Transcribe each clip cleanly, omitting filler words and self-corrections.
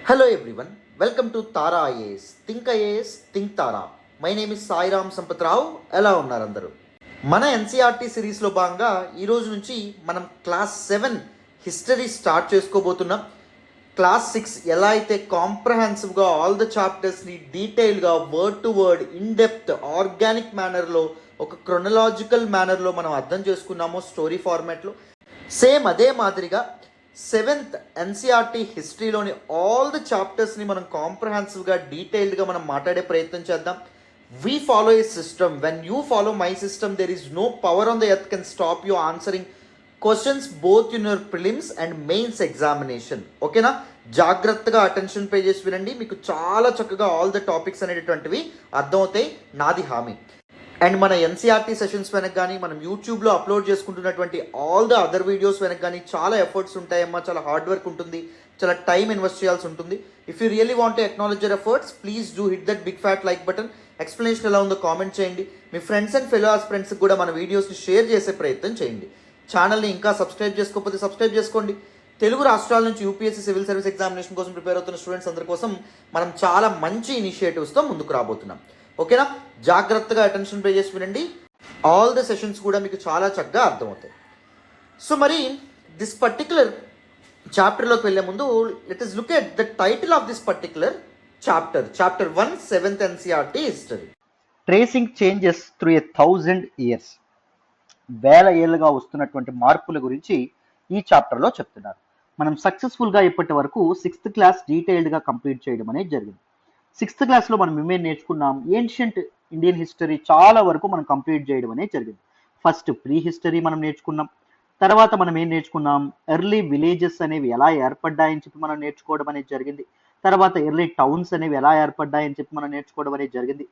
Hello everyone, welcome to Tara IAS. Think IAS, Think Tara. My name is Sairam Sampath Rao. ఎలా ఉన్నారు అందరూ? మన NCERT సిరీస్లో భాగంగా ఈరోజు నుంచి మనం క్లాస్ 7 హిస్టరీ స్టార్ట్ చేసుకోబోతున్నాం. క్లాస్ 6 ఎలా అయితే కాంప్రహెన్సివ్గా ఆల్ ద చాప్టర్స్ని డీటెయిల్గా word to word in depth organic మేనర్లో ఒక క్రొనలాజికల్ మేనర్లో మనం అర్థం చేసుకున్నామో స్టోరీ ఫార్మాట్లో, సేమ్ అదే మాదిరిగా 7th ఎన్సీఆర్టీ హిస్టరీలోని ఆల్ ద చాప్టర్స్ని మనం కాంప్రహెన్సివ్గా డీటెయిల్డ్గా మనం మాట్లాడే ప్రయత్నం చేద్దాం. We follow a system. When you follow my system there is no power on the earth can stop you answering questions both in your prelims and mains examination. ఓకేనా? జాగ్రత్తగా అటెన్షన్ పే చేసి వినండి, మీకు చాలా చక్కగా ఆల్ ద టాపిక్స్ అనేటటువంటివి అర్థమవుతాయి, నాది హామీ. అండ్ మన ఎన్సీఆర్టీ సెషన్స్ వెనక కానీ మనం యూట్యూబ్లో అప్లోడ్ చేసుకుంటున్నటువంటి ఆల్ ద అదర్ వీడియోస్ వెనక కానీ చాలా ఎఫర్ట్స్ ఉంటాయమ్మా, చాలా హార్డ్ వర్క్ ఉంటుంది, చాలా టైం ఇన్వెస్ట్ చేయాల్సి ఉంటుంది. If you really want to acknowledge your efforts, please do hit that big fat like button. Explanation ఎలా ఉందో కామెంట్ చేయండి. మీ ఫ్రెండ్స్ అండ్ ఫెలో ఆస్పిరెంట్స్కి కూడా మన వీడియోస్ని షేర్ చేసే ప్రయత్నం చేయండి. ఛానల్ని ఇంకా సబ్స్క్రైబ్ చేసుకోకపోతే సబ్స్క్రైబ్ చేసుకోండి. తెలుగు రాష్ట్రాల నుంచి యూపీఎస్సీ సివిల్ సర్వీస్ ఎగ్జామినేషన్ కోసం ప్రిపేర్ అవుతున్న స్టూడెంట్స్ అందరి కోసం మనం చాలా మంచి ఇనిషియేటివ్స్తో ముందుకు రాబోతున్నాం. ఓకేనా? జాగ్రత్తగా అటెన్షన్ పే చేసి వినండి, ఆల్ ద సెషన్స్ కూడా మీకు చాలా చక్కగా అర్థమవుతాయి. సో మరి దిస్ పర్టిక్యులర్ చాప్టర్లోకి వెళ్ళే ముందు let us look at the title of this particular chapter 1 7th NCERT history. Tracing changes through 1000 years. వేల ఏళ్ళుగా వస్తున్నటువంటి మార్పుల గురించి ఈ చాప్టర్లో చెప్తున్నారు. మనం సక్సెస్ఫుల్గా ఇప్పటి వరకు 6th క్లాస్ డీటెయిల్డ్గా కంప్లీట్ చేయడం అనేది జరిగింది. 6th క్లాస్లో మనం ఏమేమి నేర్చుకున్నాం? ఏన్షియంట్ ఇండియన్ హిస్టరీ చాలా వరకు మనం కంప్లీట్ చేయడం అనేది జరిగింది. ఫస్ట్ ప్రీ హిస్టరీ మనం నేర్చుకున్నాం. తర్వాత మనం ఏం నేర్చుకున్నాం? ఎర్లీ విలేజెస్ అనేవి ఎలా ఏర్పడ్డాయని చెప్పి మనం నేర్చుకోవడం అనేది జరిగింది. తర్వాత ఎర్లీ టౌన్స్ అనేవి ఎలా ఏర్పడ్డాయని చెప్పి మనం నేర్చుకోవడం అనేది జరిగింది.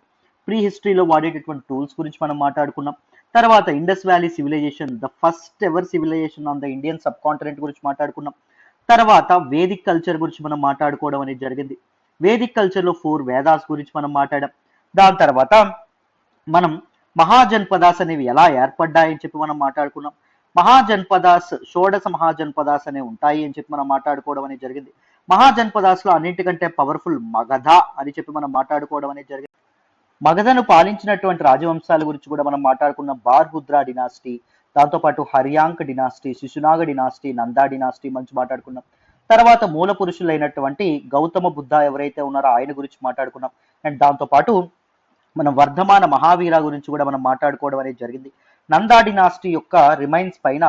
ప్రీ హిస్టరీలో వాడేటటువంటి టూల్స్ గురించి మనం మాట్లాడుకున్నాం. తర్వాత Indus valley civilization, the first ever civilization on the Indian subcontinent గురించి మాట్లాడుకున్నాం. తర్వాత వేదిక్ కల్చర్ గురించి మనం మాట్లాడుకోవడం అనేది జరిగింది. వేదిక్ కల్చర్లో 4 వేదాస్ గురించి మనం మాట్లాడాం. దాని తర్వాత మనం మహాజన్పదాస్ అనేవి ఎలా ఏర్పడ్డాయని చెప్పి మనం మాట్లాడుకున్నాం. మహాజన్పదాస్, షోడశ మహాజన్పదాస్ అనేవి ఉంటాయి అని చెప్పి మనం మాట్లాడుకోవడం అనేది జరిగింది. మహాజన్పదాస్లో అన్నింటికంటే పవర్ఫుల్ మగధ అని చెప్పి మనం మాట్లాడుకోవడం అనేది జరిగింది. మగధను పాలించినటువంటి రాజవంశాల గురించి కూడా మనం మాట్లాడుకున్నాం. బార్హుద్రా డినాస్టీ, దాంతోపాటు Haryanka dynasty, Shishunaga dynasty, Nanda dynasty మంచి మాట్లాడుకున్నాం. తర్వాత మూల పురుషులైనటువంటి గౌతమ బుద్ధ ఎవరైతే ఉన్నారో ఆయన గురించి మాట్లాడుకున్నాం. అండ్ దాంతోపాటు మనం వర్ధమాన మహావీర గురించి కూడా మనం మాట్లాడుకోవడం అనేది జరిగింది. నందా డినాస్టీ యొక్క రిమైన్స్ పైన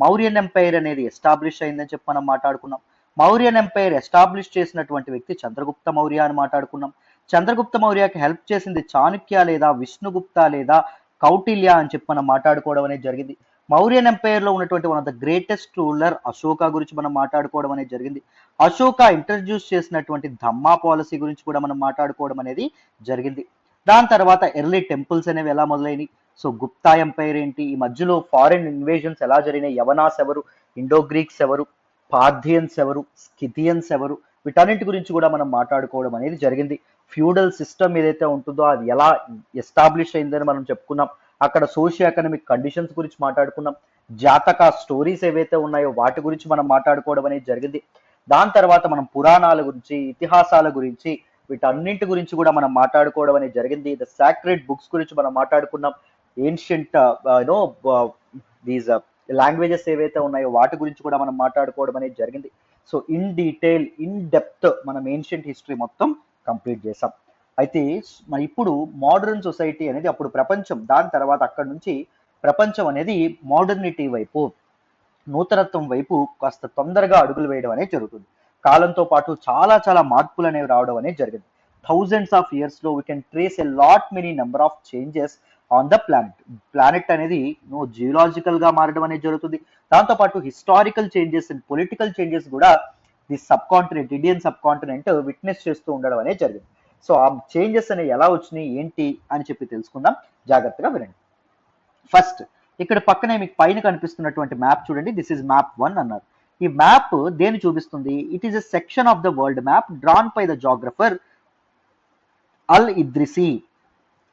మౌర్యన్ ఎంపైర్ అనేది ఎస్టాబ్లిష్ అయిందని చెప్పి మనం మాట్లాడుకున్నాం. మౌర్యన్ ఎంపైర్ ఎస్టాబ్లిష్ చేసినటువంటి వ్యక్తి చంద్రగుప్త మౌర్య అని మాట్లాడుకున్నాం. చంద్రగుప్త మౌర్యకి హెల్ప్ చేసింది చాణక్య లేదా విష్ణుగుప్త లేదా కౌటిల్య అని చెప్పి మనం మాట్లాడుకోవడం అనేది జరిగింది. మౌర్యన్ ఎంపైర్ లో ఉన్నటువంటి one of the greatest ruler Ashoka గురించి మనం మాట్లాడుకోవడం అనేది జరిగింది. అశోక ఇంట్రడ్యూస్ చేసినటువంటి ధమ్మా పాలసీ గురించి కూడా మనం మాట్లాడుకోవడం అనేది జరిగింది. దాని తర్వాత ఎర్లీ టెంపుల్స్ అనేవి ఎలా మొదలైనవి, సో గుప్తా ఎంపైర్ ఏంటి, ఈ మధ్యలో ఫారిన్ ఇన్వేజన్స్ ఎలా జరిగినాయి, యవనాస్ ఎవరు, ఇండోగ్రీక్స్ ఎవరు, పార్థియన్స్ ఎవరు, స్కిథియన్స్ ఎవరు, వీటన్నింటి గురించి కూడా మనం మాట్లాడుకోవడం అనేది జరిగింది. ఫ్యూడల్ సిస్టమ్ ఏదైతే ఉంటుందో అది ఎలా ఎస్టాబ్లిష్ అయిందని మనం చెప్పుకున్నాం. అక్కడ సోషియో ఎకనామిక్ కండిషన్స్ గురించి మాట్లాడుకున్నాం. జాతక స్టోరీస్ ఏవైతే ఉన్నాయో వాటి గురించి మనం మాట్లాడుకోవడం అనేది జరిగింది. దాని తర్వాత మనం పురాణాల గురించి, ఇతిహాసాల గురించి, వీటన్నింటి గురించి కూడా మనం మాట్లాడుకోవడం అనేది జరిగింది. ద సాక్రెడ్ బుక్స్ గురించి మనం మాట్లాడుకున్నాం. ఏన్షియంట్ దీస్ లాంగ్వేజెస్ ఏవైతే ఉన్నాయో వాటి గురించి కూడా మనం మాట్లాడుకోవడం అనేది జరిగింది. So in detail, in depth మనం ఏన్షియంట్ హిస్టరీ మొత్తం కంప్లీట్ చేసాం. అయితే మరి ఇప్పుడు మోడర్న్ సొసైటీ అనేది అప్పుడు ప్రపంచం, దాని తర్వాత అక్కడ నుంచి ప్రపంచం అనేది మోడర్నిటీ వైపు, నూతనత్వం వైపు కాస్త తొందరగా అడుగులు వేయడం అనేది జరుగుతుంది. కాలంతో పాటు చాలా చాలా మార్పులు అనేవి రావడం అనేది జరిగింది. థౌజండ్స్ ఆఫ్ ఇయర్స్లో we can trace a lot many number of changes on the planet అనేది జియోలాజికల్గా మారడం అనేది జరుగుతుంది. దాంతోపాటు historical changes and political changes కూడా the subcontinent, Indian subcontinent witness చేస్తూ ఉండడం అనేది జరిగింది. సో ఆ చేంజెస్ అనేవి ఎలా వచ్చినాయి ఏంటి అని చెప్పి తెలుసుకుందాం, జాగ్రత్తగా వినండి. ఫస్ట్ ఇక్కడ పక్కనే మీకు పైన కనిపిస్తున్నటువంటి మ్యాప్ చూడండి, దిస్ ఇస్ మ్యాప్ 1 అన్నారు. ఈ మ్యాప్ దేని చూపిస్తుంది? It is a section of the world map drawn by the geographer al Idrisi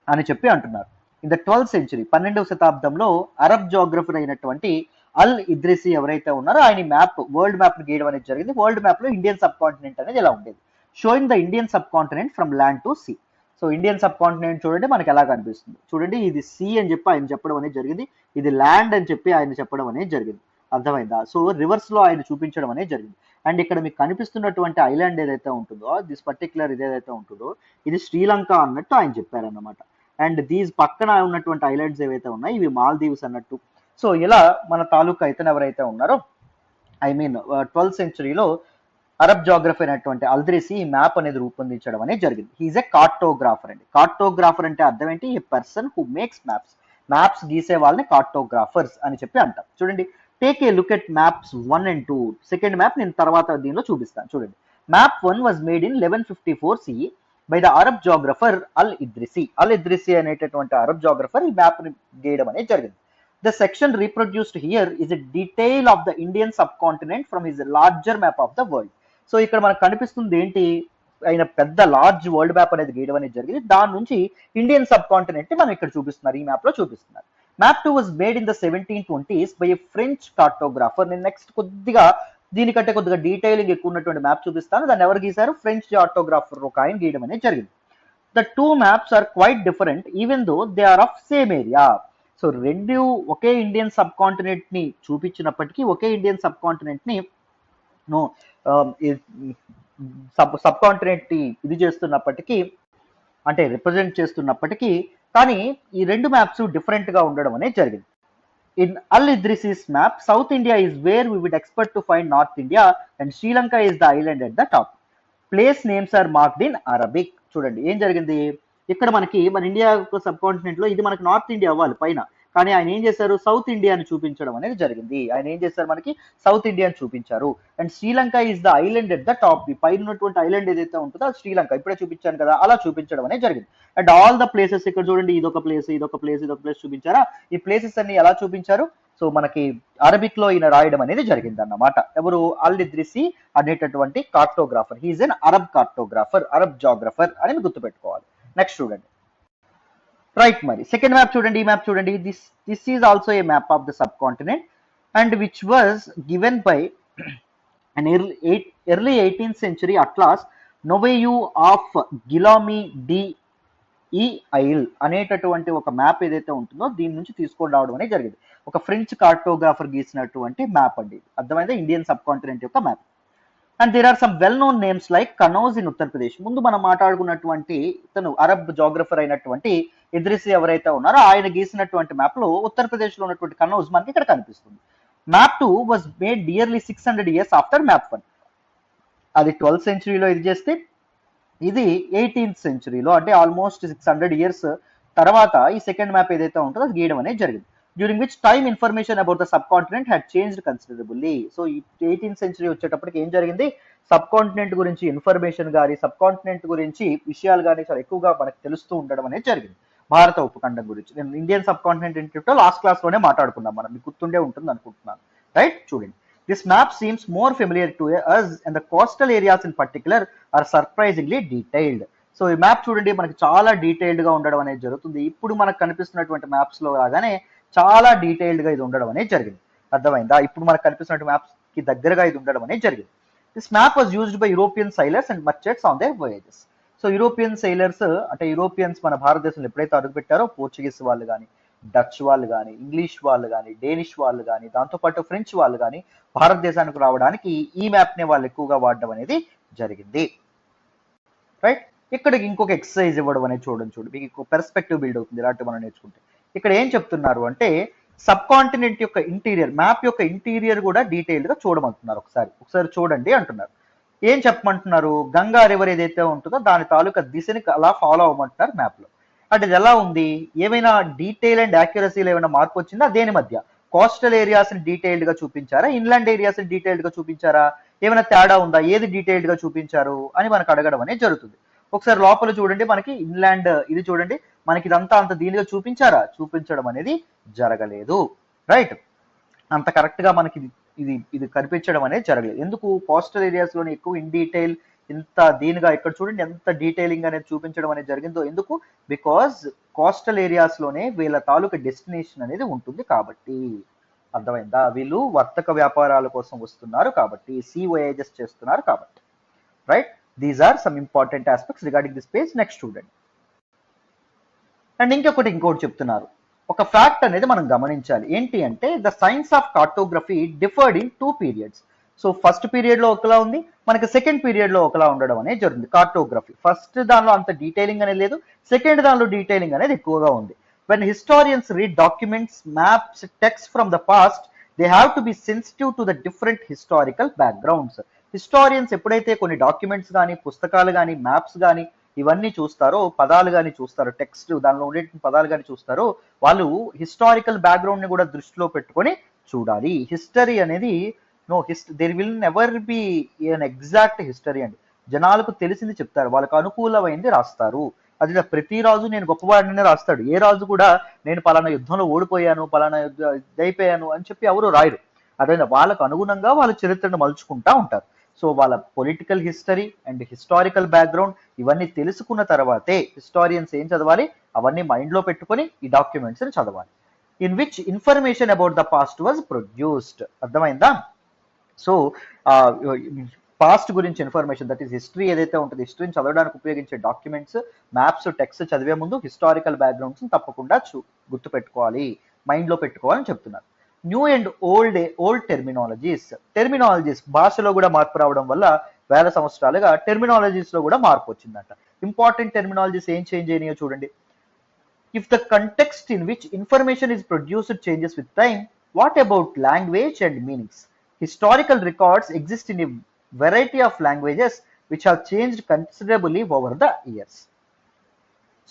అని చెప్పి అంటున్నారు. ఇన్ ద 12th century, 12వ శతాబ్దంలో అరబ్ జాగ్రఫర్ అయినటువంటి అల్ ఇద్రిసి ఎవరైతే ఉన్నారో ఆయన మ్యాప్, వరల్డ్ మ్యాప్ గీయడం అనేది జరిగింది. వరల్డ్ మ్యాప్ లో ఇండియన్ సబ్ కాంటినెంట్ అనేది ఎలా ఉండేది. Showing the Indian subcontinent from land to sea. So Indian subcontinent చూడండి మనకి ఎలా కనిపిస్తుంది. చూడండి ఇది సీ అని చెప్పి ఆయన చెప్పడం అనేది జరిగింది, ఇది ల్యాండ్ అని చెప్పి ఆయన చెప్పడం అనేది జరిగింది. అర్థమైందా? సో రివర్స్ లో ఆయన చూపించడం అనేది జరిగింది. అండ్ ఇక్కడ మీకు కనిపిస్తున్నటువంటి ఐలాండ్ ఏదైతే ఉంటుందో, దిస్ పర్టికులర్ ఇదేదైతే ఉంటుందో ఇది శ్రీలంక అన్నట్టు ఆయన చెప్పారన్నమాట. అండ్ దీస్ పక్కన ఉన్నటువంటి ఐలాండ్స్ ఏవైతే ఉన్నాయి ఇవి మాల్దీవ్స్ అన్నట్టు. సో ఇలా మన తాలూకా ఇతను ఎవరైతే ఉన్నారో, ఐ మీన్ 12th సెంచరీలో అరబ్ జాగ్రఫర్ అయినటువంటి అల్ద్రిసి ఈ మ్యాప్ అనేది రూపొందించడం అనేది జరిగింది. హీఈస్ ఏ కార్టోగ్రాఫర్ అండి. కార్టోగ్రాఫర్ అంటే అర్థం ఏంటి? A person who makes maps. Maps గీసే వాళ్ళని కార్టోగ్రాఫర్స్ అని చెప్పి అంటాం. చూడండి, take a look at maps 1 and 2. Second map నేను తర్వాత దీనిలో చూపిస్తాను. చూడండి, map 1 was made in 1154 CE by the Arab geographer al Idrisi. Al Idrisi అనేటటువంటి అరబ్ జాగ్రఫర్ ఈ మ్యాప్ ని గీయడం అనేది జరిగింది. The section reproduced here is a detail of the Indian subcontinent from his larger map of the world. So ఇక్కడ మనకు కనిపిస్తుంది ఏంటి? ఆయన పెద్ద లార్జ్ వరల్డ్ మ్యాప్ అనేది గీయడం అనేది జరిగింది. దాని నుంచి ఇండియన్ సబ్ కాంటినెంట్ ని మనం ఇక్కడ చూపిస్తున్నారు, ఈ మ్యాప్ లో చూపిస్తున్నారు. Map 2 was made in the 1720s by a French cartographer. నేను నెక్స్ట్ కొద్దిగా దీనికంటే కొద్దిగా డీటెయిలింగ్ ఎక్కువ ఉన్నటువంటి మ్యాప్ చూపిస్తాను. దాన్ని ఎవరు గీశారు? ఫ్రెంచ్ కార్టోగ్రాఫర్ ఒక ఆయన గీయడం అనేది జరిగింది. The two maps are quite different even though they are of same area. So రెండు ఒకే ఇండియన్ సబ్ కాంటినెంట్ ని చూపించినప్పటికీ, ఒకే ఇండియన్ సబ్ కాంటినెంట్ ని సబ్ కాంటినెంట్ ఇది చేస్తున్నప్పటికీ, అంటే రిప్రజెంట్ చేస్తున్నప్పటికీ, కానీ ఈ రెండు మ్యాప్స్ డిఫరెంట్ గా ఉండడం అనేది జరిగింది. In Al ఇద్రిసిస్ map, south India is where we would expect to find north India and Sri Lanka is the island at the top. Place names are marked in Arabic. చూడండి ఏం జరిగింది ఇక్కడ మనకి, మన ఇండియా సబ్ కాంటినెంట్ లో ఇది మనకి నార్త్ ఇండియా అవ్వాలి పైన, కానీ ఆయన ఏం చేశారు? సౌత్ ఇండియాని చూపించడం అనేది జరిగింది. ఆయన ఏం చేశారు? మనకి సౌత్ ఇండియాని చూపించారు. And Sri Lanka is the island at the top. ఈ పైన ఉన్నటువంటి ఐలాండ్ ఏదైతే ఉంటుందో అది శ్రీలంక, ఇప్పుడే చూపించాను కదా, అలా చూపించడం అనేది జరిగింది. అండ్ ఆల్ ద ప్లేసెస్ ఇక్కడ చూడండి, ఇదొక ప్లేస్, ఇదొక ప్లేస్, ఇదొక ప్లేస్ చూపించారా? ఈ ప్లేసెస్ అన్ని ఎలా చూపించారు? సో మనకి అరబిక్ లో ఈయన రాయడం అనేది జరిగింది అన్నమాట. ఎవరు? అల్ ఇద్రిసి అనేటటువంటి cartographer. He's an Arab cartographer, Arab జాగ్రఫర్ అని గుర్తుపెట్టుకోవాలి. నెక్స్ట్ చూడండి, రైట్. మరి సెకండ్ మ్యాప్ చూడండి, ఈ మ్యాప్ చూడండి. This is also a map of the subcontinent and which was given by an early 18th century atlas nouveau of Guillaume de ఈ Isle అనేటటువంటి ఒక మ్యాప్ ఏదైతే ఉంటుందో దీని నుంచి తీసుకొని రావడం అనేది జరిగింది. ఒక ఫ్రెంచ్ కార్టోగ్రాఫర్ గీసినటువంటి మ్యాప్ అండి. అర్థమైందా? ఇండియన్ సబ్ కాంటినెంట్ యొక్క map. And there are some well known names like Kanauj in Uttar Pradesh. ముందు మనం మాట్లాడుకున్నటువంటి ఇతను అరబ్ జాగ్రఫర్ అయినటువంటి ఇద్రిసి ఎవరైతే ఉన్నారో ఆయన గీసినటువంటి మ్యాప్ లో ఉత్తరప్రదేశ్ లో ఉన్నటువంటి కనౌజ్ మనకి ఇక్కడ కనిపిస్తుంది. Map 2 was made nearly 600 years after map 1. అది 12th సెంచరీలో ఇది చేస్తే, ఇది 18th సెంచరీలో, అంటే ఆల్మోస్ట్ 600 years తర్వాత ఈ సెకండ్ మ్యాప్ ఏదైతే ఉంటుందో అది గీయడం అనేది జరిగింది. During which time information about the sub continent had changed considerably. So ఈ 18th సెంచరీ వచ్చేటప్పటికి ఏం జరిగింది? సబ్ కాంటినెంట్ గురించి ఇన్ఫర్మేషన్ కానీ, సబ్ కాంటినెంట్ గురించి విషయాలు కానీ చాలా ఎక్కువగా మనకు తెలుస్తూ ఉండడం అనేది జరిగింది. భారత ఉపఖండం గురించి నేను ఇండియన్ సబ్ కాంటినెంట్ ఏంటో లాస్ట్ క్లాస్ లోనే మాట్లాడుకున్నాం మనం, మీకు గుర్తుండే ఉంటుంది అనుకుంటున్నాను. రైట్, చూడండి. This map seems more familiar to us and the coastal areas in particular are surprisingly detailed. So ఈ మ్యాప్ చూడండి మనకి చాలా డీటెయిల్డ్ గా ఉండడం అనేది జరుగుతుంది. ఇప్పుడు మనకు కనిపిస్తున్నటువంటి మ్యాప్స్ లో లాగానే చాలా డీటెయిల్డ్ గా ఇది ఉండడం అనేది జరిగింది. అర్థమైందా? ఇప్పుడు మనకు కనిపిస్తున్నటువంటి మ్యాప్స్ కి దగ్గరగా ఇది ఉండడం అనేది జరిగింది. This map was used by European sailors and merchants on their voyages. So European sailors అంటే యూరోపియన్స్ మన భారతదేశంలో ఎప్పుడైతే అడుగుపెట్టారో పోర్చుగీస్ వాళ్ళు కానీ, డచ్ వాళ్ళు కానీ, ఇంగ్లీష్ వాళ్ళు కానీ, డేనిష్ వాళ్ళు కానీ, దాంతోపాటు ఫ్రెంచ్ వాళ్ళు కానీ భారతదేశానికి రావడానికి ఈ మ్యాప్ ని వాళ్ళు ఎక్కువగా వాడడం అనేది జరిగింది. రైట్, ఇక్కడ ఇంకొక ఎక్సర్సైజ్ ఇవ్వడం అనేది చూడండి, మీకు పెర్స్పెక్టివ్ బిల్డ్ అవుతుంది ఇలాంటి మనం నేర్చుకుంటే. ఇక్కడ ఏం చెప్తున్నారు అంటే సబ్ కాంటినెంట్ యొక్క ఇంటీరియర్, మ్యాప్ యొక్క ఇంటీరియర్ కూడా డీటెయిల్డ్ గా చూడమంటున్నారు. ఒకసారి చూడండి అంటున్నారు. ఏం చెప్పమంటున్నారు? గంగా రివర్ ఏదైతే ఉంటుందో దాని తాలూకా దిశని అలా ఫాలో అవ్వమంటున్నారు మ్యాప్ లో. అంటే ఇది ఎలా ఉంది? ఏమైనా డీటెయిల్ అండ్ యాక్యురసీలో ఏమైనా మార్పు వచ్చిందా? దేని మధ్య? కోస్టల్ ఏరియాస్ ని డీటెయిల్డ్ గా చూపించారా, ఇన్లాండ్ ఏరియాస్ ని డీటెయిల్డ్ గా చూపించారా? ఏమైనా తేడా ఉందా? ఏది డీటెయిల్డ్ గా చూపించారు అని మనకు అడగడం అనేది జరుగుతుంది. ఒకసారి లోపల చూడండి, మనకి ఇన్లాండ్ ఇది చూడండి, మనకి ఇదంతా అంత దీనిగా చూపించారా? చూపించడం అనేది జరగలేదు. రైట్, అంత కరెక్ట్ గా మనకి ఇది కనిపించడం అనేది జరగలేదు. ఎందుకు? కోస్టల్ ఏరియాస్ లోనే ఎక్కువ ఇన్ డీటెయిల్ ఇంత దీనిగా ఇక్కడ చూడండి ఎంత డీటెయిలింగ్ అనేది చూపించడం అనేది జరిగిందో. ఎందుకు? బికాజ్ కోస్టల్ ఏరియాస్ లోనే వీళ్ళ తాలూకా డెస్టినేషన్ అనేది ఉంటుంది కాబట్టి. అర్థమైందా? వీళ్ళు వర్తక వ్యాపారాల కోసం వస్తున్నారు కాబట్టి, సీ వోయేజెస్ చేస్తున్నారు కాబట్టి. Right, these are some important aspects regarding this page. Next student. And ఇంకోటి చెప్తున్నారు. ఒక ఫ్యాక్ట్ అనేది మనం గమనించాలి. ఏంటి అంటే the science of cartography differed in 2 periods. So first period లో ఒకలా ఉంది, మనకి సెకండ్ పీరియడ్ లో ఒకలా ఉండడం అనేది జరుగుతుంది. కార్టోగ్రఫీ ఫస్ట్ దానిలో అంత డీటెయిలింగ్ అనేది లేదు, సెకండ్ దానిలో డీటెయిలింగ్ అనేది ఎక్కువగా ఉంది. When historians read documents, maps, text from the past, they have to be sensitive to the different historical backgrounds. Historians ఎప్పుడైతే కొన్ని డాక్యుమెంట్స్ కానీ, పుస్తకాలు కానీ, మ్యాప్స్ కానీ ఇవన్నీ చూస్తారో, పదాలు కానీ చూస్తారో, టెక్స్ట్ దానిలో ఉండే పదాలు కానీ చూస్తారో, వాళ్ళు హిస్టారికల్ బ్యాక్గ్రౌండ్ ని కూడా దృష్టిలో పెట్టుకొని చూడాలి. హిస్టరీ అనేది there will never be an exact history అండి. జనాలకు తెలిసింది చెప్తారు, వాళ్ళకు అనుకూలమైంది రాస్తారు. అది ప్రతి రాజు నేను గొప్పవాడిని రాస్తాడు. ఏ రాజు కూడా నేను పలానా యుద్ధంలో ఓడిపోయాను, పలానా అయిపోయాను అని చెప్పి ఎవరు రాయరు. అదే వాళ్ళకు అనుగుణంగా వాళ్ళ చరిత్రను మలుచుకుంటా ఉంటారు. సో వాళ్ళ political history and historical background ఇవన్నీ తెలుసుకున్న తర్వాతే హిస్టారియన్స్ ఏం చదవాలి, అవన్నీ మైండ్లో పెట్టుకొని ఈ డాక్యుమెంట్స్ని చదవాలి. In which information about the past was produced. అర్థమైందా? సో పాస్ట్ గురించి ఇన్ఫర్మేషన్, దట్ ఈస్ హిస్టరీ ఏదైతే ఉంటుంది, హిస్టరీని చదవడానికి ఉపయోగించే డాక్యుమెంట్స్, మ్యాప్స్, టెక్స్ట్ చదివే ముందు హిస్టారికల్ బ్యాక్గ్రౌండ్స్ తప్పకుండా గుర్తుపెట్టుకోవాలి, మైండ్లో పెట్టుకోవాలని చెప్తున్నారు. న్యూ అండ్ ఓల్డ్ టెర్మినాలజీస్ భాషలో కూడా మార్పు రావడం వల్ల వేల సంవత్సరాలుగా టెర్మినాలజీస్ లో కూడా మార్పు వచ్చిందంట. ఇంపార్టెంట్ టెర్మినాలజీస్ ఏం చేంజ్ అయినాయో చూడండి. If the context in which information is produced changes with time, what about language and meanings? Historical records exist in a variety of languages which have changed considerably over the years.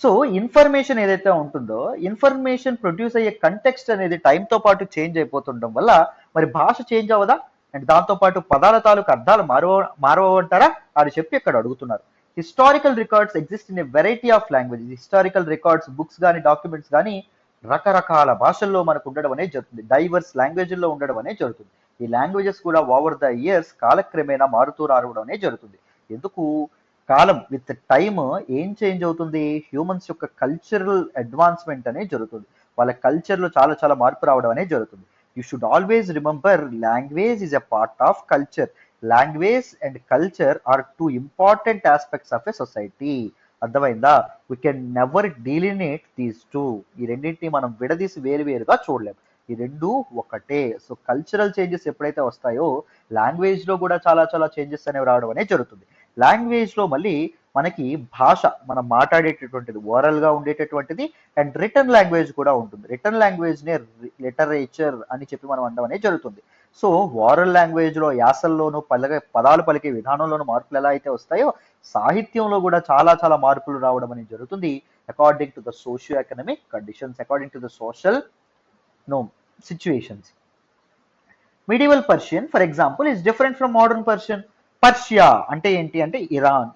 So information ఏదైతే ఉంటుందో, information produce అయ్యే context అనేది టైంతో పాటు change అయిపోతుండడం వల్ల మరి భాష change అవ్వదా? And దాంతోపాటు పదాల తాలూకు అర్థాలు మారవంటారా అని చెప్పి ఇక్కడ అడుగుతున్నారు. Historical records exist in a variety of languages. Historical records, books కానీ, డాక్యుమెంట్స్ కానీ రకరకాల భాషల్లో మనకు ఉండడం అనేది జరుగుతుంది, డైవర్స్ లాంగ్వేజ్ల్లో ఉండడం అనేది జరుగుతుంది. ఈ లాంగ్వేజెస్ కూడా ఓవర్ ద ఇయర్స్ కాలక్రమేణా మారుతూ రావడం అనేది జరుగుతుంది. ఎందుకు? కాలం విత్ టైమ్ ఏం చేంజ్ అవుతుంది, హ్యూమన్స్ యొక్క కల్చరల్ అడ్వాన్స్మెంట్ అనేది జరుగుతుంది, వాళ్ళ కల్చర్లో చాలా చాలా మార్పు రావడం అనేది జరుగుతుంది. You should always remember language is a part of culture. Language and culture are 2 important aspects of a society. అర్థమైందా? We can never delineate these 2. ఈ రెండింటిని మనం విడదీసి వేరువేరుగా చూడలేము, ఈ రెండు ఒకటే. సో కల్చరల్ చేంజెస్ ఎప్పుడైతే వస్తాయో లాంగ్వేజ్ లో కూడా చాలా చాలా చేంజెస్ అనేవి రావడం అనేది జరుగుతుంది. లాంగ్వేజ్ లో మళ్ళీ మనకి భాష, మనం మాట్లాడేటటువంటిది ఓరల్ గా ఉండేటటువంటిది అండ్ రిటర్న్ లాంగ్వేజ్ కూడా ఉంటుంది. రిటర్న్ లాంగ్వేజ్ నే లిటరేచర్ అని చెప్పి మనం అనడం అనేది జరుగుతుంది. సో ఓరల్ లాంగ్వేజ్ లో యాసల్లోనూ పదాలు పలికే విధానంలోనూ మార్పులు ఎలా అయితే వస్తాయో, సాహిత్యంలో కూడా చాలా చాలా మార్పులు రావడం అనేది జరుగుతుంది. According to the socio economic conditions, according to the social situations. Medieval Persian, for example, is different from modern Persian. Persia అంటే ఏంటి అంటే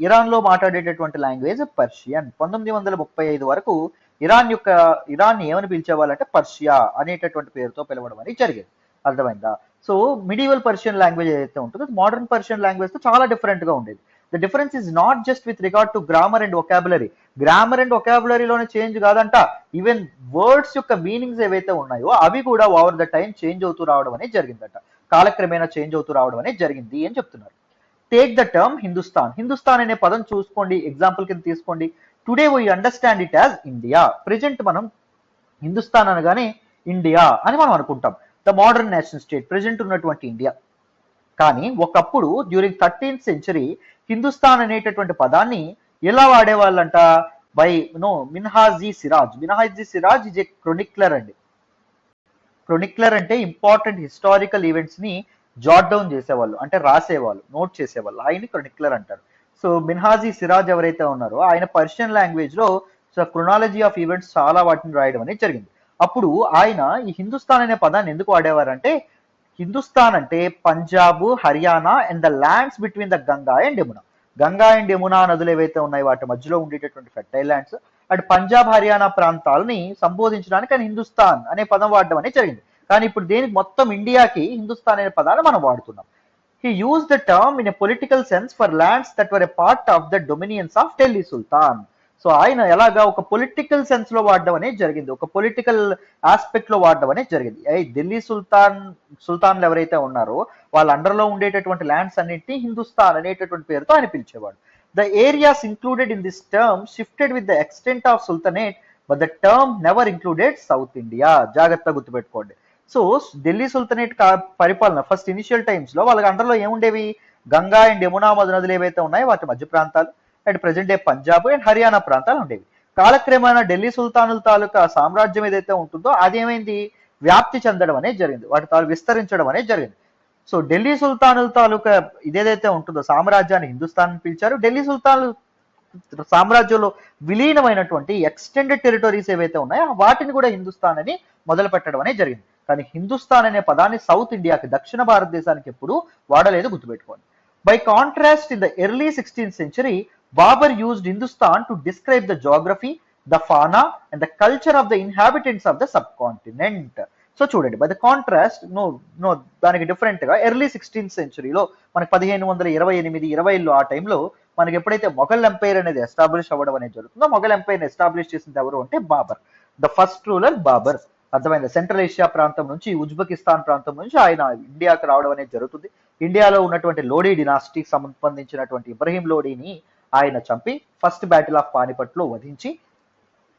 ఇరాన్ లో మాట్లాడేటటువంటి లాంగ్వేజ్ పర్షియన్. 1935 వరకు ఇరాన్ ఏమని పిలిచేవాళ్ళంటే పర్షియా అనేటటువంటి పేరుతో పిలవడం అనేది జరిగేది. అర్థమైందా? సో మిడివల్ పర్షియన్ లాంగ్వేజ్ ఏదైతే ఉంటుందో మోడర్న్ పర్షియన్ లాంగ్వేజ్ తో చాలా డిఫరెంట్ గా ఉండేది. The difference is not just with regard to grammar and vocabulary. Grammar and వొకాబులరీలోనే చేంజ్ కాదంట, ఈవెన్ వర్డ్స్ యొక్క మీనింగ్స్ ఏవైతే ఉన్నాయో అవి కూడా ఓవర్ ద టైం చేంజ్ అవుతూ రావడం అనేది జరిగిందట, కాలక్రమేణా చేంజ్ అవుతూ రావడం అనేది జరిగింది అని చెప్తున్నారు. టేక్ ద టర్మ్ హిందుస్థాన్ అనే పదం చూసుకోండి, ఎగ్జాంపుల్ కింద తీసుకోండి. Today we understand it as India. Present మనం హిందుస్థాన్ అనగానే ఇండియా అని మనం అనుకుంటాం, the modern nation state, present ఉన్నటువంటి ఇండియా. కానీ ఒకప్పుడు డ్యూరింగ్ 13th century హిందుస్థాన్ అనేటటువంటి పదాన్ని ఎలా వాడేవాళ్ళంట? బై మిన్హాజీ సిరాజ్ ఇజ్ ఏ క్రొనిక్లర్ అండి. క్రొనిక్లర్ అంటే ఇంపార్టెంట్ హిస్టారికల్ ఈవెంట్స్ ని జాట్ డౌన్ చేసేవాళ్ళు, అంటే రాసేవాళ్ళు, నోట్ చేసేవాళ్ళు, ఆయన్ని క్రొనిక్లర్ అంటారు. సో మిన్హాజీ సిరాజ్ ఎవరైతే ఉన్నారో ఆయన పర్షియన్ లాంగ్వేజ్ లో క్రొనాలజీ ఆఫ్ ఈవెంట్స్ చాలా వాటిని రాయడం అనేది జరిగింది. అప్పుడు ఆయన ఈ హిందుస్థాన్ అనే పదాన్ని ఎందుకు వాడేవారంటే, హిందుస్థాన్ అంటే Punjab, Haryana and the lands between the Ganga and Yamuna నదులు ఏవైతే ఉన్నాయో వాటి మధ్యలో ఉండేటటువంటి fertile lands and Punjab, Haryana ప్రాంతాలని సంబోధించడానికి ఆయన హిందుస్థాన్ అనే పదం వాడడం అనేది జరిగింది. కానీ ఇప్పుడు దేనికి మొత్తం ఇండియాకి హిందుస్థాన్ అనే పదాన్ని మనం వాడుతున్నాం. He used the term in a political sense for lands that were a part of the dominions of Delhi Sultan. So ఆయన ఎలాగా ఒక పొలిటికల్ సెన్స్ లో వాడడం అనేది జరిగింది, ఒక పొలిటికల్ ఆస్పెక్ట్ లో వాడడం అనేది జరిగింది. ఢిల్లీ సుల్తాన్లు ఎవరైతే ఉన్నారో వాళ్ళ అండర్లో ఉండేటటువంటి ల్యాండ్స్ అన్నింటినీ హిందుస్థాన్ అనేటటువంటి పేరుతో ఆయన పిలిచేవాడు. The areas included in this term shifted with the extent of sultanate, but the term never included South India. జాగ్రత్తగా గుర్తుపెట్టుకోండి. సో ఢిల్లీ సుల్తనేట్ పరిపాలన ఫస్ట్ ఇనిషియల్ టైమ్స్ లో వాళ్ళకి అండర్లో ఏముండేవి, గంగా అండ్ యమునా నదులు ఏవైతే ఉన్నాయో వాటి మధ్య ప్రాంతాలు and present day Punjab and Haryana ప్రాంతాలు ఉండేవి. కాలక్రమేణా ఢిల్లీ సుల్తానుల తాలూకా సామ్రాజ్యం ఏదైతే ఉంటుందో అదేమైంది, వ్యాప్తి చెందడం అనేది జరిగింది, వాటి తాలూ విస్తరించడం అనేది జరిగింది. సో ఢిల్లీ సుల్తానుల తాలూకా ఇదేదైతే ఉంటుందో సామ్రాజ్యాన్ని హిందుస్థాన్ పిలిచారు. ఢిల్లీ సుల్తానులు సామ్రాజ్యంలో విలీనమైనటువంటి ఎక్స్టెండెడ్ టెరిటరీస్ ఏవైతే ఉన్నాయో వాటిని కూడా హిందుస్థాన్ అని మొదలు పెట్టడం అనేది జరిగింది. కానీ హిందుస్థాన్ అనే పదాన్ని సౌత్ ఇండియాకి, దక్షిణ భారతదేశానికి ఎప్పుడు వాడలేదు, గుర్తుపెట్టుకోండి. By contrast in the early 16th century, Babur used Hindustan to describe the geography, the fauna and the culture of the inhabitants of the subcontinent. So చూడండి, బై ద కాంట్రాస్ట్ నో దానికి డిఫరెంట్ గా early 16th centuryలో మనకి 1528-20లో ఆ టైంలో మనకి ఎప్పుడైతే మొఘల్ ఎంపైర్ అనేది ఎస్టాబ్లిష్ అవ్వడం అనేది జరుగుతుందో, మొఘల్ ఎంపైర్ ఎస్టాబ్లిష్ చేసింది ఎవరు అంటే Babur, the first ruler Babur. అర్థమైంది. సెంట్రల్ ఏషియా ప్రాంతం నుంచి, ఉజ్బెకిస్తాన్ ప్రాంతం నుంచి ఆయన ఇండియాకి రావడం అనేది జరుగుతుంది. ఇండియాలో ఉన్నటువంటి లోడీ డినాస్టీకి సంబంధించినటువంటి ఇబ్రహీం లోడీని ఆయన చంపి ఫస్ట్ బ్యాటిల్ ఆఫ్ పానిపట్ లో వధించి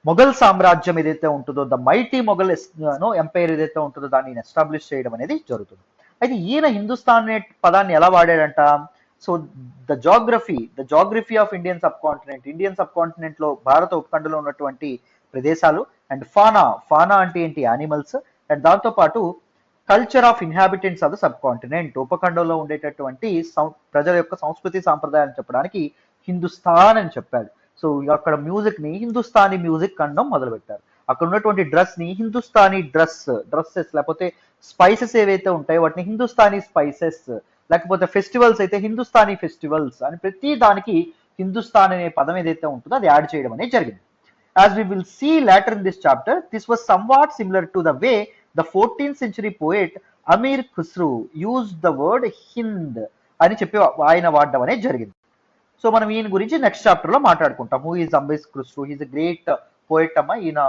మొఘల్ సామ్రాజ్యం ఏదైతే ఉంటుందో, ద మైటీ మొఘల్ ఎంపైర్ ఏదైతే ఉంటుందో దాన్ని ఎస్టాబ్లిష్ చేయడం అనేది జరుగుతుంది. అయితే ఈయన హిందుస్థాన్ అనే పదాన్ని ఎలా వాడాడంట, so the geography of Indian subcontinent లో భారత ఉపఖండంలో ఉన్నటువంటి ప్రదేశాలు అండ్ ఫానా అంటే ఏంటి, యానిమల్స్, అండ్ దాంతో పాటు culture of inhabitants of the subcontinent, ఉపఖండంలో ఉండేటటువంటి ప్రజల యొక్క సంస్కృతి సాంప్రదాయాలను చెప్పడానికి హిందుస్థాన్ అని చెప్పాడు. సో అక్కడ మ్యూజిక్ ని హిందుస్థానీ మ్యూజిక్ అనడం మొదలు పెట్టారు. అక్కడ ఉన్నటువంటి డ్రెస్ ని హిందుస్థానీ డ్రెస్సెస్, లేకపోతే స్పైసెస్ ఏవైతే ఉంటాయో వాటిని హిందుస్థానీ స్పైసెస్, లేకపోతే ఫెస్టివల్స్ అయితే హిందుస్థానీ ఫెస్టివల్స్ అని ప్రతి దానికి హిందుస్థాన్ అనే పదం ఏదైతే ఉంటుందో అది యాడ్ చేయడం అనేది జరిగింది. As we will see later in this chapter, this was somewhat similar to the way the 14th century poet Amir Khusru used the word Hind అని చెప్పి ఆయన వాడడం అనేది జరిగింది. సో మనం ఈయన గురించి నెక్స్ట్ చాప్టర్ లో మాట్లాడుకుంటాం. Who is Amir Khusrau, he's a great poet అమ్మ. ఈయన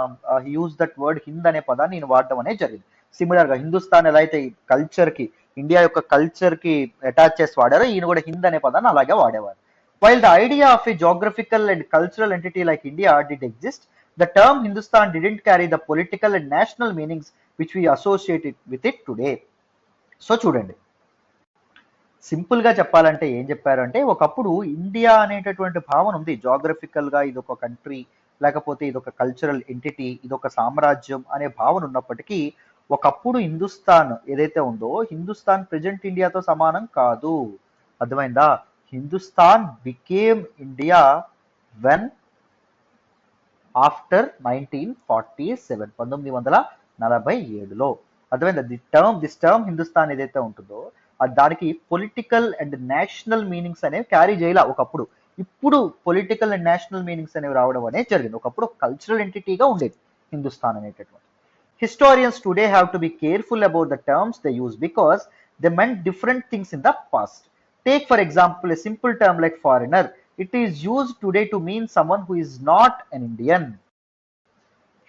యూజ్ దట్ వర్డ్ హింద్ అనే పదాన్ని ఈయన వాడడం అనేది జరిగింది. సిమిలర్ గా హిందుస్థాన్ ఎలా అయితే కల్చర్ కి, ఇండియా యొక్క కల్చర్ కి అటాచ్ చేసి వాడారో ఈయన కూడా హింద్ అనే పదాన్ని అలాగే వాడేవారు. While the idea of a geographical and cultural entity like India did exist, the term Hindustan didn't carry the political and national meanings which we associate with it today. So చూడండి, simple గా చెప్పాలంటే ఏం చెప్పారంటే, ఒకప్పుడు India అనేటటువంటి భావన ఉంది. Geographical గా ఇది ఒక కంట్రీ, లేకపోతే ఇది ఒక కల్చరల్ ఎంటిటీ, ఇది ఒక సామ్రాజ్యం అనే భావన ఉన్నప్పటికీ ఒకప్పుడు హిందుస్థాన్ ఏదైతే ఉందో, హిందుస్థాన్ ప్రెజెంట్ ఇండియాతో సమానం కాదు. అర్థమైందా? Hindustan became India when after 1947, 1947లో. అర్థమైందా? దిస్ టర్మ్ హిందుస్థాన్ ఏదైతే ఉంటుందో దానికి పొలిటికల్ అండ్ నేషనల్ మీనింగ్స్ అనేవి క్యారీ చేయాల ఒకప్పుడు. ఇప్పుడు పొలిటికల్ అండ్ నేషనల్ మీనింగ్స్ అనేవి రావడం అనేది జరిగింది. ఒకప్పుడు కల్చరల్ ఎంటిటీగా ఉండేది హిందుస్థాన్ అనేటటువంటి. Historians today have to be careful about the terms they use because they meant different things in the past. Take for example a simple term like foreigner. It is used today to mean someone who is not an Indian.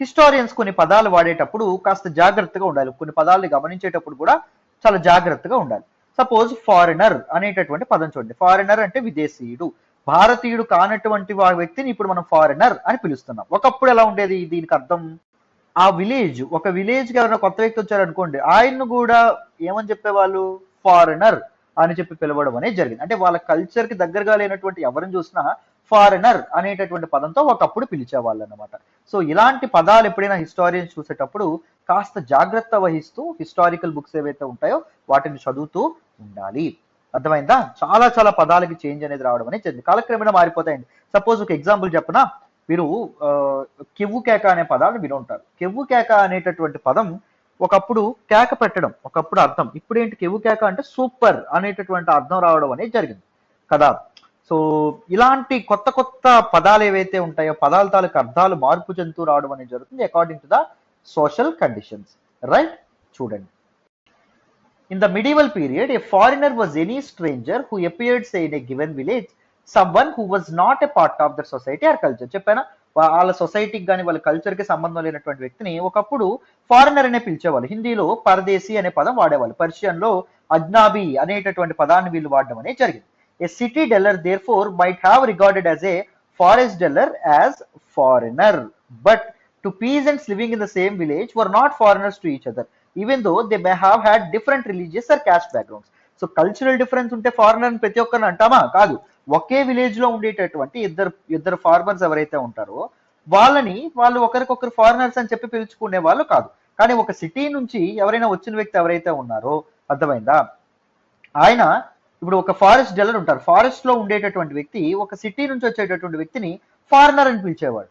Historians కొన్ని పదాలు వాడేటప్పుడు కాస్త జాగ్రత్తగా ఉండాలి. కొన్ని పదాలని గమనించేటప్పుడు కూడా చాలా జాగ్రత్తగా ఉండాలి. సపోజ్ ఫారినర్ అనేటటువంటి పదం చూడండి. ఫారినర్ అంటే విదేశీయుడు, భారతీయుడు కానటువంటి వ్యక్తిని ఇప్పుడు మనం ఫారినర్ అని పిలుస్తున్నాం. ఒకప్పుడు ఎలా ఉండేది దీనికి అర్థం, ఆ విలేజ్, ఒక విలేజ్ కి ఎవరైనా కొత్త వ్యక్తి వచ్చారనుకోండి, ఆయన్ను కూడా ఏమని చెప్పేవాళ్ళు, ఫారినర్ అని చెప్పి పిలవడం అనేది జరిగింది. అంటే వాళ్ళ కల్చర్ కి దగ్గరగా లేనటువంటి ఎవరిని చూసినా ఫారినర్ అనేటటువంటి పదంతో ఒకప్పుడు పిలిచేవాళ్ళు అనమాట. సో ఇలాంటి పదాలు ఎప్పుడైనా హిస్టారియన్స్ చూసేటప్పుడు కాస్త జాగ్రత్త వహిస్తూ హిస్టారికల్ బుక్స్ ఏవైతే ఉంటాయో వాటిని చదువుతూ ఉండాలి. అర్థమైందా? చాలా చాలా పదాలకి చేంజ్ అనేది రావడం అనేది జరిగింది. కాలక్రమేణా మారిపోతాయండి. సపోజ్ ఒక ఎగ్జాంపుల్ చెప్పనా, మీరు కెవ్వు కేక అనే పదాన్ని విని ఉంటారు. కెవ్వు కేక అనేటటువంటి పదం ఒకప్పుడు కేక పెట్టడం, ఒకప్పుడు అర్థం. ఇప్పుడు ఏంటి, కెవ్వు కేక అంటే సూపర్ అనేటటువంటి అర్థం రావడం అనేది జరిగింది కదా. సో ఇలాంటి కొత్త కొత్త పదాలు ఏవైతే ఉంటాయో పదాల తాలూకు అర్థాలు మార్పు చెందుతూ రావడం అనేది జరుగుతుంది according to the social conditions. Right, చూడండి. In the medieval period, a foreigner was any stranger who appeared, say, in a given village, someone who was not a part of their society or culture. చెప్పానా, వాళ్ళ సొసైటీకి కానీ వాళ్ళ కల్చర్కి సంబంధం లేనటువంటి వ్యక్తిని ఒకప్పుడు ఫారినర్ అనే పిలిచేవాళ్ళు. హిందీలో పరదేశీ అనే పదం వాడేవాళ్ళు. పర్షియన్లో అజ్నాబీ అనేటటువంటి పదాన్ని వీళ్ళు వాడడం అనేది జరిగింది. A city dweller therefore might have regarded as a forest dweller as foreigner, but to peasants living in the same village were not foreigners to each other, even though they may have had different religious or caste backgrounds. So cultural difference ఉంటే foreigner అని ప్రతి ఒక్కరిని అంటామా? కాదు. ఒకే village లో ఉండేటటువంటి ఇద్దరు farmers ఎవరైతే ఉంటారో వాళ్ళు ఒకరికొకరు ఫారినర్స్ అని చెప్పి పిలుచుకునే వాళ్ళు కాదు. కానీ ఒక సిటీ నుంచి ఎవరైనా వచ్చిన వ్యక్తి ఎవరైతే ఉన్నారో, అర్థమైందా, ఆయన ఇప్పుడు ఒక ఫారెస్ట్ డెల్లర్ ఉంటారు, ఫారెస్ట్ లో ఉండేటటువంటి వ్యక్తి ఒక సిటీ నుంచి వచ్చేటటువంటి వ్యక్తిని ఫారినర్ అని పిలిచేవాడు.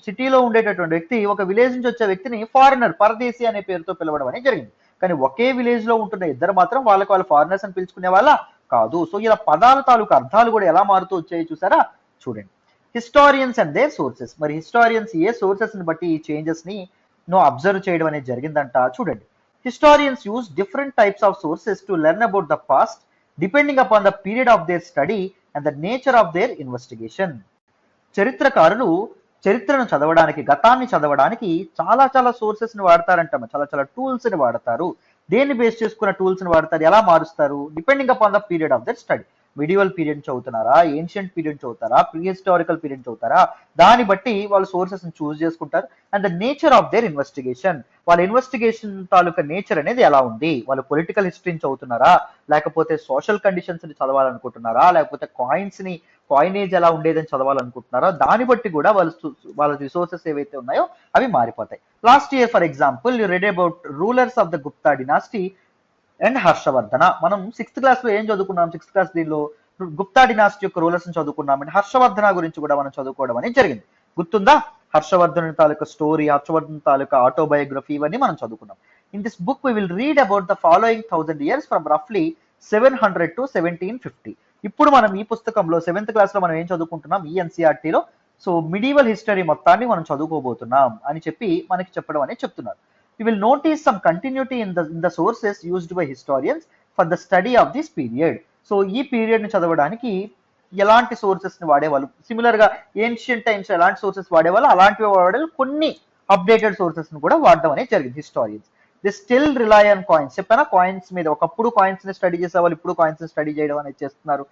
సిటీలో ఉండేటటువంటి వ్యక్తి ఒక విలేజ్ నుంచి వచ్చే వ్యక్తిని ఫారినర్, పరదేశీ అనే పేరుతో పిలవడం అనేది జరిగింది. కానీ ఒకే విలేజ్ లో ఉంటున్న ఇద్దరు మాత్రం వాళ్ళు ఫారినర్స్ అని పిలుచుకునే వాళ్ళ కాదు. సో ఇలా పదాల తాలూకు అర్థాలు కూడా ఎలా మారుతూ వచ్చాయి చూసారా? చూడండి. Historians and their sources. మరి హిస్టారియన్స్ ఏ సోర్సెస్ ని బట్టి ఈ చేంజెస్ ని అబ్జర్వ్ చేయడం అనేది జరిగిందంట. చూడండి. Historians use different types of sources to learn about the past depending upon the period of their study and the nature of their investigation. చరిత్రకారులు చరిత్రను చదవడానికి, గతాన్ని చదవడానికి చాలా సోర్సెస్ ని వాడతారంట, చాలా టూల్స్ ని వాడతారు. దేన్ని బేస్ చేసుకున్న టూల్స్ ని వాడతారు, ఎలా మారుస్తారు? Depending upon the period of their study. Medieval period చదువుతున్నారా, ఏన్షియంట్ పీరియడ్ చదువుతారా, ప్రీ హిస్టారికల్ పీరియడ్ చదువుతారా, దాన్ని బట్టి వాళ్ళు సోర్సెస్ ని చూస్ చేసుకుంటారు. And the nature of their investigation, వాళ్ళ ఇన్వెస్టిగేషన్ తాలూకా నేచర్ అనేది ఎలా ఉంది, వాళ్ళు పొలిటికల్ హిస్టరీని చదువుతున్నారా, లేకపోతే సోషల్ కండిషన్స్ ని చదవాలనుకుంటున్నారా, లేకపోతే కాయినేజ్ ఎలా ఉండేదని చదవాలనుకుంటున్నారా, దాన్ని బట్టి కూడా వాళ్ళ రిసోర్సెస్ ఏవైతే ఉన్నాయో అవి మారిపోతాయి. Last year for example you read about rulers of the Gupta dynasty and Harshavardhana. మనం 6th క్లాస్ లో ఏం చదువుకున్నాం? 6th క్లాస్ దీనిలో గుప్తా డినాస్టీ యొక్క రూలర్స్ ని చదువుకున్నాం అండ్ హర్షవర్ధన గురించి కూడా మనం చదువుకోవడం అనేది జరిగింది. గుర్తుందా? హర్షవర్ధన్ తాలూకా స్టోరీ, హర్షవర్ధన్ తాలూకా ఆటోబయోగ్రఫీ, ఇవన్నీ మనం చదువుకున్నాం. In this book we will read about the following 1000 years from రఫ్లీ 700 to 1750. ఇప్పుడు మనం ఈ పుస్తకంలో 7th క్లాస్ లో మనం ఏం చదువుకుంటున్నాం ఈ ఎన్సీఆర్టీలో? సో మిడివల్ హిస్టరీ మొత్తాన్ని మనం చదువుకోబోతున్నాం అని చెప్పి మనకి చెప్పడం అనేది చెప్తున్నారు. We will notice some continuity in the sources used by historians for the study of this period. So ఈ పీరియడ్ ని చదవడానికి ఎలాంటి సోర్సెస్ ని వాడేవాళ్ళు, సిమిలర్ గా ఏన్షియంట్ టైమ్స్ ఎలాంటి సోర్సెస్ వాడేవాళ్ళు అలాంటివి వాడేవాళ్ళు, కొన్ని అప్డేటెడ్ సోర్సెస్ ని కూడా వాడడం అనేది జరిగింది historians. The still rely on coins. చెప్పానా? కాయిన్స్ మీద ఒకప్పుడు కాయిన్స్ ని స్టడీ చేసేవాళ్ళు, ఇప్పుడు కాయిన్స్ ని స్టడీ చేయడం అనేది చేస్తున్నారు.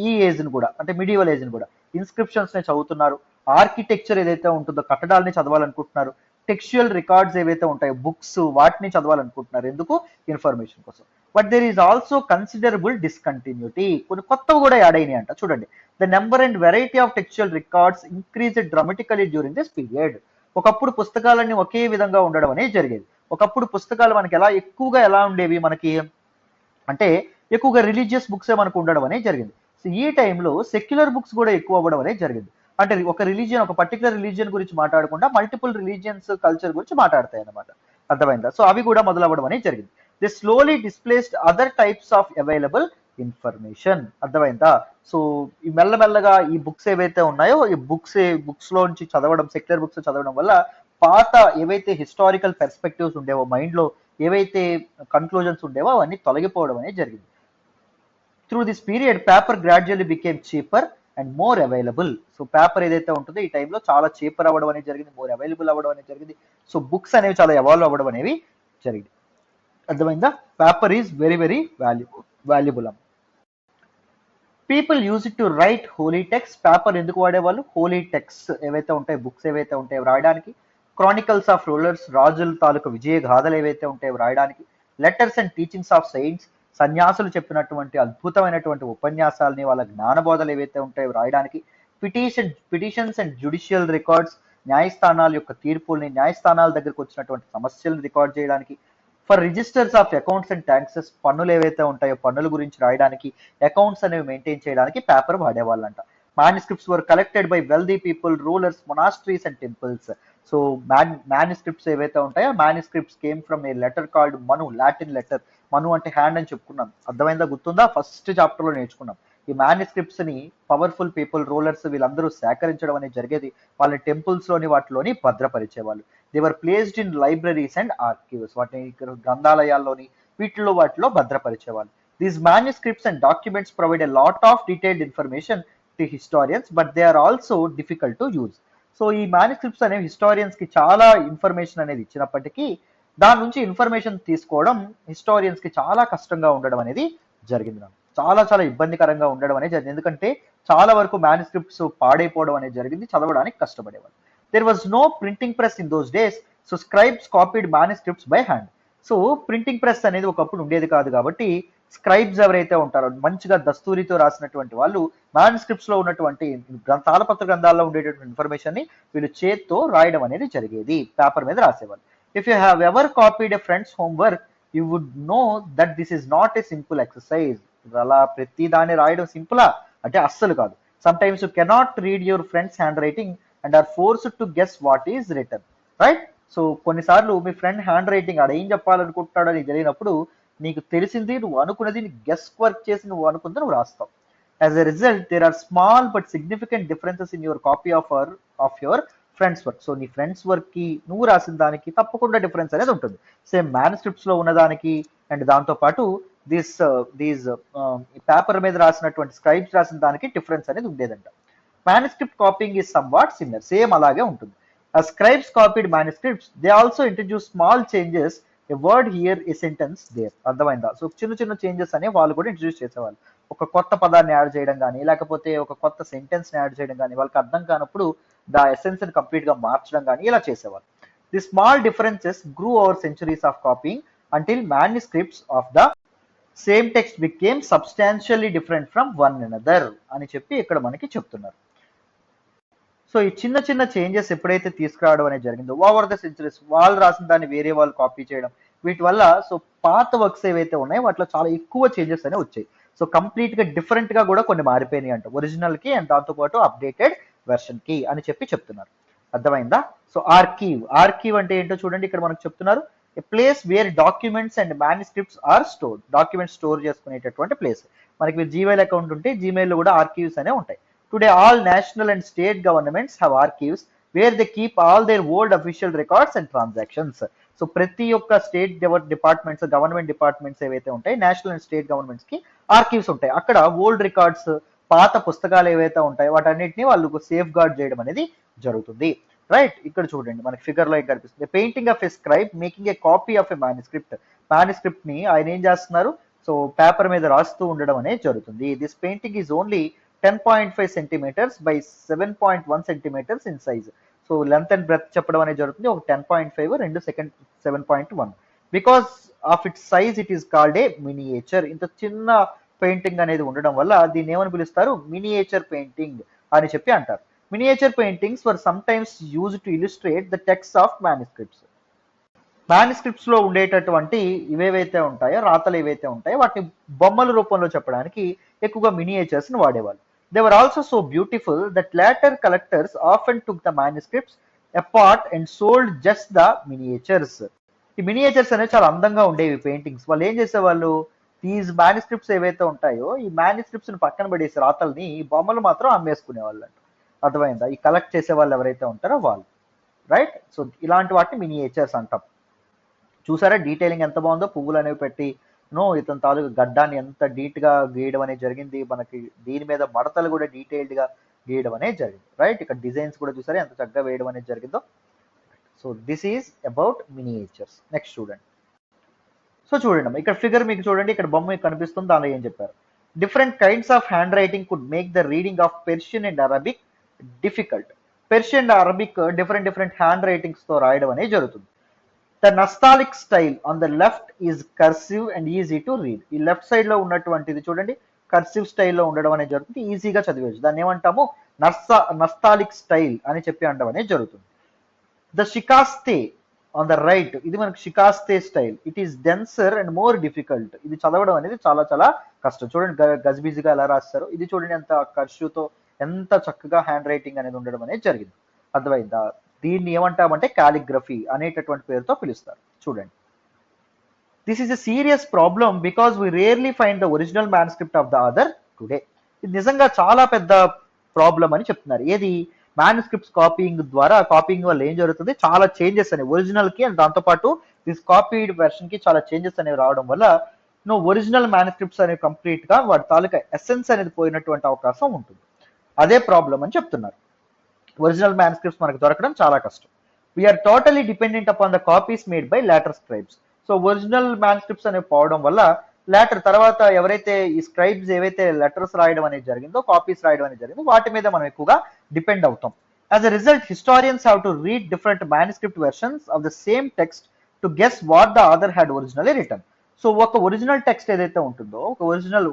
ఈ ఏజ్ ని కూడా, అంటే మిడివల్ ఏజ్ ని కూడా. ఇన్స్క్రిప్షన్స్ ని చదువుతున్నారు. ఆర్కిటెక్చర్ ఏదైతే ఉంటుందో కట్టడాలని చదవాలనుకుంటున్నారు. టెక్స్చువల్ రికార్డ్స్ ఏవైతే ఉంటాయో బుక్స్, వాటిని చదవాలనుకుంటున్నారు. ఎందుకు? ఇన్ఫర్మేషన్ కోసం. But there is also considerable discontinuity. కొన్ని కొత్తవి కూడా యాడ్ అయినాయి అంట. చూడండి. The number and variety of textual records increased dramatically during this period. ఒకప్పుడు పుస్తకాలన్నీ ఒకే విధంగా ఉండడం అనేది జరిగేది. ఒకప్పుడు పుస్తకాలు మనకి ఎలా ఉండేవి, మనకి అంటే ఎక్కువగా రిలీజియస్ బుక్సే మనకు ఉండడం అనేది జరిగింది. సో ఈ టైంలో సెక్యులర్ బుక్స్ కూడా ఎక్కువ అవ్వడం అనేది జరిగింది. అంటే ఒక పర్టికులర్ రిలీజియన్ గురించి మాట్లాడకుండా మల్టిపుల్ రిలీజియన్స్ కల్చర్ గురించి మాట్లాడతాయి అన్నమాట. అర్థమైందా? సో అవి కూడా మొదలవ్వడం అనేది జరిగింది. The slowly displaced other types of available information. అర్థమైందా? సో ఈ మెల్లమెల్లగా ఈ బుక్స్ ఏవైతే ఉన్నాయో ఈ బుక్స్ లోంచి చదవడం, సెక్యులర్ బుక్స్ చదవడం వల్ల పాత ఏవైతే హిస్టారికల్ పర్స్పెక్టివ్స్ ఉండేవో, మైండ్ లో ఏవైతే కన్క్లూజన్స్ ఉండేవో అవన్నీ తొలగిపోవడం అనేది జరిగింది. Through this period paper gradually became cheaper and more available. So paper ఏదైతే ఉంటుందో ఈ టైంలో చాలా చీపర్ అవ్వడం అనేది జరిగింది, మోర్ అవైలబుల్ అవ్వడం అనేది జరిగింది. సో బుక్స్ అనేవి చాలా ఎవాల్వ్ అవ్వడం అనేవి జరిగింది. అర్థమైందా? Paper is very valuable. People use it to write holy text. Paper ఎందుకు వాడేవాళ్ళు? హోలీ టెక్స్ట్ ఏవైతే ఉంటాయి, బుక్స్ ఏవైతే ఉంటాయో రాయడానికి. క్రానికల్స్ ఆఫ్ రూలర్స్, రాజుల తాలూకు విజయ గాథలు ఏవైతే ఉంటాయో రాయడానికి. Letters and teachings of saints, సన్యాసులు చెప్పినటువంటి అద్భుతమైనటువంటి ఉపన్యాసాలని, వాళ్ళ జ్ఞానబోధలు ఏవైతే ఉంటాయో రాయడానికి. పిటిషన్స్ అండ్ జ్యుడిషియల్ రికార్డ్స్, న్యాయస్థానాల యొక్క తీర్పుల్ని, న్యాయస్థానాల దగ్గరకు వచ్చినటువంటి సమస్యలను రికార్డ్ చేయడానికి. For registers of accounts and taxes, పన్నులు ఏవైతే ఉంటాయో పన్నుల గురించి రాయడానికి, అకౌంట్స్ అనేవి మెయింటైన్ చేయడానికి పేపర్ వాడేవాళ్ళంట. Manuscripts were collected by wealthy people, rulers, monasteries and temples. So manuscripts ఏవైతే ఉంటాయో manuscripts came from a letter called manu, Latin letter. Manu అంటే హ్యాండ్ అని చెప్పుకున్నాం. అర్థమైందా? గుర్తుందా? ఫస్ట్ చాప్టర్ లో నేర్చుకున్నాం. ఈ మాన్యుస్క్రిప్ట్స్ ని పవర్ఫుల్ పీపుల్, రూలర్స్ వీళ్ళందరూ సేకరించడం అనేది జరిగేది. వాళ్ళని టెంపుల్స్ లోని వాటిలోని భద్రపరిచేవాళ్ళు. They were placed in libraries and archives. వాటిని గ్రంథాలయాల్లోని వాటిలో భద్రపరిచేవాళ్ళు. These manuscripts and documents provide a lot of detailed information to historians, but they are also difficult to use. So ఈ మాన్యుస్క్రిప్ట్స్ అనేవి హిస్టారియన్స్ కి చాలా ఇన్ఫర్మేషన్ అనేది ఇచ్చినప్పటికీ దాని నుంచి ఇన్ఫర్మేషన్ తీసుకోవడం హిస్టారియన్స్ కి చాలా కష్టంగా ఉండడం అనేది జరిగింది. చాలా చాలా ఇబ్బందికరంగా ఉండడం అనేది జరిగింది. ఎందుకంటే చాలా వరకు మ్యానుస్క్రిప్ట్స్ పాడైపోవడం అనేది జరిగింది, చదవడానికి కష్టపడేవాళ్ళు. There was no printing press in those days, so scribes copied manuscripts by hand. So printing press అనేది ఒకప్పుడు ఉండేది కాదు కాబట్టి స్క్రైబ్స్ ఎవరైతే ఉంటారో మంచిగా దస్తూరితో రాసినటువంటి వాళ్ళు మ్యానుస్క్రిప్ట్స్ లో ఉన్నటువంటి తాళపత్ర గ్రంథాల్లో ఉండేటటువంటి ఇన్ఫర్మేషన్ ని వీళ్ళు చేత్తో రాయడం అనేది జరిగేది, పేపర్ మీద రాసేవాళ్ళు. If you have ever copied a friend's homework you would know that this is not a simple exercise. అలా ప్రతి దాన్ని రాయడం సింపులా అంటే అస్సలు కాదు. Some times you cannot read your friend's hand writing and are forced to guess what is written, right? So కొన్నిసార్లు మీ ఫ్రెండ్ హ్యాండ్ రైటింగ్ ఆడ ఏం చెప్పాలనుకుంటున్నాడో నీకు తెలియనప్పుడు నీకు తెలిసింది నువ్వు అనుకున్నది గెస్ వర్క్ చేసి నువ్వు అనుకుంది నువ్వు రాస్తావు. As a result there are small but significant differences in your copy of your friends work. So నీ ఫ్రెండ్స్ వర్క్ కి నువ్వు రాసిన దానికి తప్పకుండా డిఫరెన్స్ అనేది ఉంటుంది. సేమ్ మ్యానుస్క్రిప్ట్స్ లో ఉన్నదానికి అండ్ దాంతో పాటు దీస్ పేపర్ మీద రాసినటువంటి స్క్రైబ్స్ రాసిన దానికి డిఫరెన్స్ అనేది ఉండేదంట. Manuscript copying is somewhat similar, same అలాగే ఉంటుంది. Scribes copied manuscripts, they also introduced small changes, a word here, a sentence there. అర్థమైందా? సో చిన్న చిన్న చేంజెస్ అనే వాళ్ళు కూడా ఇంట్రడ్యూస్ చేసేవాళ్ళు. ఒక కొత్త పదాన్ని యాడ్ చేయడం కానీ లేకపోతే ఒక కొత్త సెంటెన్స్ ని యాడ్ చేయడం కానీ వాళ్ళకి అర్థం కానప్పుడు ద ఎసెన్స్ ని కంప్లీట్ గా మార్చడం కానీ ఇలా చేసేవాళ్ళు. The small differences grew over centuries of copying until manuscripts of the same text became substantially different from one another అని చెప్పి ఇక్కడ మనకి చెప్తున్నారు. సో ఈ చిన్న చిన్న చేంజెస్ ఎప్పుడైతే తీసుకురావడం అనేది జరిగిందో ఓవర్ ద సెంచురీస్ వాళ్ళు రాసిన దాన్ని వేరే వాళ్ళు కాపీ చేయడం వీటి వల్ల సో పాత వర్క్స్ ఏవైతే ఉన్నాయో వాటిలో చాలా ఎక్కువ చేంజెస్ అనేవి వచ్చాయి. సో కంప్లీట్ గా డిఫరెంట్ గా కూడా కొన్ని మారిపోయినాయి అంట ఒరిజినల్ కి అండ్ దాంతో పాటు అప్డేటెడ్ వెర్షన్ కి అని చెప్పి చెప్తున్నారు. అర్థమైందా? సో ఆర్కీవ్ అంటే ఏంటో చూడండి, ఇక్కడ మనకు చెప్తున్నారు a place where documents and manuscripts are stored. Documents store చేసుకునేటటువంటి ప్లేస్. మనకి జీమెయిల్ అకౌంట్ ఉంటే జీమెయిల్ లో కూడా ఆర్కీవ్స్ అనేవి ఉంటాయి. Today, all national and state governments have archives where they keep all their old official records and transactions. So, ప్రతి ఒక్క state departments government departments ఏవైతే ఉంటాయి నేషనల్ అండ్ స్టేట్ గవర్నమెంట్స్ కి ఆర్కీవ్స్ ఉంటాయి. అక్కడ ఓల్డ్ రికార్డ్స్ పాత పుస్తకాలు ఏవైతే ఉంటాయో వాటన్నిటిని వాళ్ళు సేఫ్ గార్డ్ చేయడం అనేది జరుగుతుంది, రైట్? ఇక్కడ చూడండి మనకి ఫిగర్ లో కనిపిస్తుంది. Painting of a scribe making a copy of a manuscript ని ఆయన ఏం చేస్తున్నారు, సో పేపర్ మీద రాస్తూ ఉండడం అనేది జరుగుతుంది. This painting is only 10.5 centimeters by 7.1 centimeters in size. So length and breadth చెప్పడం అనేది జరుగుతుంది. ఒక 10.5 రెండు second 7.1. Because of its size it is called a miniature. ఇంత చిన్న పెయింటింగ్ అనేది ఉండడం వల్ల దీన్ని ఏమని పిలుస్తారు, మినియేచర్ పెయింటింగ్ అని చెప్పి అంటారు. Miniature paintings were some times used to illustrate the text of manuscripts. Manuscripts లో ఉండేటటువంటి ఇవేవైతే ఉంటాయో రాతలు ఏవైతే ఉంటాయో వాటిని బొమ్మల రూపంలో చెప్పడానికి ఎక్కువగా మినియేచర్స్ ని వాడేవాళ్ళు. They were also so beautiful that later collectors often took the manuscripts apart and sold just the miniatures. ఈ మినియేచర్స్ అనేవి చాలా అందంగా ఉండేవి పెయింటింగ్స్. వాళ్ళు ఏం చేసేవాళ్ళు, దీస్ మ్యానుస్క్రిప్ట్స్ ఏవైతే ఉంటాయో ఈ మ్యానుస్క్రిప్ట్స్ ని పక్కన పడేసి రాతల్ని ఈ బొమ్మలు మాత్రం అమ్మేసుకునేవాళ్ళు అంట. అర్థమైందా? ఈ కలెక్ట్ చేసే వాళ్ళు ఎవరైతే ఉంటారో వాళ్ళు, రైట్? సో ఇలాంటి వాటిని మినియేచర్స్ అంటాం. చూసారా డీటెయిలింగ్ ఎంత బాగుందో, పువ్వులు అనేవి పెట్టి ఇతని తాలూకు గడ్డాన్ని ఎంత డీట్ గా గీయడం అనేది జరిగింది. మనకి దీని మీద మడతలు కూడా డీటెయిల్డ్ గా గీయడం అనేది జరిగింది, రైట్? ఇక్కడ డిజైన్స్ కూడా చూసారా ఎంత చక్కగా వేయడం అనేది జరిగిందో. So this is about miniatures. Next చూడండి. సో చూడండి ఇక్కడ ఫిగర్ మీకు చూడండి, ఇక్కడ బొమ్మ మీకు కనిపిస్తుంది. దానిలో ఏం చెప్పారు, different kinds of hand writing could make the reading of Persian and Arabic difficult. Persian and Arabic different hand writings తో రాయడం అనేది జరుగుతుంది. The Nastaliq style on the left is cursive and easy to read. ఈ left side లో ఉన్నటువంటిది చూడండి cursive స్టైల్లో ఉండడం అనేది జరుగుతుంది, ఈజీగా చదివేయచ్చు. దాన్ని ఏమంటాము, నస్తాలిక్ స్టైల్ అని చెప్పి అనడం అనేది జరుగుతుంది. The shikasta on the right, ఇది మనకు shikasta style. It is denser and more difficult. ఇది చదవడం అనేది చాలా చాలా కష్టం. చూడండి గజిబిజిగా ఎలా రాస్తారు. ఇది చూడండి ఎంత కర్సివ్తో ఎంత చక్కగా హ్యాండ్ రైటింగ్ అనేది ఉండడం అనేది జరిగింది. అర్థమైందా? దీన్ని ఏమంటామంటే కాలిగ్రఫీ అనేటటువంటి పేరుతో పిలుస్తారు. చూడండి, this is a serious problem because we rarely find the original manuscript of the other today. ఇది నిజంగా చాలా పెద్ద ప్రాబ్లం అని చెప్తున్నారు. ఏది, మ్యానుస్క్రిప్ట్స్ కాపీయింగ్ వల్ల ఏం జరుగుతుంది, చాలా చేంజెస్ అనేవి ఒరిజినల్ కి అండ్ దాంతోపాటు దిస్ కాపీడ్ వెర్షన్ కి చాలా చేంజెస్ అనేవి రావడం వల్ల ఒరిజినల్ మ్యానుస్క్రిప్ట్స్ అనేవి కంప్లీట్ గా వాటి తాలూకా ఎసెన్స్ అనేది పోయినటువంటి అవకాశం ఉంటుంది. అదే ప్రాబ్లం అని చెప్తున్నారు. ఒరిజినల్ మ్యానుస్క్రిప్ట్స్ మనకు దొరకడం చాలా కష్టం. We are totally dependent upon the copies made by later scribes. So original manuscripts అనేవి పోవడం వల్ల లేటర్ తర్వాత ఎవరైతే ఈ స్క్రైబ్స్ ఏవైతే లెటర్స్ రాయడం అనేది జరిగిందో, కాపీస్ రాయడం అనేది జరిగిందో, వాటి మీద మనం ఎక్కువగా డిపెండ్ అవుతాం. As a result historians have to read different manuscript versions of the same text to guess what the other had originally return. So ఒక ఒరిజినల్ టెక్స్ట్ ఏదైతే ఉంటుందో,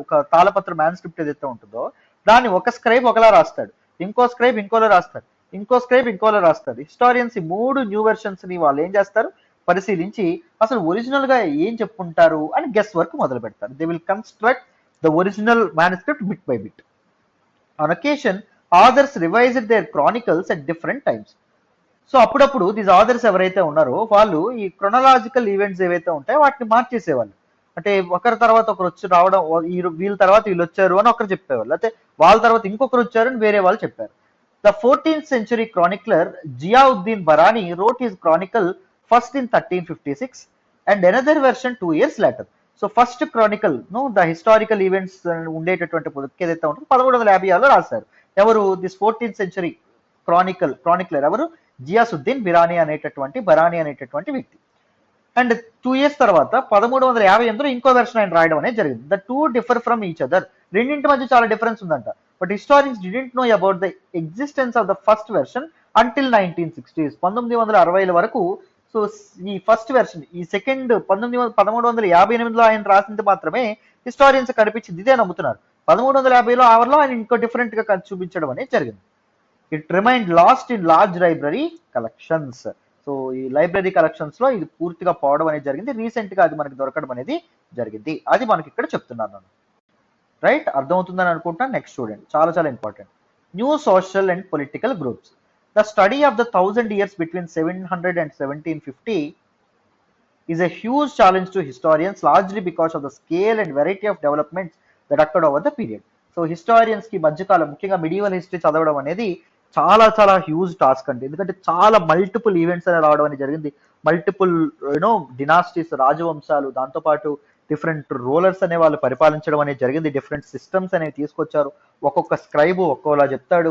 ఒక తాళపత్ర మ్యానుస్క్రిప్ట్ ఏదైతే ఉంటుందో, దాన్ని ఒక స్క్రైబ్ ఒకలా రాస్తాడు, ఇంకో స్క్రైబ్ ఇంకోలా రాస్తాడు, ఇంకో స్క్రైబ్ ఇంకోలా రాస్తాడు. హిస్టారియన్స్ ఈ 3 న్యూ వెర్షన్స్ ని వాళ్ళు ఏం చేస్తారు, పరిశీలించి అసలు ఒరిజినల్ గా ఏం చెప్పుంటారు అని గెస్ వర్క్ మొదలు పెడతారు. They will construct the original manuscript bit by bit. On occasion authors revised their chronicles at different times. So అప్పుడప్పుడు దీస్ ఆథర్స్ ఎవరైతే ఉన్నారో వాళ్ళు ఈ క్రొనలాజికల్ ఈవెంట్స్ ఏవైతే ఉంటాయో వాటిని మార్చేసేవాళ్ళు. అంటే ఒకరి తర్వాత ఒకరు వచ్చి రావడం, వీళ్ళ తర్వాత వీళ్ళు వచ్చారు అని ఒకరు చెప్పేవాళ్ళు, అయితే వాళ్ళ తర్వాత ఇంకొకరు వచ్చారు అని వేరే వాళ్ళు చెప్పారు. The 14th century chronicler Ziauddin Barani wrote his chronicle first in 1356 and another version 2 years later. So first Chronicle the historical events ఉండేటటువంటి బుక్ ఏదైతే ఉంటుందో 1356లో రాశారు. ఎవరు, దిస్ 14th century క్రానికలర్ ఎవరు, జియాసుద్దీన్ బరానీ అనేటటువంటి వ్యక్తి. అండ్ 2 years తర్వాత 1358లో ఇంకో వెర్షన్ ఆయన రాయడం అనేది జరిగింది. The two differ from each other. రెండింటి మధ్య చాలా డిఫరెన్స్ ఉందంట. But historians didn't know about the existence of the first version until 1960s. 1960ల వరకు. సో ఈ ఫస్ట్ వెర్షన్, ఈ సెకండ్ 1358లో ఆయన రాసింది మాత్రమే హిస్టారియన్స్ కనిపించింది, ఇదే నమ్ముతున్నారు. 1350లో ఆవర్లో ఆయన ఇంకో డిఫరెంట్ గా చూపించడం అనేది జరిగింది. It remained lost in large library collections. So ఈ లైబ్రరీ కలెక్షన్స్ లో ఇది పూర్తిగా పోవడం అనేది జరిగింది. రీసెంట్ గా అది మనకి దొరకడం అనేది జరిగింది. అది మనకి ఇక్కడ చెప్తున్నాను నేను. రైట్, అర్థమవుతుందని అనుకుంటున్నాను. నెక్స్ట్ చూడండి, చాలా చాలా important. New social and political groups. The study of the 1000 years between 700 and 1750 is a huge challenge to historians, largely because of the scale and variety of developments that occurred over the period. So historians కి మధ్యకాలం, ముఖ్యంగా medieval history చదవడం అనేది చాలా చాలా huge task అండి. ఎందుకంటే చాలా మల్టిపుల్ ఈవెంట్స్ అనేవి రావడం అనేది జరిగింది. మల్టిపుల్ డినాస్టీస్, రాజవంశాలు, దాంతోపాటు డిఫరెంట్ రూలర్స్ అనే వాళ్ళు పరిపాలించడం అనేది జరిగింది. డిఫరెంట్ సిస్టమ్స్ అనేవి తీసుకొచ్చారు. ఒక్కొక్క స్క్రైబ్ ఒక్కోలా చెప్తాడు,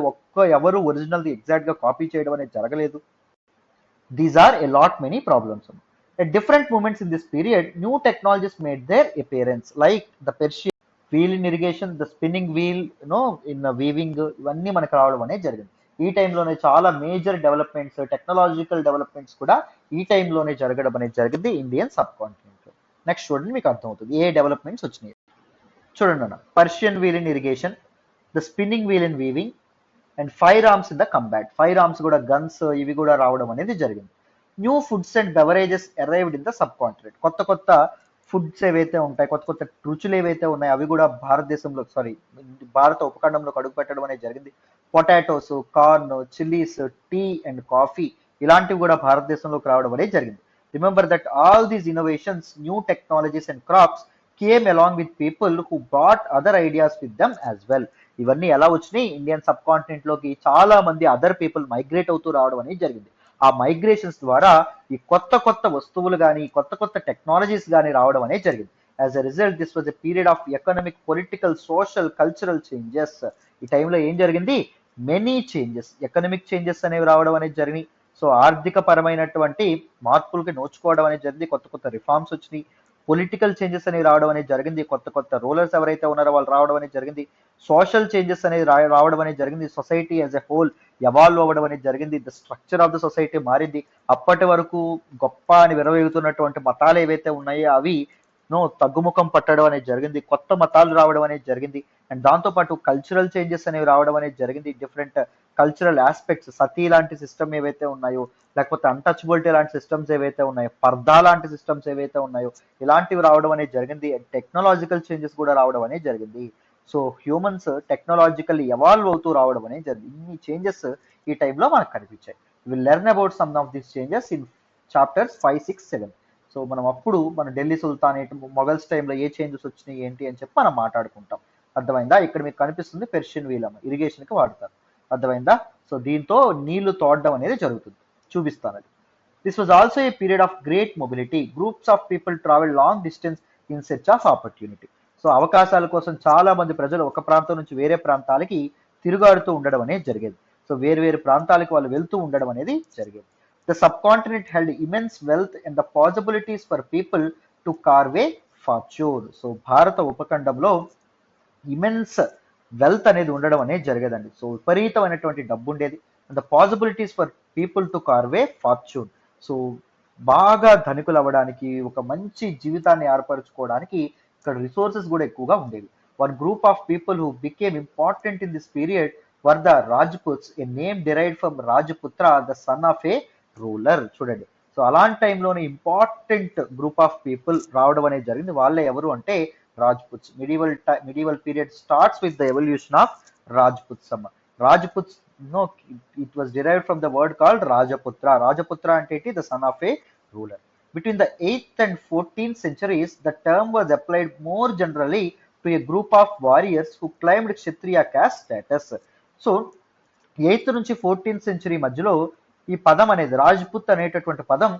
ఎవరు ఒరిజినల్ ఎగ్జాక్ట్ గా కాపీ చేయడం అనేది జరగలేదు. These are a lot many problems. At different moments in this period, new technologies made their appearance, like the Persian wheel in irrigation, the spinning wheel, in weaving, ఇవన్నీ మనకు రావడం అనేది జరిగింది. ఈ టైంలోనే చాలా మేజర్ డెవలప్మెంట్స్, టెక్నాలజికల్ డెవలప్మెంట్స్ కూడా ఈ టైంలోనే జరగడం అనేది జరిగింది ఇండియన్ సబ్ కాంటినెంట్. నెక్స్ట్ చూడండి, మీకు అర్థమవుతుంది ఏ డెవలప్మెంట్స్ వచ్చినాయి. చూడండి అన్న, Persian wheel in irrigation, the spinning wheel in weaving, and fire arms in the combat. Fire arms కూడా, గన్స్ ఇవి కూడా రావడం అనేది జరిగింది. New foods and beverages arrived in the subcontinent. కొత్త కొత్త ఫుడ్స్ ఏవైతే ఉంటాయి, కొత్త కొత్త రుచులు ఏవైతే ఉన్నాయో అవి కూడా భారత ఉపఖండంలో అడుగు పెట్టడం అనేది జరిగింది. Potatoes, corn, chillies, tea and coffee ఇలాంటివి కూడా భారతదేశంలోకి రావడం అనేది జరిగింది. Remember that all these innovations, new technologies and crops came along with people who brought other ideas with them as well. ఇవన్నీ ఎలా వచ్చినాయి, ఇండియన్ సబ్ కాంటినెంట్ లోకి చాలా మంది అదర్ పీపుల్ మైగ్రేట్ అవుతూ రావడం అనేది జరిగింది. ఆ మైగ్రేషన్స్ ద్వారా ఈ కొత్త కొత్త వస్తువులు కానీ, కొత్త కొత్త టెక్నాలజీస్ కానీ రావడం అనేది జరిగింది. As a result this was a period of economic, political, social, cultural changes. ఈ టైంలో ఏం జరిగింది, మెనీ చేంజెస్, ఎకనామిక్ చేంజెస్ అనేవి రావడం అనేది జరిగింది. సో ఆర్థిక పరమైనటువంటి మార్పులకి నోచుకోవడం అనేది జరిగింది. కొత్త కొత్త రిఫార్మ్స్ వచ్చినాయి. పొలిటికల్ చేంజెస్ అనేవి రావడం అనేది జరిగింది. కొత్త కొత్త రూలర్స్ ఎవరైతే ఉన్నారో వాళ్ళు రావడం అనేది జరిగింది. సోషల్ చేంజెస్ అనేది రావడం అనేది జరిగింది. Society as a whole evolve అవ్వడం అనేది జరిగింది. The structure of the society మారింది. అప్పటి వరకు గొప్ప అని విరవేగుతున్నటువంటి మతాలు ఏవైతే ఉన్నాయో అవి తగ్గుముఖం పట్టడం అనేది జరిగింది. కొత్త మతాలు రావడం అనేది జరిగింది. అండ్ దాంతోపాటు కల్చరల్ చేంజెస్ అనేవి రావడం అనేది జరిగింది. డిఫరెంట్ కల్చరల్ ఆస్పెక్ట్స్, సతీ లాంటి సిస్టమ్ ఏవైతే ఉన్నాయో, లేకపోతే అన్టచబిలిటీ లాంటి సిస్టమ్స్ ఏవైతే ఉన్నాయో, పర్దా లాంటి సిస్టమ్స్ ఏవైతే ఉన్నాయో ఇలాంటివి రావడం అనేది జరిగింది. టెక్నాలజికల్ చేంజెస్ కూడా రావడం అనేది జరిగింది. సో హ్యూమన్స్ టెక్నాలజికల్ ఎవాల్వ్ అవుతూ రావడం అనేది జరిగింది. ఇన్ని చేంజెస్ ఈ టైంలో మనకు కనిపించాయి. Will learn about some of these changes in chapters 5, 6, 7. So మనం అప్పుడు మన ఢిల్లీ సుల్తానేట్, మొఘల్స్ టైంలో ఏ చేంజెస్ వచ్చినాయి ఏంటి అని చెప్పి మనం మాట్లాడుకుంటాం. అర్థమైందా? ఇక్కడ మీకు కనిపిస్తుంది పెర్షియన్ వీల్ ఇరిగేషన్ కి వాడతారు. అర్థమైందా? సో దీంతో నీళ్లు తోడడం అనేది జరుగుతుంది. చూపిస్తాను అది. This was also a period of great mobility. Groups of people travel long distance in search of opportunity. So అవకాశాల కోసం చాలా మంది ప్రజలు ఒక ప్రాంతం నుంచి వేరే ప్రాంతాలకి తిరుగాడుతూ ఉండడం అనేది జరిగేది. సో వేరు వేరు ప్రాంతాలకు వాళ్ళు వెళ్తూ ఉండడం అనేది జరిగేది. The subcontinent held immense wealth and the possibilities for people to carve a fortune. So భారత ఉపఖండంలో ఇమెన్స్ వెల్త్ అనేది ఉండడం అనేది జరిగేదండి. సో విపరీతమైనటువంటి డబ్బు ఉండేది. And the possibilities for people to Karvy fortune. So బాగా ధనికులు అవ్వడానికి, ఒక మంచి జీవితాన్ని ఏర్పరచుకోవడానికి ఇక్కడ రిసోర్సెస్ కూడా ఎక్కువగా ఉండేవి. One group of people who became important in this period were the Rajputs, a name derived from Rajaputra, the son of a ruler. చూడండి, సో అలాంటి టైంలోనే ఇంపార్టెంట్ గ్రూప్ ఆఫ్ పీపుల్ రావడం అనేది జరిగింది. వాళ్ళే ఎవరు అంటే Rajputs. medieval period starts with the evolution of Rajputsam. Rajputs, no, it was derived from the word called Rajaputra. Rajaputra ante the son of a ruler. Between the 8th and 14th centuries, the term was applied more generally to a group of warriors who claimed Kshatriya caste status. So 8th నుంచి 14th century మధ్యలో ఈ పదం అనేది రాజ్పుత్ అనేటటువంటి పదం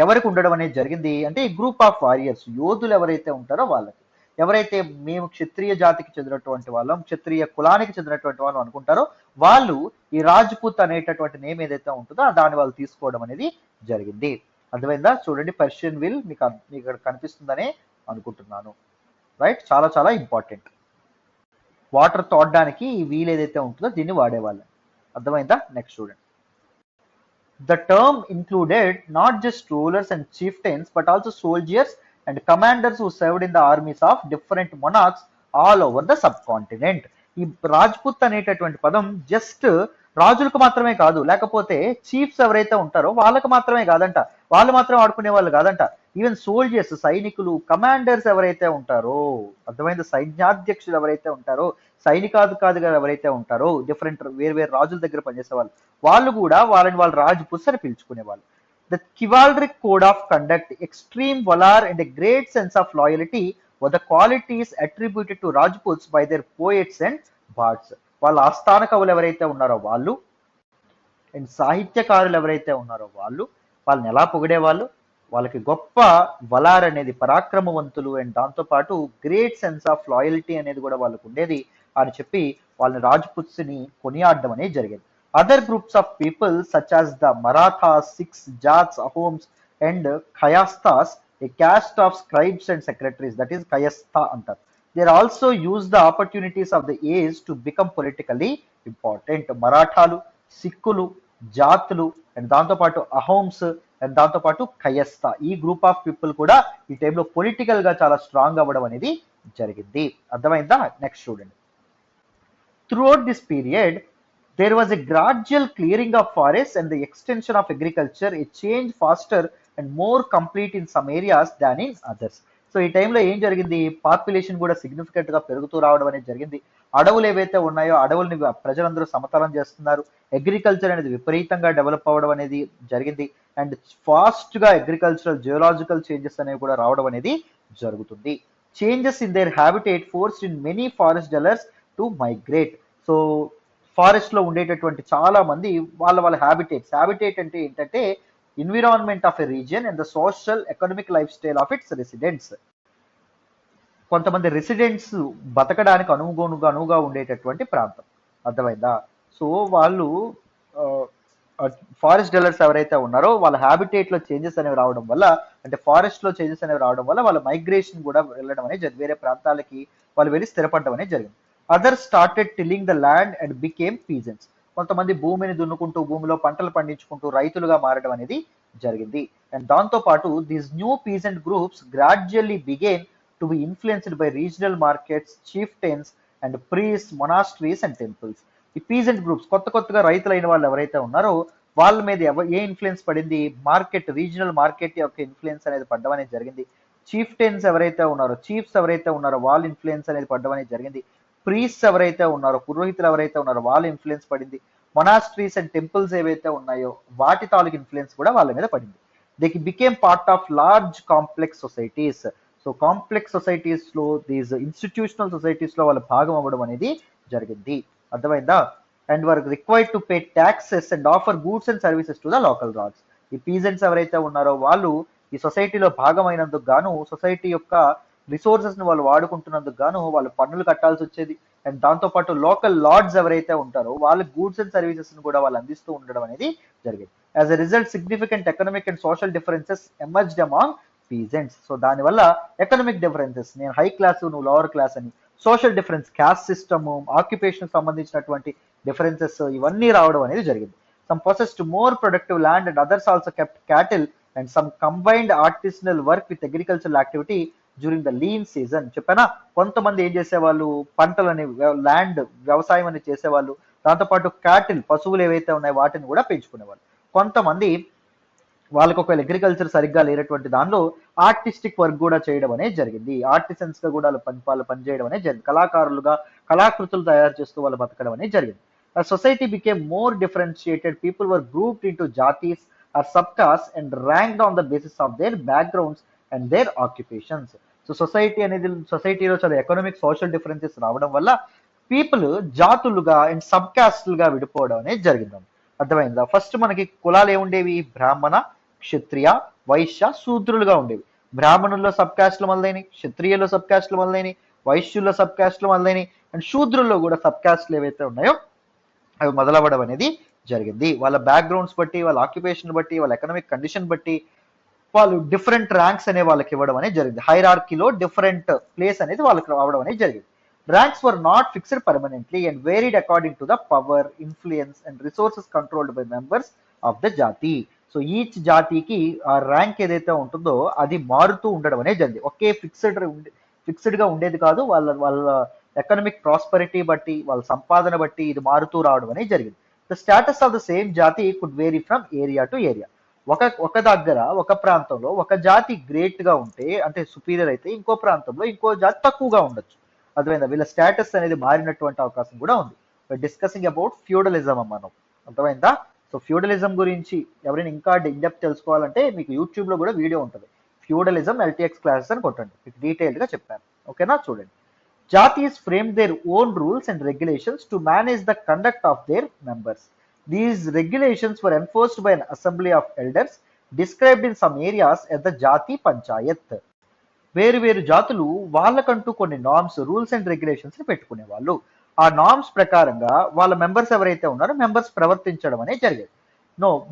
ఎవరికి ఉండడం అనేది జరిగింది అంటే ఈ గ్రూప్ ఆఫ్ వారియర్స్, యోధులు ఎవరైతే ఉంటారో వాళ్ళకి, ఎవరైతే మేము క్షత్రియ జాతికి చెందినటువంటి వాళ్ళం, క్షత్రియ కులానికి చెందినటువంటి వాళ్ళం అనుకుంటారో వాళ్ళు ఈ రాజ్పుత్ అనేటటువంటి నేమ్ ఏదైతే ఉంటుందో దాన్ని వాళ్ళు తీసుకోవడం అనేది జరిగింది. అర్థమైందా? చూడండి, పర్షియన్ విల్ మీకు ఇక్కడ కనిపిస్తుందనే అనుకుంటున్నాను. రైట్, చాలా చాలా ఇంపార్టెంట్. వాటర్ తోడడానికి ఈ వీల్ ఏదైతే ఉంటుందో దీన్ని వాడేవాళ్ళం. అర్థమైందా? నెక్స్ట్ చూడండి. The term included not just rulers and chieftains but also soldiers and commanders who served in the armies of different monarchs all over the subcontinent. ఈ రాజ్పుత్ అనేటటువంటి పదం జస్ట్ రాజులకు మాత్రమే కాదు, లేకపోతే చీఫ్స్ ఎవరైతే ఉంటారో వాళ్ళకి మాత్రమే కాదంట, వాళ్ళు మాత్రమే ఆడుకునే వాళ్ళు కాదంట, ఈవెన్ సోల్జర్స్, సైనికులు, కమాండర్స్ ఎవరైతే ఉంటారో, అర్థమైంది, సైన్యాధ్యక్షులు ఎవరైతే ఉంటారో, సైనికాధికారులు ఎవరైతే ఉంటారో, డిఫరెంట్ వేరు రాజుల దగ్గర పనిచేసే వాళ్ళు కూడా వాళ్ళు రాజ్పుత్స్ అని పిలుచుకునేవాళ్ళు. The chivalric code of conduct, extreme valour and a great sense of loyalty were the qualities attributed to Rajputs by their poets and bards. వాళ్ళ ఆస్థాన కవులు ఎవరైతే ఉన్నారో వాళ్ళు అండ్ సాహిత్యకారులు ఎవరైతే ఉన్నారో వాళ్ళని ఎలా పొగిడేవాళ్ళు, వాళ్ళకి గొప్ప వలార్ అనేది పరాక్రమవంతులు అండ్ దాంతోపాటు గ్రేట్ సెన్స్ ఆఫ్ లాయల్టీ అనేది కూడా వాళ్ళకు ఉండేది అని చెప్పి వాళ్ళని రాజ్పుత్స్ ని కొనియాడడం అనేది జరిగేది. Other groups of people such as the Marathas, Sikhs, Jats, Ahoms and Kayasthas, a caste of scribes and secretaries, that is kayastha antar. They also use the opportunities of the age to become politically important. మరాఠాలు, సిక్కులు, జాతులు అండ్ దాంతో పాటు అహోమ్స్ and దాంతో పాటు ఖయస్థా, ఈ group of people కూడా ఈ టైంలో పొలిటికల్ గా చాలా స్ట్రాంగ్ అవ్వడం అనేది జరిగింది. అర్థమైందా? నెక్స్ట్ చూడండి. Throughout this period, there was a gradual clearing of forests and the extension of agriculture, a change faster and more complete in some areas than in others. So ఈ టైంలో ఏం జరిగింది, పాపులేషన్ కూడా సిగ్నిఫికెంట్ గా పెరుగుతూ రావడం అనేది జరిగింది. అడవులు ఏవైతే ఉన్నాయో అడవుల్ని ప్రజలందరూ సమతలం చేస్తున్నారు. అగ్రికల్చర్ అనేది విపరీతంగా డెవలప్ అవ్వడం అనేది జరిగింది. అండ్ ఫాస్ట్ గా అగ్రికల్చరల్ జియోలాజికల్ చేంజెస్ అనేవి కూడా రావడం అనేది జరుగుతుంది. Changes in their habitat forced in many forest dwellers to migrate. So forest లో ఉండేటటువంటి చాలా మంది వాళ్ళ హ్యాబిటేట్ అంటే ఏంటంటే environment of a region and the social economic life style of its residents. కొంతమంది రెసిడెంట్స్ బతకడానికి అనువుగా ఉండేటటువంటి ప్రాంతం. అర్థమైందా? సో వాళ్ళు ఫారెస్ట్ డెలర్స్ ఎవరైతే ఉన్నారో వాళ్ళ హ్యాబిటేట్ లో చేంజెస్ అనేవి రావడం వల్ల, అంటే ఫారెస్ట్ లో చేంజెస్ అనేవి రావడం వల్ల వాళ్ళ మైగ్రేషన్ కూడా వెళ్ళడం అనేది వేరే ప్రాంతాలకి వాళ్ళు వెళ్ళి స్థిరపడడం అనేది జరిగింది. Others started tilling the land and became peasants. కొంతమంది భూమిని దున్నుకుంటూ భూమిలో పంటలు పండించుకుంటూ రైతులుగా మారడం అనేది జరిగింది. అండ్ దాంతో పాటు these new peasant groups gradually began to be influenced by regional markets, chieftains and priests, monasteries and temples. ఈ పీజెంట్ గ్రూప్స్ కొత్తగా రైతులైన వాళ్ళు ఎవరైతే ఉన్నారో వాళ్ళ మీద ఏ ఇన్ఫ్లుయెన్స్ పడింది, మార్కెట్, రీజనల్ మార్కెట్ యొక్క ఇన్ఫ్లుయెన్స్ అనేది పడ్డం అనేది జరిగింది. చీఫ్టెన్స్ ఎవరైతే ఉన్నారో, చీఫ్స్ ఎవరైతే ఉన్నారో వాళ్ళ ఇన్ఫ్లుయెన్స్ అనేది పడ్డం అనేది జరిగింది. ప్రీస్ ఎవరైతే ఉన్నారో, పురోహితులు ఎవరైతే ఉన్నారో వాళ్ళ ఇన్ఫ్లుయెన్స్ పడింది. మొనాస్ట్రీస్ అండ్ టెంపుల్స్ ఏవైతే ఉన్నాయో వాటి తాలూకు ఇన్ఫ్లుయెన్స్ కూడా వాళ్ళ మీద పడింది. They became part of large complex societies. So complex societies లో, దీస్ ఇన్స్టిట్యూషనల్ సొసైటీస్ లో వాళ్ళ భాగం అవ్వడం అనేది జరిగింది. అర్థమైందా? And were required to pay taxes and offer goods and services to the local rods. ఈ పీజెంట్స్ ఎవరైతే ఉన్నారో వాళ్ళు ఈ సొసైటీలో భాగమైనందుకు గాను, సొసైటీ యొక్క రిసోర్సెస్ ని వాళ్ళు వాడుకుంటున్నందుకు గాను వాళ్ళు పన్నులు కట్టాల్సి వచ్చేది. అండ్ దాంతోపాటు లోకల్ లార్డ్స్ ఎవరైతే ఉంటారో వాళ్ళ గూడ్స్ అండ్ సర్వీసెస్ ని కూడా వాళ్ళు అందిస్తూ ఉండడం అనేది జరిగింది. As a result, significant economic and social differences emerged among peasants. So దానివల్ల ఎకనామిక్ డిఫరెన్సెస్, నేను హై క్లాస్ నువ్వు లోవర్ క్లాస్ అని, social difference, caste system, occupation సంబంధించినటువంటి డిఫరెన్సెస్ ఇవన్నీ రావడం అనేది జరిగింది. Some possessed more productive land and others also kept cattle and some combined artisanal work with agricultural activity during the lean season. చెప్పానా, కొంతమంది ఏం చేసేవాళ్ళు, పంటలని ల్యాండ్ వ్యవసాయం అని చేసేవాళ్ళు, దాంతోపాటు క్యాటిల్ పశువులు ఏవైతే ఉన్నాయో వాటిని కూడా పెంచుకునేవాళ్ళు. కొంతమంది వాళ్ళకి ఒకవేళ అగ్రికల్చర్ సరిగ్గా లేనటువంటి దానిలో ఆర్టిస్టిక్ వర్క్ కూడా చేయడం అనేది జరిగింది. ఆర్టిసన్స్ గా కూడా వాళ్ళు పనిచేయడం అనేది జరిగింది. కళాకారులుగా కళాకృతులు తయారు చేస్తూ వాళ్ళు బతకడం అనేది జరిగింది. Society became more differentiated. People were grouped into jatis or subcaste and ranked on the basis of their backgrounds and their occupations. So సొసైటీలో చాలా ఎకనామిక్ సోషల్ డిఫరెన్సెస్ రావడం వల్ల పీపుల్ జాతులుగా అండ్ సబ్ కాస్ట్లుగా విడిపోవడం అనేది జరిగింది. అర్థమైందా? ఫస్ట్ మనకి కులాలు ఏముండేవి, బ్రాహ్మణ, క్షత్రియ, వైశ్య, శూద్రులుగా ఉండేవి. బ్రాహ్మణుల్లో సబ్ కాస్ట్లు మొదలైనవి, క్షత్రియుల్లో సబ్ కాస్ట్లు మొదలైనవి, వైశ్యుల్లో సబ్ కాస్ట్లు మొదలైనవి, అండ్ శూద్రుల్లో కూడా సబ్ కాస్ట్లు ఏవైతే ఉన్నాయో అవి మొదలవ్వడం అనేది జరిగింది. వాళ్ళ బ్యాక్గ్రౌండ్స్ బట్టి, వాళ్ళ ఆక్యుపేషన్ బట్టి, వాళ్ళ ఎకనామిక్ కండిషన్ బట్టి వాళ్ళు డిఫరెంట్ ర్యాంక్స్ అనే వాళ్ళకి ఇవ్వడం అనేది జరిగింది. హైరార్కీలో డిఫరెంట్ ప్లేస్ అనేది వాళ్ళకి రావడం అనేది జరిగింది. Ranks were not fixed permanently and varied according to the power, influence and resources controlled by members of the jati. So each జాతికి ఆ ర్యాంక్ ఏదైతే ఉంటుందో అది మారుతూ ఉండడం అనేది జరిగింది. ఒకే ఫిక్స్డ్ గా ఉండేది కాదు. వాళ్ళ ఎకనామిక్ ప్రాస్పరిటీ బట్టి, వాళ్ళ సంపాదన బట్టి ఇది మారుతూ రావడం అనేది జరిగింది. The status of the same jati could vary from area to area. ఒక దగ్గర ఒక ప్రాంతంలో ఒక జాతి గ్రేట్ గా ఉంటే, అంటే సుపీరియర్ అయితే, ఇంకో ప్రాంతంలో ఇంకో జాతి తక్కువగా ఉండొచ్చు. అర్థమైందా? వీళ్ళ స్టేటస్ అనేది మారినటువంటి అవకాశం కూడా ఉంది. డిస్కసింగ్ అబౌట్ ఫ్యూడలిజం మనం. అర్థమైందా? సో ఫ్యూడలిజం గురించి ఎవరైనా ఇంకా ఇన్డెప్త్ తెలుసుకోవాలంటే మీకు యూట్యూబ్ లో కూడా వీడియో ఉంటుంది. ఫ్యూడలిజం ఎల్టీఎక్స్ క్లాసెస్ అని కొట్టండి, మీకు డీటెయిల్డ్ గా చెప్పాను. ఓకేనా? చూడండి. Jatis frame their own rules and regulations to manage the conduct of their members. These regulations were enforced by an assembly of elders described in some areas at the jati panchayat. వేరు వేరు జాతులు వాళ్ళకంటూ కొన్ని నార్మ్స్, రూల్స్ అండ్ రెగ్యులేషన్స్ ని పెట్టుకునేవాళ్ళు. ఆ norms ప్రకారంగా వాళ్ళ members ఎవరైతే ఉన్నారో మెంబర్స్ ప్రవర్తించడం అనేది జరిగేది.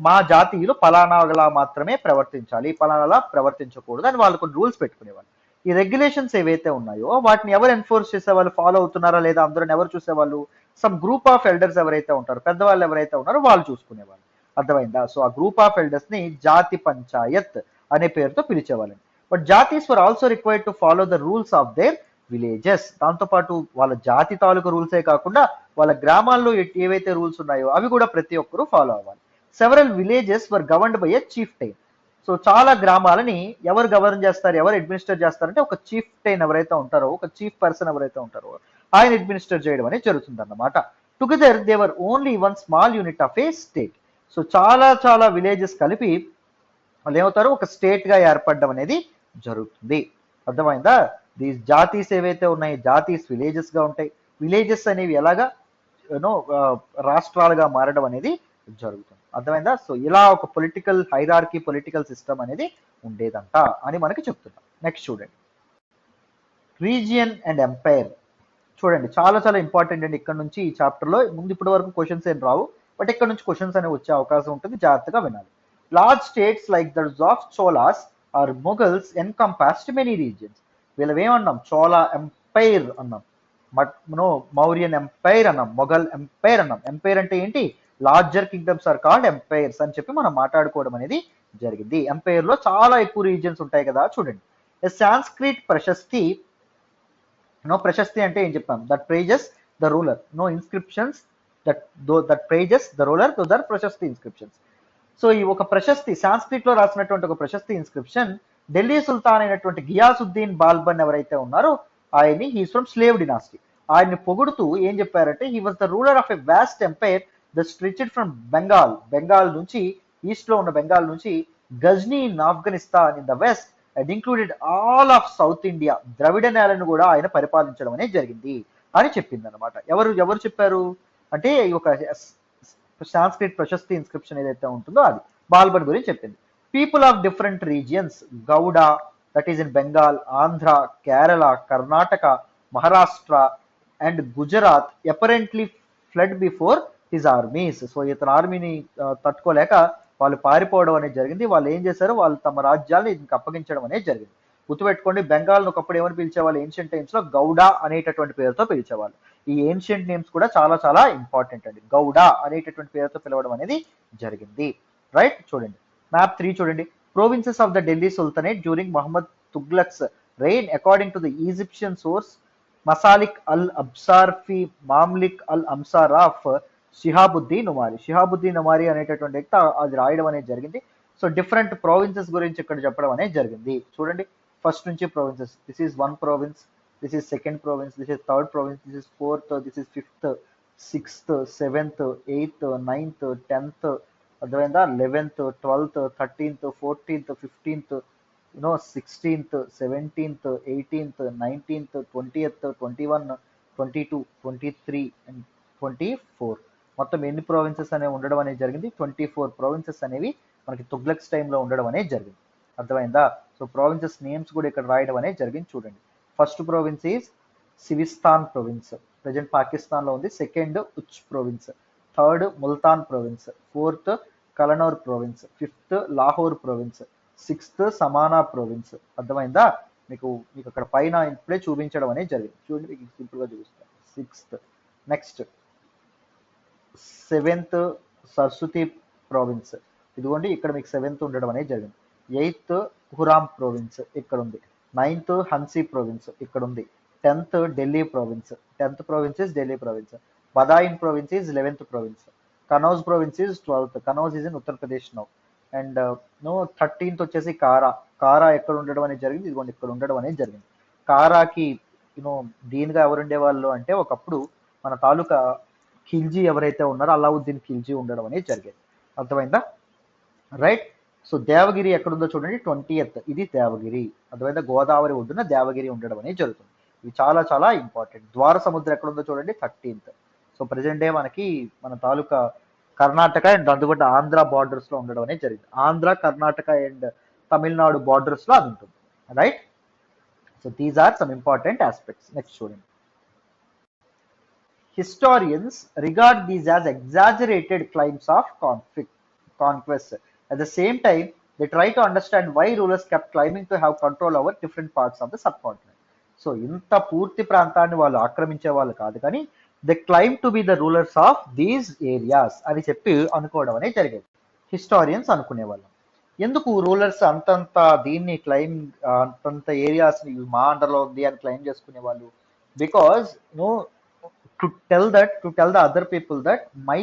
మా జాతీయులు పలానాలా మాత్రమే ప్రవర్తించాలి, పలానాలా ప్రవర్తించకూడదు అని వాళ్ళు కొన్ని రూల్స్ పెట్టుకునేవాళ్ళు. ఈ రెగ్యులేషన్స్ ఏవైతే ఉన్నాయో వాటిని ఎవరు ఎన్ఫోర్స్ చేసేవాళ్ళు, ఫాలో అవుతున్నారా లేదా అందరూ ఎవరు చూసేవాళ్ళు? సమ్ గ్రూప్ ఆఫ్ ఎల్డర్స్ ఎవరైతే ఉంటారో, పెద్దవాళ్ళు ఎవరైతే ఉన్నారో వాళ్ళు చూసుకునేవాళ్ళు. అర్థమైందా? సో ఆ గ్రూప్ ఆఫ్ ఎల్డర్స్ ని జాతి పంచాయత్ అనే పేరుతో పిలిచేవాళ్ళని. But jatis were also required to follow the rules of their villages. దాంతోపాటు వాళ్ళ జాతి తాలూకు రూల్సే కాకుండా వాళ్ళ గ్రామాల్లో ఏవైతే రూల్స్ ఉన్నాయో అవి కూడా ప్రతి ఒక్కరూ ఫాలో అవ్వాలి. Several villages were governed by a chieftain. So చాలా గ్రామాలని ఎవరు గవర్న్ చేస్తారు, ఎవరు అడ్మినిస్టర్ చేస్తారంటే ఒక చీఫ్ టైన్ ఎవరైతే ఉంటారో, ఒక చీఫ్ పర్సన్ ఎవరైతే ఉంటారో ఆయన అడ్మినిస్టర్ చేయడం అనేది జరుగుతుంది అన్నమాట. Together they were only one small unit of A state. So చాలా విలేజెస్ కలిపి వాళ్ళు ఏమవుతారు, ఒక స్టేట్ గా ఏర్పడడం అనేది జరుగుతుంది. అర్థమైందా? దీస్ జాతీస్ ఏవైతే ఉన్నాయి, జాతీస్ విలేజెస్ గా ఉంటాయి. విలేజెస్ అనేవి ఎలాగా రాష్ట్రాలుగా మారడం అనేది జరుగుతుంది. అర్థమైందా? సో ఇలా ఒక పొలిటికల్ హైరార్కీ, పొలిటికల్ సిస్టమ్ అనేది ఉండేదంట అని మనకి చెప్తున్నాం. నెక్స్ట్ చూడండి, రీజియన్ అండ్ ఎంపైర్. చూడండి, చాలా ఇంపార్టెంట్ అండి. ఇక్కడ నుంచి ఈ చాప్టర్ లో ముందు ఇప్పటి వరకు క్వశ్చన్స్ ఏం రావు, బట్ ఇక్కడ నుంచి క్వశ్చన్స్ అనేవి వచ్చే అవకాశం ఉంటుంది, జాగ్రత్తగా వినాలి. Large states like that's of Cholas or Mughals encompassed many regions. వీళ్ళవి ఏమన్నాం? చోళా ఎంపైర్ అన్నాం, మౌర్యన్ ఎంపైర్ అన్నాం, మొఘల్ ఎంపైర్ అన్నాం. ఎంపైర్ అంటే ఏంటి? Larger kingdoms are called empires అని చెప్పి మనం మాట్లాడుకోవడం అనేది జరిగింది. ఎంపైర్ లో చాలా ఎక్కువ రీజియన్స్ ఉంటాయి కదా. చూడండి, సాంస్క్రిట్ ప్రశస్తి. ప్రశస్తి అంటే ఏం చెప్తాం? That praises the ruler. Inscriptions that praises the ruler to their prashasti inscriptions. So ఈ ఒక ప్రశస్తి, సాంస్క్రిట్ లో రాసినటువంటి ఒక ప్రశస్తి ఇన్స్క్రిప్షన్ ఢిల్లీ సుల్తాన్ అయినటువంటి గియాసుద్దీన్ బాల్బన్ ఎవరైతే ఉన్నారో ఆయన్ని, హీస్ ఫ్రమ్ స్లేవ్ డినాస్టీ, ఆయన్ని పొగుడుతూ ఏం చెప్పారంటే, he was the ruler of a vast empire the stretched from Bengal నుంచి, ఈస్ట్ లో ఉన్న బెంగాల్ నుంచి Ghazni in Afghanistan in the west and included all of South India. Dravida నేలను కూడా ఆయన పరిపాలించడం అనేది జరిగింది అని చెప్పింది అనమాట. ఎవరు చెప్పారు అంటే, ఒక సాంస్క్రిట్ ప్రశస్తి ఇన్స్క్రిప్షన్ ఏదైతే ఉంటుందో అది బాల్బన్ గురించి చెప్పింది. People of different regions, Gauda that is in Bengal, Andhra, Kerala, Karnataka, Maharashtra and Gujarat apparently fled before his armies. So ఇతని ఆర్మీని తట్టుకోలేక వాళ్ళు పారిపోవడం అనేది జరిగింది. వాళ్ళు ఏం చేశారు, వాళ్ళు తమ రాజ్యాలను దీనికి అప్పగించడం అనేది జరిగింది. గుర్తుపెట్టుకోండి, బెంగాల్ను ఒకప్పుడు ఏమని పిలిచేవాళ్ళు, ఏన్షియంట్ టైమ్స్ లో గౌడ అనేటటువంటి పేరుతో పిలిచేవాళ్ళు. ఈ ఏన్షియంట్ నేమ్స్ కూడా చాలా చాలా ఇంపార్టెంట్ అండి. గౌడ అనేటటువంటి పేరుతో పిలవడం అనేది జరిగింది. రైట్, చూడండి మ్యాప్ 3 చూడండి. Provinces of the Delhi sultanate during Muhammad Tughluq's reign according to the Egyptian source Masalik al-Absarfi Mamlik al-Amsar of షిహాబుద్దీన్ ఉమారి. షిహాబుద్దీన్ ఉమారి అనేటటువంటి వ్యక్తి అది రాయడం అనేది జరిగింది. సో డిఫరెంట్ ప్రావిన్సెస్ గురించి ఇక్కడ చెప్పడం అనేది జరిగింది. చూడండి ఫస్ట్ నుంచి provinces, this is 1 province, this is 2nd province, this is 3rd province, this is 4th, this is 5th, 6th, 7th, 8th, 9th, 10th, అర్థమైందా, 11th, 12th, 13th, 14th, 15th, 16th, 17th, 18th, 19th, 20th, 21, 22, 23 and 24. మొత్తం ఎన్ని provinces అనేవి ఉండడం అనేది జరిగింది, 24 provinces అనేవి మనకి తుగ్లక్స్ టైంలో ఉండడం అనేది జరిగింది. అర్థమైందా? సో ప్రావిన్సెస్ నేమ్స్ కూడా ఇక్కడ రాయడం అనేది జరిగింది. చూడండి first province is Siwistan province, present Pakistan లో ఉంది. 2nd Uch province, 3rd Multan province, 4th Kalanaur province, 5th Lahore province, 6th Samana province. అర్థమైందా? మీకు అక్కడ పైన ఇప్పుడే చూపించడం అనేది జరిగింది. చూడండి మీకు సింపుల్ గా చూపిస్తాను. 6th, next 7th Saraswati province, ఇదిగోండి ఇక్కడ మీకు 7th ఉండడం అనేది జరిగింది. 8th హురామ్ ప్రావిన్స్ ఇక్కడ ఉంది. 9th హన్సీ ప్రావిన్స్ ఇక్కడ ఉంది. 10th Delhi province, 10th province is Delhi province. Badaun province is 11th province. Kannauj province is 12th. Kannauj is in Uttar Pradesh now. And 13th వచ్చేసి కారా ఎక్కడ ఉండడం అనేది జరిగింది, ఇదిగోండి ఇక్కడ ఉండడం అనేది జరిగింది. కారాకి దీనిగా ఎవరు ఉండేవాళ్ళు అంటే ఒకప్పుడు మన తాలూకా ఖిల్జీ ఎవరైతే ఉన్నారో అలావుద్దీన్ ఖిల్జీ ఉండడం అనేది జరిగేది. అర్థమైందా? రైట్. సో దేవగిరి ఎక్కడుందో చూడండి, 20th, ఇది దేవగిరి. అర్థమైందా? గోదావరి ఒడ్డున దేవగిరి ఉండడం అనేది జరుగుతుంది. ఇది చాలా చాలా ఇంపార్టెంట్. ద్వార సముద్రం ఎక్కడుందో చూడండి, 13th. సో ప్రజెంట్ డే మనకి మన తాలూకా కర్ణాటక అండ్ అందుబాటు ఆంధ్ర బార్డర్స్ లో ఉండడం అనేది జరిగింది. ఆంధ్ర, కర్ణాటక అండ్ తమిళనాడు బార్డర్స్ లో అది ఉంటుంది. Right. So these are some important aspects. Next చూడండి. Historians regard these as exaggerated claims of conquest. At the same time, they try to understand why rulers kept claiming to have control over different parts of the subcontinent. So, ఇంత పూర్తి ప్రాంతాన్ని వాళ్ళు ఆక్రమించే వాళ్ళు కాదు, కానీ they claim to be the rulers of these areas అని చెప్పి అనుకోవడం అనేది జరిగేది. హిస్టారియన్స్ అనుకునేవాళ్ళు. ఎందుకు రూలర్స్ అంతంత దీన్ని క్లైమ్, అంతంత ఏరియాస్ మా అండర్లో ఉంది అని క్లైమ్ చేసుకునే వాళ్ళు? Because to tell the other people that my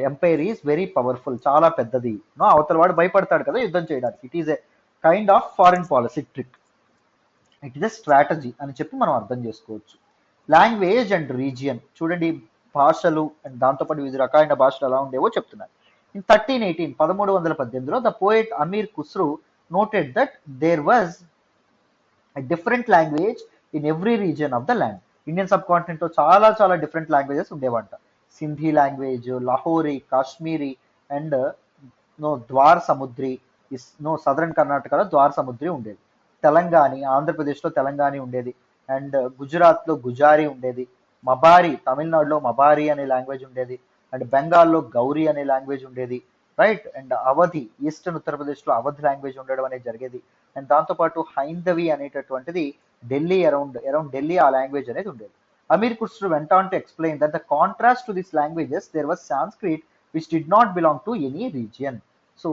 empire is very powerful, చాలా పెద్దది. అవతల వాడు భయపడతాడు కదా యుద్ధం చేయడానికి. It is a kind of foreign policy trick, it is a strategy అని చెప్పి మనం అర్థం చేసుకోవచ్చు. లాంగ్వేజ్ అండ్ రీజియన్ చూడండి, భాషలు అండ్ దాంతోపాటు వివిధ రకాలైన భాషలు ఎలా ఉండేవో చెప్తున్నారు. In 1318 the poet Amir Khusrau noted that there was a different language in every region of the land. Indian subcontinent లో చాలా చాలా డిఫరెంట్ లాంగ్వేజెస్ ఉండేవంట. Sindhi language, Lahori, Kashmiri and Dvarsamudri, southern కర్ణాటకలో ద్వార్ సముద్రి ఉండేది. తెలంగాణ, ఆంధ్రప్రదేశ్లో తెలంగాణ ఉండేది. అండ్ గుజరాత్లో గుజారీ ఉండేది. మబారి, తమిళనాడులో మబారి అనే లాంగ్వేజ్ ఉండేది. అండ్ బెంగాల్లో గౌరీ అనే లాంగ్వేజ్ ఉండేది. రైట్. అండ్ అవధి, ఈస్టర్న్ ఉత్తరప్రదేశ్లో అవధ్ లాంగ్వేజ్ ఉండడం అనేది జరిగేది. అండ్ దాంతోపాటు హైందవి అనేటటువంటిది ఢిల్లీ అరౌండ్ ఢిల్లీ ఆ లాంగ్వేజ్ అనేది ఉండేది. Amir Khusrau went on to explain that the contrast to these languages there was Sanskrit which did not belong to any region. So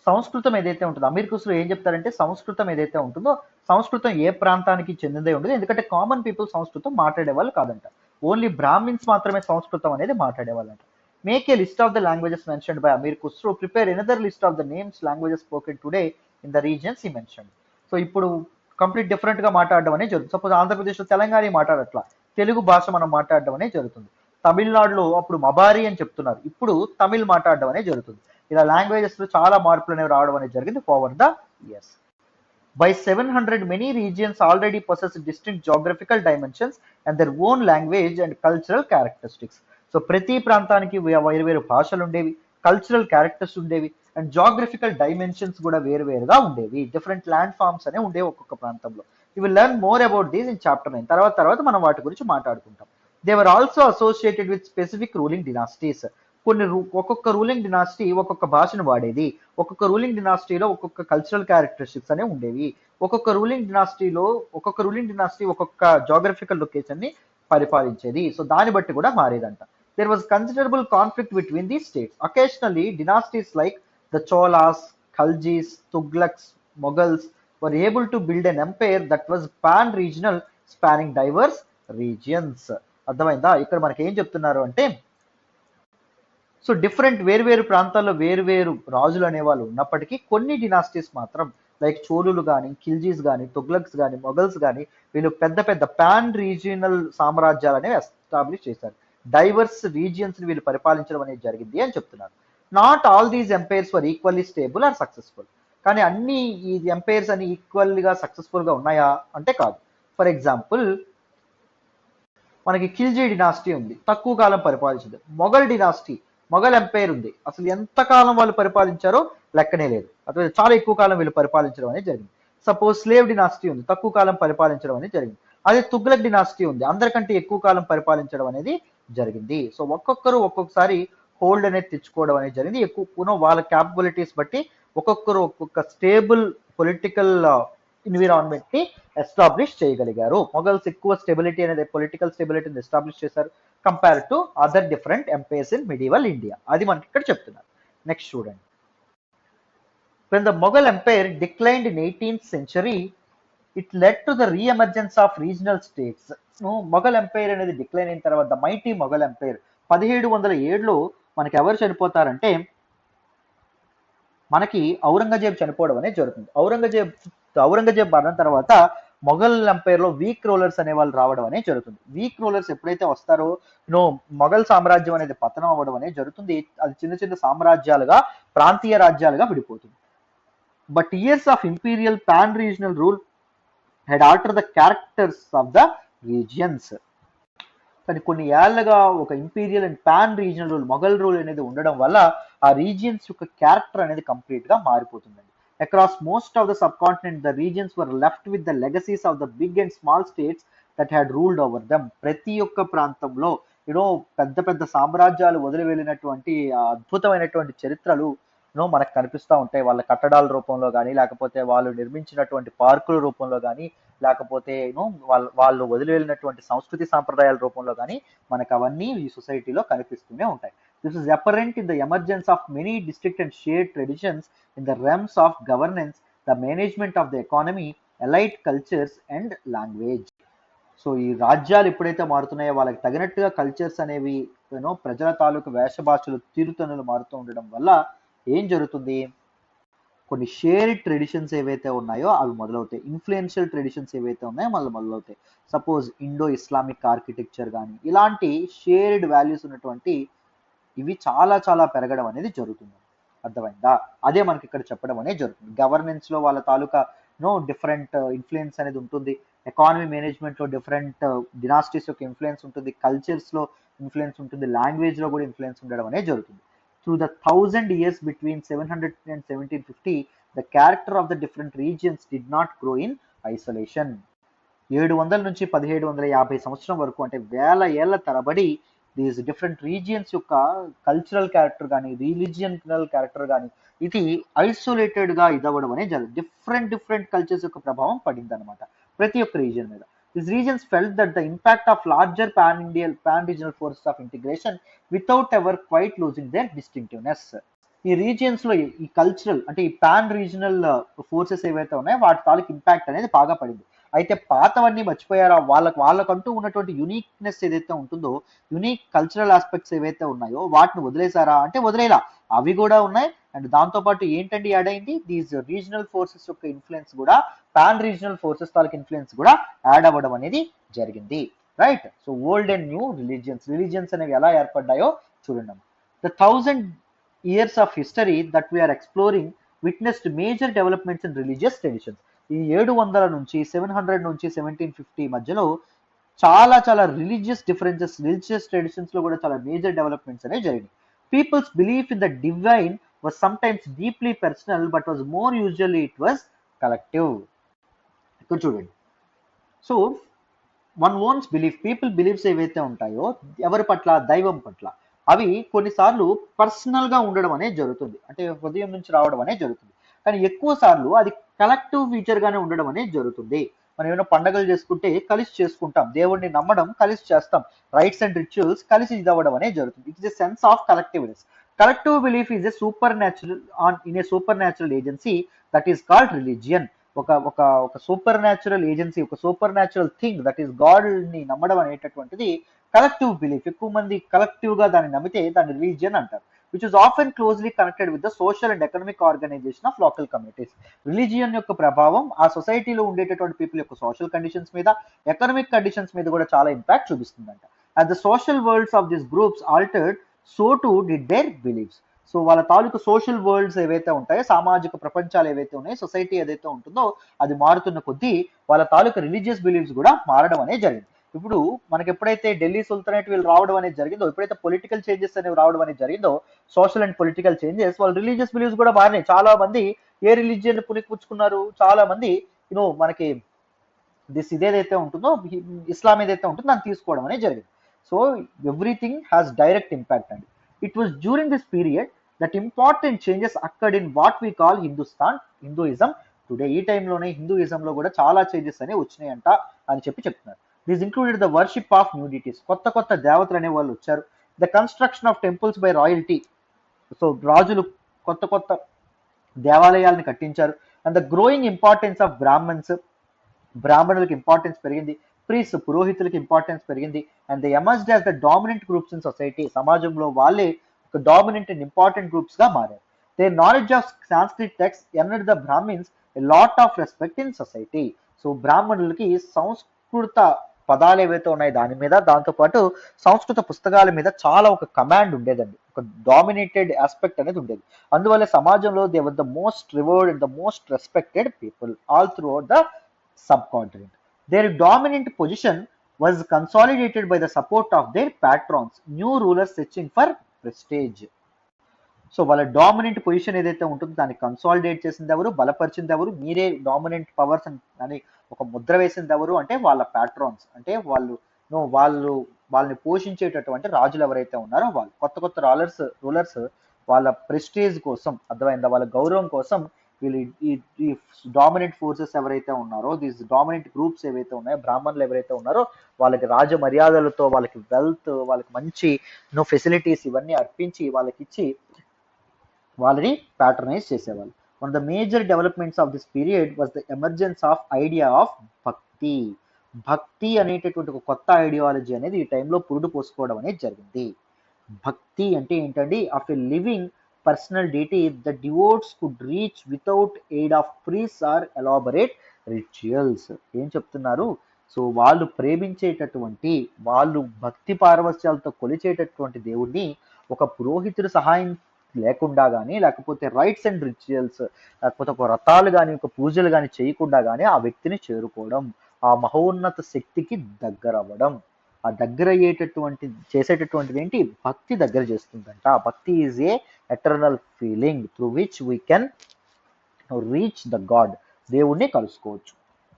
సంస్కృతం ఏదైతే ఉంటుందో, అమీర్ ఖుస్రూ ఏం చెప్తారంటే సంస్కృతం ఏదైతే ఉంటుందో సంస్కృతం ఏ ప్రాంతానికి చెందిందే ఉండదు. ఎందుకంటే కామన్ పీపుల్ సంస్కృతం మాట్లాడే వాళ్ళు కాదంట. ఓన్లీ బ్రాహ్మిన్స్ మాత్రమే సంస్కృతం అనేది మాట్లాడేవాళ్ళంట. Make a list of the languages mentioned by Amir Khusro. Prepare another list of the names languages spoken today in the regions he mentioned. So ఇప్పుడు కంప్లీట్ డిఫరెంట్ గా మాట్లాడడం అనేది జరుగుతుంది. సపోజ్ ఆంధ్రప్రదేశ్లో తెలంగాణ మాట్లాడట్లా, తెలుగు భాష మనం మాట్లాడడం అనేది జరుగుతుంది. తమిళనాడులో అప్పుడు మబారి అని చెప్తున్నారు, ఇప్పుడు తమిళ్ మాట్లాడడం అనేది జరుగుతుంది. ఇలా లాంగ్వేజెస్ లో చాలా మార్పులు అనేవి రావడం అనేది జరిగింది over the years. By 700, many regions already possess distinct geographical dimensions and their own language and cultural characteristics. So ప్రతి ప్రాంతానికి వేరు వేరు భాషలు ఉండేవి, కల్చరల్ క్యారెక్టర్స్ ఉండేవి అండ్ జాగ్రఫికల్ డైమెన్షన్స్ కూడా వేరువేరుగా ఉండేవి. డిఫరెంట్ ల్యాండ్ ఫార్మ్స్ అనేవి ఉండేవి ఒక్కొక్క ప్రాంతంలో. You will learn more about these in chapter 9. తర్వాత మనం వాటి గురించి మాట్లాడుకుంటాం. They were also associated with specific ruling dynasties. ఒక్కొక్క రూలింగ్ డినాసిటీ ఒక్కొక్క భాషను వాడేది, ఒక్కొక్క రూలింగ్ డినాసిటీలో ఒక్కొక్క కల్చరల్ క్యారెక్టరిస్టిక్స్ అనేవి ఉండేవి, ఒక్కొక్క రూలింగ్ డినాసిటీ ఒక్కొక్క జాగ్రఫికల్ లొకేషన్ ని పరిపాలించేది. సో దాన్ని బట్టి కూడా మారేదంట. There was considerable conflict between these states. Occasionally, dynasties like the Cholas, Khaljis, Tughlaqs, Mughals were able to build an empire that was pan-regional, spanning diverse regions. అర్థమైందా? ఇక్కడ మనకి ఏం చెప్తున్నారు అంటే, సో డిఫరెంట్ వేరు ప్రాంతాల్లో వేరు రాజులు అనేవాళ్ళు ఉన్నప్పటికీ కొన్ని డినాసిటీస్ మాత్రం లైక్ చోళులు కానీ, ఖిల్జీస్ కానీ, తుగ్లక్స్ కానీ, మొఘల్స్ కానీ వీళ్ళు పెద్ద పాన్ రీజియనల్ సామ్రాజ్యాలు అనేవి ఎస్టాబ్లిష్ చేశారు. డైవర్స్ రీజియన్స్ ని వీళ్ళు పరిపాలించడం అనేది జరిగింది అని చెప్తున్నారు. Not all these empires were equally stable or successful. కానీ అన్ని ఈ ఎంపైర్స్ అని ఈక్వల్ గా సక్సెస్ఫుల్ గా ఉన్నాయా అంటే కాదు. ఫర్ ఎగ్జాంపుల్, మనకి ఖిల్జీ డినాసిటీ ఉంది, తక్కువ కాలం పరిపాలించింది. మొఘల్ ఎంపైర్ ఉంది, అసలు ఎంత కాలం వాళ్ళు పరిపాలించారో లెక్కనే లేదు, అదే చాలా ఎక్కువ కాలం వీళ్ళు పరిపాలించడం అనేది జరిగింది. సపోజ్ స్లేవ్ డినాసిటీ ఉంది, తక్కువ కాలం పరిపాలించడం అనేది జరిగింది. అదే తుగ్లక్ డినాసిటీ ఉంది, అందరికంటే ఎక్కువ కాలం పరిపాలించడం అనేది జరిగింది. సో ఒక్కొక్కసారి హోల్డ్ అనేది తెచ్చుకోవడం అనేది జరిగింది. ఎక్కువ వాళ్ళ క్యాపబిలిటీస్ బట్టి ఒక్కొక్కరు ఒక్కొక్క స్టేబుల్ పొలిటికల్ ఎన్విరాన్మెంట్ ని ఎస్టాబ్లిష్ చేయగలిగారు. మొఘల్స్ ఎక్కువ స్టెబిలిటీ అనేది పొలిటికల్ స్టెబిలిటీని ఎస్టాబ్లిష్ చేశారు compare to other different empires in medieval India. అది మనకి ఇక్కడ చెప్తున్నారు. నెక్స్ట్ చూడండి. When the Mughal Empire declined in 18th century, it led to the re-emergence of regional states. Mughal empire అనేది డిక్లైన్ అయిన తర్వాత ద మైటీ మొఘల్ ఎంపైర్ 1707లో మనకి ఎవరు చనిపోతారంటే, మనకి ఔరంగజేబ్ చనిపోవడం అనేది జరుగుతుంది. ఔరంగజేబ్ మరణం తర్వాత మొఘల్ ఎంపైర్ లో వీక్ రూలర్స్ అనే వాళ్ళు రావడం అనేది జరుగుతుంది. వీక్ రూలర్స్ ఎప్పుడైతే వస్తారో మొఘల్ సామ్రాజ్యం అనేది పతనం అవ్వడం అనేది జరుగుతుంది. అది చిన్న సామ్రాజ్యాలుగా, ప్రాంతీయ రాజ్యాలుగా విడిపోతుంది. But years of imperial pan regional rule had altered the characters of the regions. కానీ కొన్ని ఏళ్లుగా ఒక imperial and pan regional rule, Mughal rule అనేది ఉండడం వల్ల ఆ రీజియన్స్ యొక్క క్యారెక్టర్ అనేది కంప్లీట్ గా మారిపోతుందండి. Across most of the subcontinent the regions were left with the legacies of the big and small states that had ruled over them. ప్రతి ఒక్క ప్రాంతంలో పెద్ద సామ్రాజ్యాలు వదిలి వెళ్ళినటువంటి అద్భుతమైనటువంటి చరిత్రలు మనకు కనిపిస్తూ ఉంటాయి. వాళ్ళ కట్టడాల రూపంలో కానీ, లేకపోతే వాళ్ళు నిర్మించినటువంటి పార్కుల రూపంలో కానీ, లేకపోతే వాళ్ళు వదిలి వెళ్ళినటువంటి సంస్కృతి సాంప్రదాయాల రూపంలో కానీ మనకు అవన్నీ ఈ సొసైటీలో కనిపిస్తూనే ఉంటాయి. This is apparent in the emergence of many district and shared traditions in the rems of governance, the management of the economy, elite cultures and language. So ఈ రాజ్యాలు ఎప్పుడైతే మారుతున్నాయో వాళ్ళకి తగినట్టుగా కల్చర్స్ అనేవి ప్రజల తాలూకు వేష భాషలు, తీరుతనులు మారుతూ ఉండడం వల్ల ఏం జరుగుతుంది, కొన్ని షేర్డ్ ట్రెడిషన్స్ ఏవైతే ఉన్నాయో అవి మొదలవుతాయి. ఇన్ఫ్లుయెన్షియల్ ట్రెడిషన్స్ ఏవైతే ఉన్నాయో మొదలవుతాయి. సపోజ్ ఇండో ఇస్లామిక్ ఆర్కిటెక్చర్ కానీ, ఇలాంటి షేర్డ్ వాల్యూస్ ఉన్నటువంటి ఇవి చాలా పెరగడం అనేది జరుగుతుంది. అర్థమైందా? అదే మనకి ఇక్కడ చెప్పడం అనేది జరుగుతుంది. గవర్నెన్స్ లో వాళ్ళ తాలూకా డిఫరెంట్ ఇన్ఫ్లుయెన్స్ అనేది ఉంటుంది. ఎకానమీ మేనేజ్మెంట్ లో డిఫరెంట్ డినాసిటీస్ యొక్క ఇన్ఫ్లుయెన్స్ ఉంటుంది. కల్చర్స్ లో ఇన్ఫ్లుయెన్స్ ఉంటుంది. లాంగ్వేజ్ లో కూడా ఇన్ఫ్లుయెన్స్ ఉండడం అనేది జరుగుతుంది. Through the 1000 years between 700 and 1750, the character of the different regions did not grow in isolation. 700 నుంచి 1750 సంవత్సరం వరకు, అంటే వేల ఏళ్ల తరబడి దీస్ డిఫరెంట్ రీజియన్స్ యొక్క కల్చరల్ క్యారెక్టర్ కానీ, రిలీజియనల్ క్యారెక్టర్ కానీ ఇది ఐసోలేటెడ్ గా ఇదవ్వడం అనేది జరిగింది. డిఫరెంట్ కల్చర్స్ యొక్క ప్రభావం పడింది అనమాట ప్రతి ఒక్క రీజియన్ మీద. These regions felt that the impact of larger pan-regional forces of integration without ever quite losing their distinctiveness. ఈ రీజియన్స్ లో ఈ కల్చరల్ అంటే ఈ పాన్ రీజనల్ ఫోర్సెస్ ఏవైతే ఉన్నాయో వాటి తాలూకు ఇంపాక్ట్ అనేది బాగా పడింది. అయితే పాతవన్నీ మర్చిపోయారా? వాళ్ళకంటూ ఉన్నటువంటి యునిక్నెస్ ఏదైతే ఉంటుందో, యునిక్ కల్చరల్ ఆస్పెక్ట్స్ ఏవైతే ఉన్నాయో వాటిని వదిలేసారా అంటే వదిలేలా, అవి కూడా ఉన్నాయి. అండ్ దాంతో పాటు ఏంటంటే యాడ్ అయింది, దీస్ రీజనల్ ఫోర్సెస్ యొక్క ఇన్ఫ్లుయెన్స్ కూడా, పాన్ రీజనల్ ఫోర్సెస్ తాలూకు ఇన్ఫ్లుయెన్స్ కూడా యాడ్ అవ్వడం అనేది జరిగింది. Right? So old and new religions అనేవి ఎలా ఏర్పడ్డాయో చూడండి. The 1000 years of history that we are exploring witnessed major developments in religious traditions. ఈ 700 నుంచి 700 నుంచి 1750 మధ్యలో చాలా రిలీజియస్ ట్రెడిషన్స్ లో కూడా చాలా మేజర్ డెవలప్మెంట్స్ అనేవి జరిగినాయి. People's belief in the divine was sometimes deeply personal but was more usually it was collective. ఇక్కడ చూడండి. So one owns belief, people beliefs ఏవైతే ఉంటాయో ఎవరి పట్ల, దైవం పట్ల, అవి కొన్నిసార్లు పర్సనల్ గా ఉండడం అనేది జరుగుతుంది, అంటే హృదయం నుంచి రావడం అనేది జరుగుతుంది. కానీ ఎక్కువ సార్లు అది కలెక్టివ్ ఫీచర్ గానే ఉండడం అనేది జరుగుతుంది. మనం ఏమైనా పండుగలు చేసుకుంటే కలిసి చేసుకుంటాం, దేవుడిని నమ్మడం కలిసి చేస్తాం, రైట్స్ అండ్ రిచువల్స్ కలిసి ఇది అవ్వడం అనేది జరుగుతుంది. It is a sense of collectiveness. Collective belief is a supernatural in a supernatural agency that is called religion. ఒక ఒక ఒక సూపర్ న్యాచురల్ ఏజెన్సీ, ఒక supernatural thing that is god ని నమ్మడం అనేటటువంటిది కలెక్టివ్ బిలీఫ్. ఎక్కువ మంది collective గా దాన్ని నమ్మితే దాన్ని రిలీజియన్ అంటారు. Which is often closely connected with the social and economic organisation of local communities. Religion యొక్క ప్రభావం ఆ సొసైటీలో ఉండేటటువంటి పీపుల్ యొక్క సోషల్ కండిషన్స్ మీద, ఎకనామిక్ కండిషన్స్ మీద కూడా చాలా ఇంపాక్ట్ చూపిస్తుందంట. And the social worlds of this groups altered, so too did their beliefs. So వాళ్ళ తాలూకు సోషల్ వరల్డ్స్ ఏవైతే ఉంటాయో, సామాజిక ప్రపంచాలు ఏవైతే ఉన్నాయో, సొసైటీ ఏదైతే ఉంటుందో అది మారుతున్న కొద్దీ వాళ్ళ తాలూకు రిలీజియస్ బిలీఫ్స్ కూడా మారడం అనేది జరిగింది. ఇప్పుడు మనకి ఎప్పుడైతే ఢిల్లీ సుల్తానేట్ వీళ్ళు రావడం అనేది జరిగిందో, ఎప్పుడైతే పొలిటికల్ చేంజెస్ అనేవి రావడం అనేది జరిగిందో, సోషల్ అండ్ పొలిటికల్ చేంజెస్, వాళ్ళ రిలీజియస్ బిలీఫ్స్ కూడా మారినాయి. చాలా మంది ఏ రిలీజియన్ పుచ్చుకున్నారు, చాలా మంది మనకి ఇదేదైతే ఉంటుందో, ఇస్లాం ఏదైతే ఉంటుందో దాన్ని తీసుకోవడం అనేది జరిగింది. So everything has direct impact అండి. It was during this period that important changes occurred in what we call Hinduism today. ఈ టైంలోనే హిందూయిజంలో కూడా చాలా చేంజెస్ అనేవి వచ్చినాయంట అని చెప్తున్నారు. This included the worship of new deities, కొత్త కొత్త దేవతలు అనే వాళ్ళు వచ్చారు. The construction of temples by royalty, so రాజులు కొత్త కొత్త దేవాలయాలను కట్టించారు. And the growing importance of బ్రాహ్మణులకు ఇంపార్టెన్స్ పెరిగింది, ప్రీస్ పురోహితులకు ఇంపార్టెన్స్ పెరిగింది. And they emerged as the dominant groups in society, సమాజంలో వాళ్ళే ఒక డామినెంట్ అండ్ ఇంపార్టెంట్ గ్రూప్స్ గా మారారు. They knowledge of Sanskrit text earned the Brahmins a lot of respect in society. So బ్రాహ్మణులకి సంస్కృత పదాలు ఏవైతే ఉన్నాయి దాని మీద, దాంతోపాటు సంస్కృత పుస్తకాల మీద చాలా ఒక కమాండ్ ఉండేదండి, ఒక డామినేటెడ్ ఆస్పెక్ట్ అనేది ఉండేది. అందువల్ల సమాజంలో they were the most rewarded and the most respected people all throughout the subcontinent. Their dominant position was consolidated by the support of their patrons, new rulers searching for prestige. So వాళ్ళ dominant position ఏదైతే ఉంటుందో దాన్ని consolidate చేసింది ఎవరు, బలపరిచింది ఎవరు, మీరే dominant powers అని ఒక ముద్ర వేసింది ఎవరు అంటే వాళ్ళ ప్యాట్రాన్స్, అంటే వాళ్ళని పోషించేటటువంటి రాజులు ఎవరైతే ఉన్నారో వాళ్ళు. కొత్త కొత్త రూలర్స్ వాళ్ళ ప్రెస్టేజ్ కోసం, అర్థమైందా, వాళ్ళ గౌరవం కోసం వీళ్ళు ఈ డామినెంట్ ఫోర్సెస్ ఎవరైతే ఉన్నారో, దీస్ డామినెంట్ గ్రూప్స్ ఏవైతే ఉన్నాయో, బ్రాహ్మణులు ఎవరైతే ఉన్నారో వాళ్ళకి రాజ మర్యాదలతో, వాళ్ళకి వెల్త్, వాళ్ళకి మంచి ఫెసిలిటీస్ ఇవన్నీ అర్పించి వాళ్ళకి ఇచ్చి వాళ్ళని ప్యాటర్నైజ్ చేసేవాళ్ళు. One of the major developments of this period was the emergence of idea of భక్తి. భక్తి అనేటటువంటి ఒక కొత్త ఐడియాలజీ అనేది ఈ టైంలో పురుడు పోసుకోవడం అనేది జరిగింది. భక్తి అంటే ఏంటండి, of a living personal deity the devotees could reach without aid of priests or elaborate rituals. ఏం చెప్తున్నారు, సో వాళ్ళు ప్రేమించేటటువంటి, వాళ్ళు భక్తి పారవస్యాలతో కొలిచేటటువంటి దేవుడిని ఒక పురోహితుడి సహాయం లేకుండా కానీ, లేకపోతే రైట్స్ అండ్ రిచువల్స్, లేకపోతే ఒక వ్రతాలు కానీ, ఒక పూజలు కానీ చేయకుండా కానీ ఆ వ్యక్తిని చేరుకోవడం, ఆ మహోన్నత శక్తికి దగ్గర అవ్వడం. ఆ దగ్గర చేసేటటువంటిది ఏంటి, భక్తి దగ్గర చేస్తుందంట. Bhakti is a eternal feeling through which we can reach the god, దేవుణ్ణి కలుసుకోవచ్చు.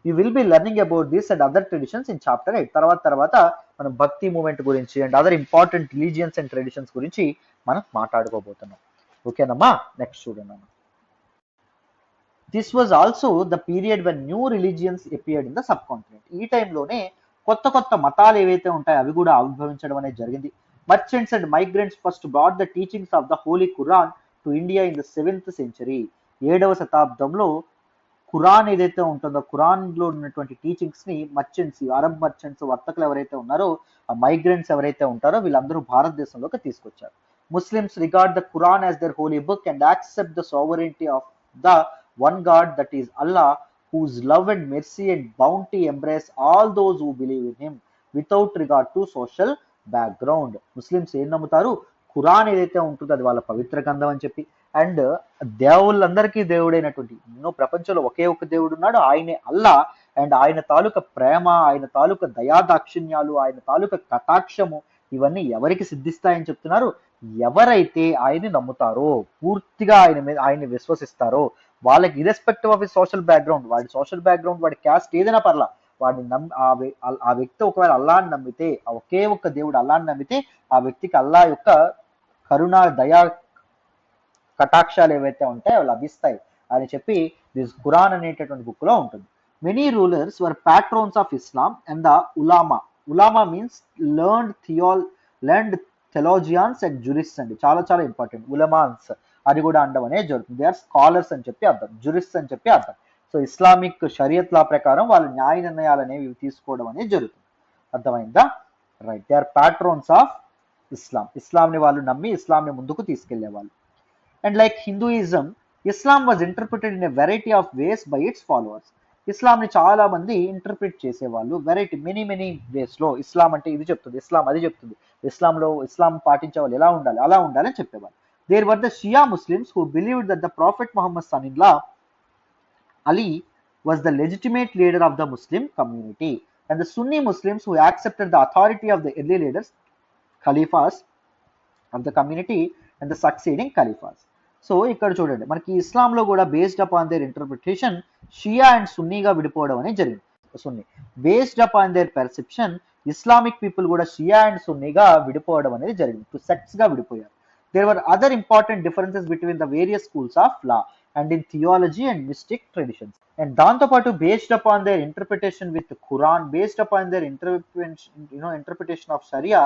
You will be learning about this and other traditions in chapter 8. తర్వాత మనం భక్తి మూమెంట్ గురించి and other important religions and traditions గురించి మనం మాట్లాడుకోబోతున్నాం. ఓకేనమ్మా, నెక్స్ట్ చూడండి. This was also the period when new religions appeared in the subcontinent. ఈ టైంలోనే కొత్త కొత్త మతాలు ఏవైతే ఉంటాయో అవి కూడా ఆవిర్భవించడం అనేది జరిగింది. Merchants and migrants first brought the teachings of the holy Quran to India in the 7th century. 7వ శతాబ్దంలో ఖురాన్ ఏదైతే ఉంటుందో, ఖురాన్లో ఉన్నటువంటి టీచింగ్స్ ని మర్చెంట్స్, అరబ్ మర్చెంట్స్, వర్తకులు ఎవరైతే ఉన్నారో, ఆ మైగ్రెంట్స్ ఎవరైతే ఉంటారో వీళ్ళందరూ భారతదేశంలోకి తీసుకొచ్చారు. Muslims regard the Quran as their holy book and accept the sovereignty of the one God that is Allah, whose love and mercy and bounty embrace all those who believe in him without regard to social background. Muslims ఏం నమ్ముతారు, ఖురాన్ ఏదైతే ఉంటుందో అది వాళ్ళ పవిత్ర గ్రంథం అని చెప్పి, and దేవుళ్ళందరికీ దేవుడైనటువంటి ప్రపంచంలో ఒకే ఒక దేవుడు ఉన్నాడు, ఆయనే అల్లా. అండ్ ఆయన తాలూకా ప్రేమ, ఆయన తాలూకా దయాదాక్షిణ్యాలు, ఆయన తాలూకా కటాక్షము ఇవన్నీ ఎవరికి సిద్ధిస్తాయని చెప్తున్నారు, ఎవరైతే ఆయన్ని నమ్ముతారో, పూర్తిగా ఆయన్ని విశ్వసిస్తారో వాళ్ళకి, irrespective of his social background, వాడి సోషల్ బ్యాక్గ్రౌండ్, వాడి క్యాస్ట్ ఏదైనా పర్లా, వాడిని ఆ వ్యక్తి ఒకవేళ అల్లాని నమ్మితే, ఒకే ఒక్క దేవుడు అల్లాని నమ్మితే, ఆ వ్యక్తికి అల్లా యొక్క కరుణ దయా కటాక్షాలు ఏవైతే ఉంటాయో అవి లభిస్తాయి అని చెప్పి దిస్ ఖురాన్ అనేటటువంటి బుక్ లో ఉంటుంది. Many rulers were patrons of Islam and the ulama. Ulama means learned theologians and jurist అండి, చాలా చాలా ఇంపార్టెంట్. ఉలమాన్స్ అది కూడా అనడం అనేది జరుగుతుంది. దే ఆర్ స్కాలర్స్ అని చెప్పి అర్థం, జురిస్ట్ అని చెప్పి అర్థం. సో ఇస్లామిక్ షరియత్ లా ప్రకారం వాళ్ళు న్యాయ నిర్ణయాలు అనేవి తీసుకోవడం అనేది జరుగుతుంది. అర్థమైందా? Right. They are patrons of Islam. ఇస్లాంని వాళ్ళు నమ్మి ఇస్లాంని ముందుకు తీసుకెళ్లే వాళ్ళు. And like Hinduism, Islam was interpreted in a variety of ways by its followers. ఇస్లాంని చాలా మంది ఇంటర్ప్రిట్ చేసేవాళ్ళు వెరైటీ మెనీ వేస్ లో. ఇస్లాం అంటే ఇది చెప్తుంది, ఇస్లాం అది చెప్తుంది, ఇస్లాం పాటించే వాళ్ళు ఎలా ఉండాలి అలా ఉండాలని చెప్పేవాళ్ళు. There were the Shia Muslims who believed that the prophet Muhammad son in law Ali was the legitimate leader of the Muslim community, and the Sunni Muslims who accepted the authority of the early leaders, Khalifas of the community and the succeeding Khalifas. So ఇక్కడ చూడండి, మనకి ఇస్లాంలో కూడా based upon their interpretation Shia and సున్నీగా విడిపోవడం అనేది జరిగింది. Sunni based upon their perception, Islamic people కూడా షియా అండ్ సున్నీగా విడిపోవడం అనేది జరిగింది, టు సెక్ట్స్ గా విడిపోయారు. There were other important differences between the various schools of law and in theology and mystic traditions. And దాంతోపాటు based upon their interpretation with Quran, based upon their interpretation of sharia,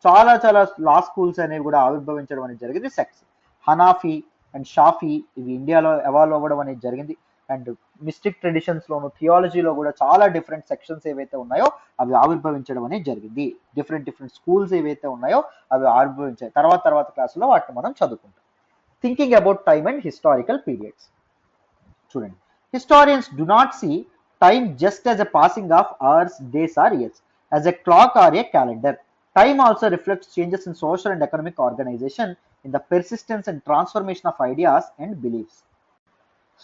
చాలా చాలా లా schools అనేవి కూడా ఆవిర్భవించడం అనేది జరిగింది. Sects Hanafi and షాఫీ ఇవి ఇండియాలో ఎవాల్వ్ అవ్వడం అనేది జరిగింది. అండ్ మిస్టిక్ ట్రెడిషన్స్ లోను థియాలజీలో కూడా చాలా డిఫరెంట్ సెక్షన్స్ ఏవైతే ఉన్నాయో అవి ఆవిర్భవించడం అనేది జరిగింది. డిఫరెంట్ స్కూల్స్ ఏవైతే ఉన్నాయో అవి ఆవిర్భవించాయి. తర్వాత క్లాసులో వాటిని మనం చదువుకుంటాం. Thinking about time and historical periods. చూడండి, historians do not see time just as a passing of hours, days or years, as a clock or a calendar. Time also reflects changes in social and economic organization, in the persistence and transformation of ideas and beliefs.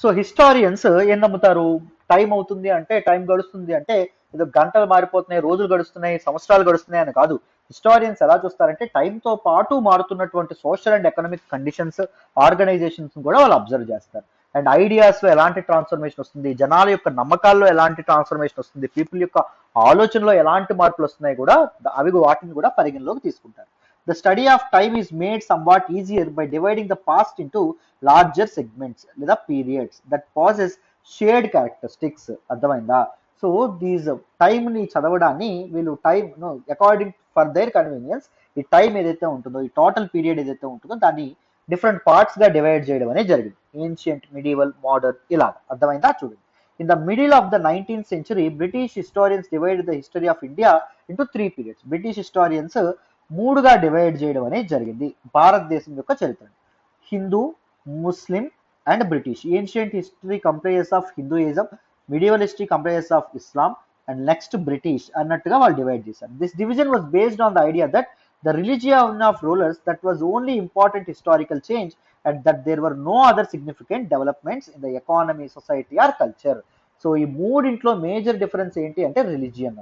So historians ఏం నమ్ముతారు? Time అవుతుంది అంటే, time గడుస్తుంది అంటే ఏదో గంటలు మారిపోతున్నాయి, రోజులు గడుస్తున్నాయి, సంవత్సరాలు గడుస్తున్నాయి అని కాదు. హిస్టారియన్స్ ఎలా చూస్తారంటే టైంతో పాటు మారుతున్నటువంటి social and economic conditions, organisations కూడా వాళ్ళు అబ్జర్వ్ చేస్తారు. అండ్ ఐడియాస్ లో ఎలాంటి ట్రాన్స్ఫర్మేషన్ వస్తుంది, జనాల యొక్క నమ్మకాల్లో ఎలాంటి ట్రాన్స్ఫర్మేషన్ వస్తుంది, పీపుల్ యొక్క ఆలోచనలో ఎలాంటి మార్పులు వస్తున్నాయి కూడా వాటిని కూడా పరిగణలోకి తీసుకుంటారు. The study of time is made somewhat easier by dividing the past into larger segments లేదా periods that possess shared characteristics. అర్థమైందా? సో దీస్ టైమ్ ని చదవడాన్ని వీళ్ళు time according for their convenience ఈ టైం ఏదైతే ఉంటుందో, ఈ టోటల్ పీరియడ్ ఏదైతే ఉంటుందో దాన్ని డిఫరెంట్ పార్ట్స్ గా డివైడ్ చేయడం అనేది జరిగింది. ఏన్షియంట్, మిడివల్, మోడర్న్ ఇలా. అర్థమైందా? చూడండి, in the middle of the 19th century British historians divide the history of India into 3 periods. British historians 3గా డివైడ్ చేయడం అనేది జరిగింది భారతదేశం యొక్క చరిత్రను. Hindu, Muslim and British. Ancient history comprises of Hinduism, medieval history comprises of Islam and next British అన్నట్టుగా వాళ్ళు divide చేశారు. This division was based on the idea that the religion of rulers that was only important historical change and that there were no other significant developments in the economy, society or culture. So ఈ మూడింట్లో major difference ఏంటి అంటే religion.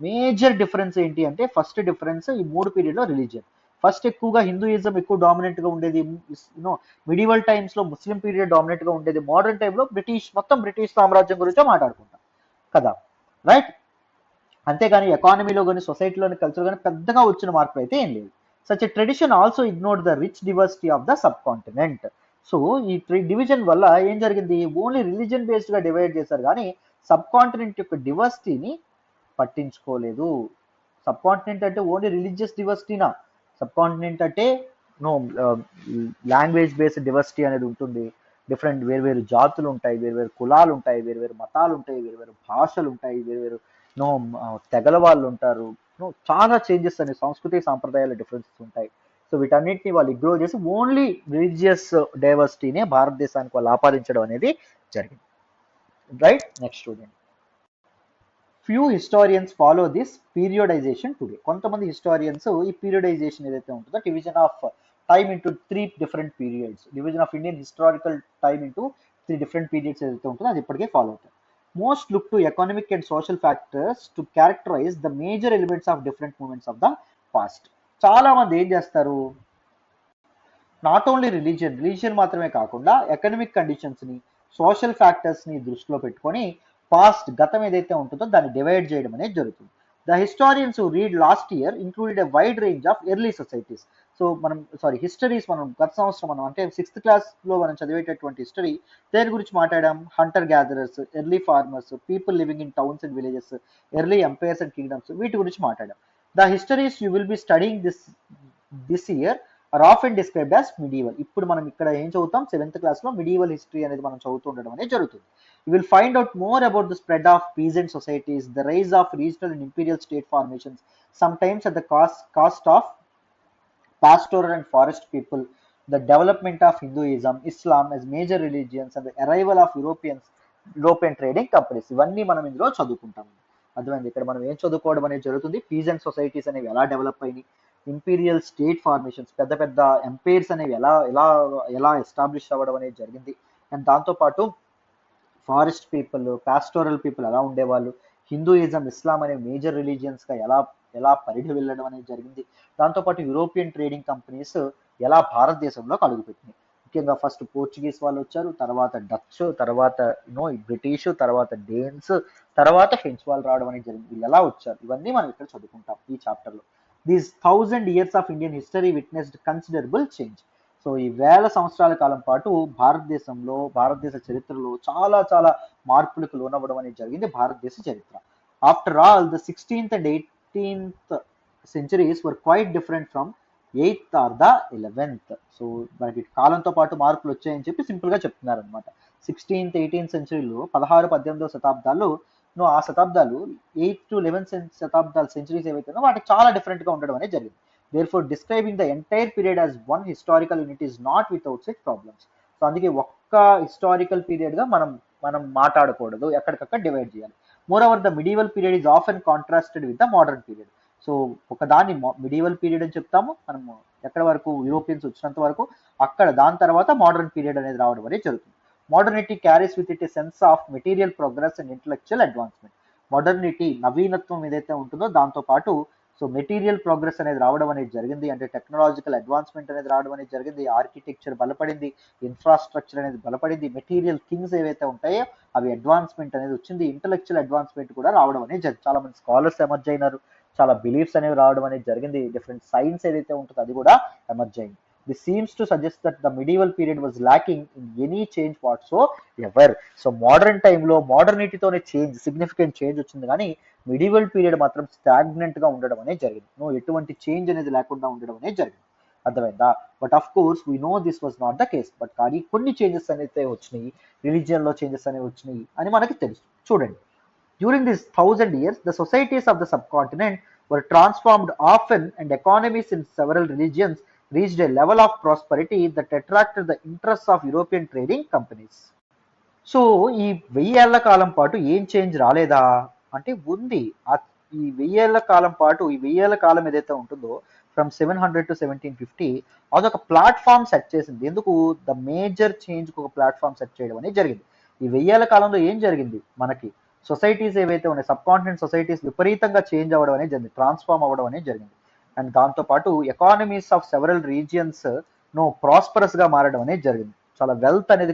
Major difference ఏంటి అంటే first difference ఈ 3 period లో religion. First ఎక్కువగా Hinduism ఎక్కువ dominant గా ఉండేది. మిడివల్ టైమ్స్ లో ముస్లిం పీరియడ్ డామినెంట్ గా ఉండేది. మోడర్న్ టైమ్ లో మొత్తం బ్రిటిష్ సామ్రాజ్యం గురించే మాట్లాడుకుంటాం కదా, రైట్? అంతేగాని ఎకానమీలో కానీ సొసైటీలో కల్చర్ కానీ పెద్దగా వచ్చిన మార్పులు అయితే ఏం లేదు. Such a tradition also ignored the rich diversity of the subcontinent. So ఈ డివిజన్ వల్ల ఏం జరిగింది? ఓన్లీ రిలీజియన్ బేస్డ్ గా డివైడ్ చేశారు కానీ సబ్ కాంటినెంట్ యొక్క డివర్సిటీని పట్టించుకోలేదు. సబ్ కాంటినెంట్ అంటే ఓన్లీ రిలీజియస్ డివర్సిటీనా? సబ్ కాంటినెంట్ అంటే లాంగ్వేజ్ బేస్డ్ డివర్సిటీ అనేది ఉంటుంది. డిఫరెంట్ వేరు జాతులు ఉంటాయి, వేరు కులాలు ఉంటాయి, వేరు మతాలు ఉంటాయి, వేరు భాషలు ఉంటాయి, వేరు తెగల వాళ్ళు ఉంటారు. చాలా చేంజెస్ అనే సంస్కృతి సాంప్రదాయాల డిఫరెన్సెస్ ఉంటాయి. సో వీటన్నిటిని వాళ్ళు ఇగ్నోర్ చేసి ఓన్లీ రిలీజియస్ డైవర్సిటీనే భారతదేశానికి వాళ్ళు ఆపాదించడం అనేది జరిగింది, రైట్? నెక్స్ట్ చూడండి, few historians follow this periodisation today. కొంతమంది హిస్టారియన్స్ ఈ పీరియడైజేషన్ ఏదైతే ఉంటుందో division of time into 3 different periods, division of Indian historical time into 3 different periods ఏదైతే ఉంటుందో అది ఇప్పటికే ఫాలో అవుతారు. Most look to economic and social factors to characterize the major elements of different movements of the past. చాలా మంది ఏం చేస్తారు, not only religion మాత్రమే కాకుండా ఎకనామిక్ కండిషన్స్ ని, సోషల్ ఫ్యాక్టర్స్ ని దృష్టిలో పెట్టుకొని పాస్ట్ గతం ఏదైతే ఉంటుందో దాన్ని డివైడ్ చేయడం అనేది జరుగుతుంది. The historians who read last year included a wide range of early societies. So మనం హిస్టరీస్ మనం గత సంవత్సరం మనం అంటే 6th క్లాస్లో మనం చదివేటటువంటి హిస్టరీ దేని గురించి మాట్లాడాం? Hunter gatherers, early farmers, people living in towns and villages, early empires and kingdoms, వీటి గురించి మాట్లాడాం. The histories you will be studying this year are often described as medieval. ఇప్పుడు మనం ఇక్కడ ఏం చదువుతాం? 7th క్లాస్లో మిడీవల్ హిస్టరీ అనేది మనం చదువుతూ ఉండడం అనేది జరుగుతుంది. You will find out more about the spread of peasant societies, the rise of regional and imperial state formations, sometimes at the cost of pastoral and forest people, the development of Hinduism, Islam as major religions, and the arrival of European trading companies. ఇవన్నీ మనం ఇందులో చదువుకుంటాం. అర్థమైంది? ఇక్కడ మనం ఏం చదువుకోవడం అనేది జరుగుతుంది? పీజెంట్ సొసైటీస్ అనేవి ఎలా డెవలప్ అయినాయి, ఇంపీరియల్ స్టేట్ ఫార్మేషన్స్, పెద్ద పెద్ద ఎంపైర్స్ అనేవి ఎలా ఎలా ఎలా ఎస్టాబ్లిష్ అవ్వడం అనేది జరిగింది. అండ్ దాంతోపాటు ఫారెస్ట్ పీపుల్, పాస్టోరల్ పీపుల్ ఎలా ఉండేవాళ్ళు, హిందూయిజం, ఇస్లాం అనే మేజర్ రిలీజియన్స్గా ఎలా ఎలా పరిధి వెళ్ళడం అనేది జరిగింది. దాంతోపాటు యూరోపియన్ ట్రేడింగ్ కంపెనీస్ ఎలా భారతదేశంలోకి అడుగుపెట్టినాయి. ముఖ్యంగా ఫస్ట్ పోర్చుగీస్ వాళ్ళు వచ్చారు, తర్వాత డచ్, తర్వాత బ్రిటిష్, తర్వాత డేన్స్, తర్వాత ఫ్రెంచ్ వాళ్ళు రావడం అనేది జరిగింది. వీళ్ళు ఎలా వచ్చారు, ఇవన్నీ మనం ఇక్కడ చదువుకుంటాం ఈ చాప్టర్లో. These 1000 years of Indian history witnessed considerable change. So ఈ 1000 సంవత్సరాల కాలం పాటు భారతదేశ చరిత్రలో చాలా చాలా మార్పులకు లోనవ్వడం అనేది జరిగింది భారతదేశ చరిత్ర. After all the 16th and 18th centuries were quite different from 8th or the 11th. So మనకి కాలంతో పాటు మార్పులు వచ్చాయని చెప్పి సింపుల్గా చెప్తున్నారు అనమాట. 16th, 18th సెంచరీలో 16, 18వ శతాబ్దాల్లో ఆ శతాబ్దాలు 8th to 11th శతాబ్దాల సెంచరీస్ ఏవైతే ఉన్నాయో వాటికి చాలా డిఫరెంట్గా ఉండడం అనేది జరిగింది. Therefore, describing the entire period as one historical unit is not without such problems. So అందుకే ఒక్క హిస్టారికల్ పీరియడ్గా మనం మాట్లాడకూడదు, ఎక్కడికక్కడ డివైడ్ చేయాలి. Moreover the medieval period is often contrasted with the modern period. So ఒకదాన్ని మిడీవల్ పీరియడ్ అని చెప్తాము మనము ఎక్కడ వరకు, యూరోపియన్స్ వచ్చినంత వరకు. అక్కడ దాని తర్వాత మోడర్న్ పీరియడ్ అనేది రావడం అనేది జరుగుతుంది. Modernity carries with it a sense of material progress and intellectual advancement. Modernity, నవీనత్వం ఏదైతే ఉంటుందో దాంతోపాటు సో మెటీరియల్ ప్రోగ్రెస్ అనేది రావడం అనేది జరిగింది, అంటే టెక్నాలజికల్ అడ్వాన్స్మెంట్ అనేది రావడం అనేది జరిగింది, ఆర్కిటెక్చర్ బలపడింది, ఇన్ఫ్రాస్ట్రక్చర్ అనేది బలపడింది, మెటీరియల్ థింగ్స్ ఏవైతే ఉంటాయో అవి అడ్వాన్స్మెంట్ అనేది వచ్చింది, ఇంటలెక్చువల్ అడ్వాన్స్మెంట్ కూడా రావడం అనేది జరిగింది. చాలా మంది స్కాలర్స్ ఎమర్జ్ అయినారు, చాలా బిలీఫ్స్ అనేవి రావడం అనేది జరిగింది, డిఫరెంట్ సైన్స్ ఏదైతే ఉంటుందో అది కూడా ఎమర్జ్ అయింది. This seems to suggest that the medieval period was lacking in any change whatsoever. So modern టైంలో మోడర్నిటీతోనే సిగ్నిఫికెంట్ చేంజ్ వచ్చింది, కానీ మిడివల్ పీరియడ్ మాత్రం స్టాగ్నెంట్గా ఉండడం అనేది జరిగింది. ఎటువంటి చేంజ్ అనేది లేకుండా ఉండడం అనేది జరిగింది. అర్థమైందా? But of course we know this was not the case. But కానీ కొన్ని చేంజెస్ అయితే వచ్చినాయి, రిలీజియన్లో చేంజెస్ అనేవి వచ్చినాయి అని మనకి తెలుసు. చూడండి, during this 1000 years the societies of the subcontinent were transformed often, and economies in several regions reached a level of prosperity that attracted the interests of European trading companies. So ఈ 1000 ఏళ్ల కాలం పాటు ఏం చేంజ్ రాలేదా అంటే ఉంది. ఈ 1000 ఏళ్ల కాలం పాటు, ఈ 1000 ఏళ్ల కాలం ఏదైతే ఉంటుందో ఫ్రమ్ 700 to 1750 అదొక ప్లాట్ఫామ్ సెట్ చేసింది. ఎందుకు? ద మేజర్ చేంజ్కి ఒక ప్లాట్ఫామ్ సెట్ చేయడం అనేది జరిగింది. ఈ 1000 ఏళ్ల కాలంలో ఏం జరిగింది? మనకి సొసైటీస్ ఏవైతే ఉన్నాయి, సబ్ కాంటినెంట్ సొసైటీస్ విపరీతంగా చేంజ్ అవ్వడం అనేది జరిగింది, ట్రాన్స్ఫార్మ్ అవ్వడం అనేది జరిగింది. అండ్ దాంతోపాటు ఎకానమీస్ ఆఫ్ సెవరల్ రీజియన్స్ ప్రాస్పరస్గా మారడం అనేది జరిగింది. చాలా వెల్త్ అనేది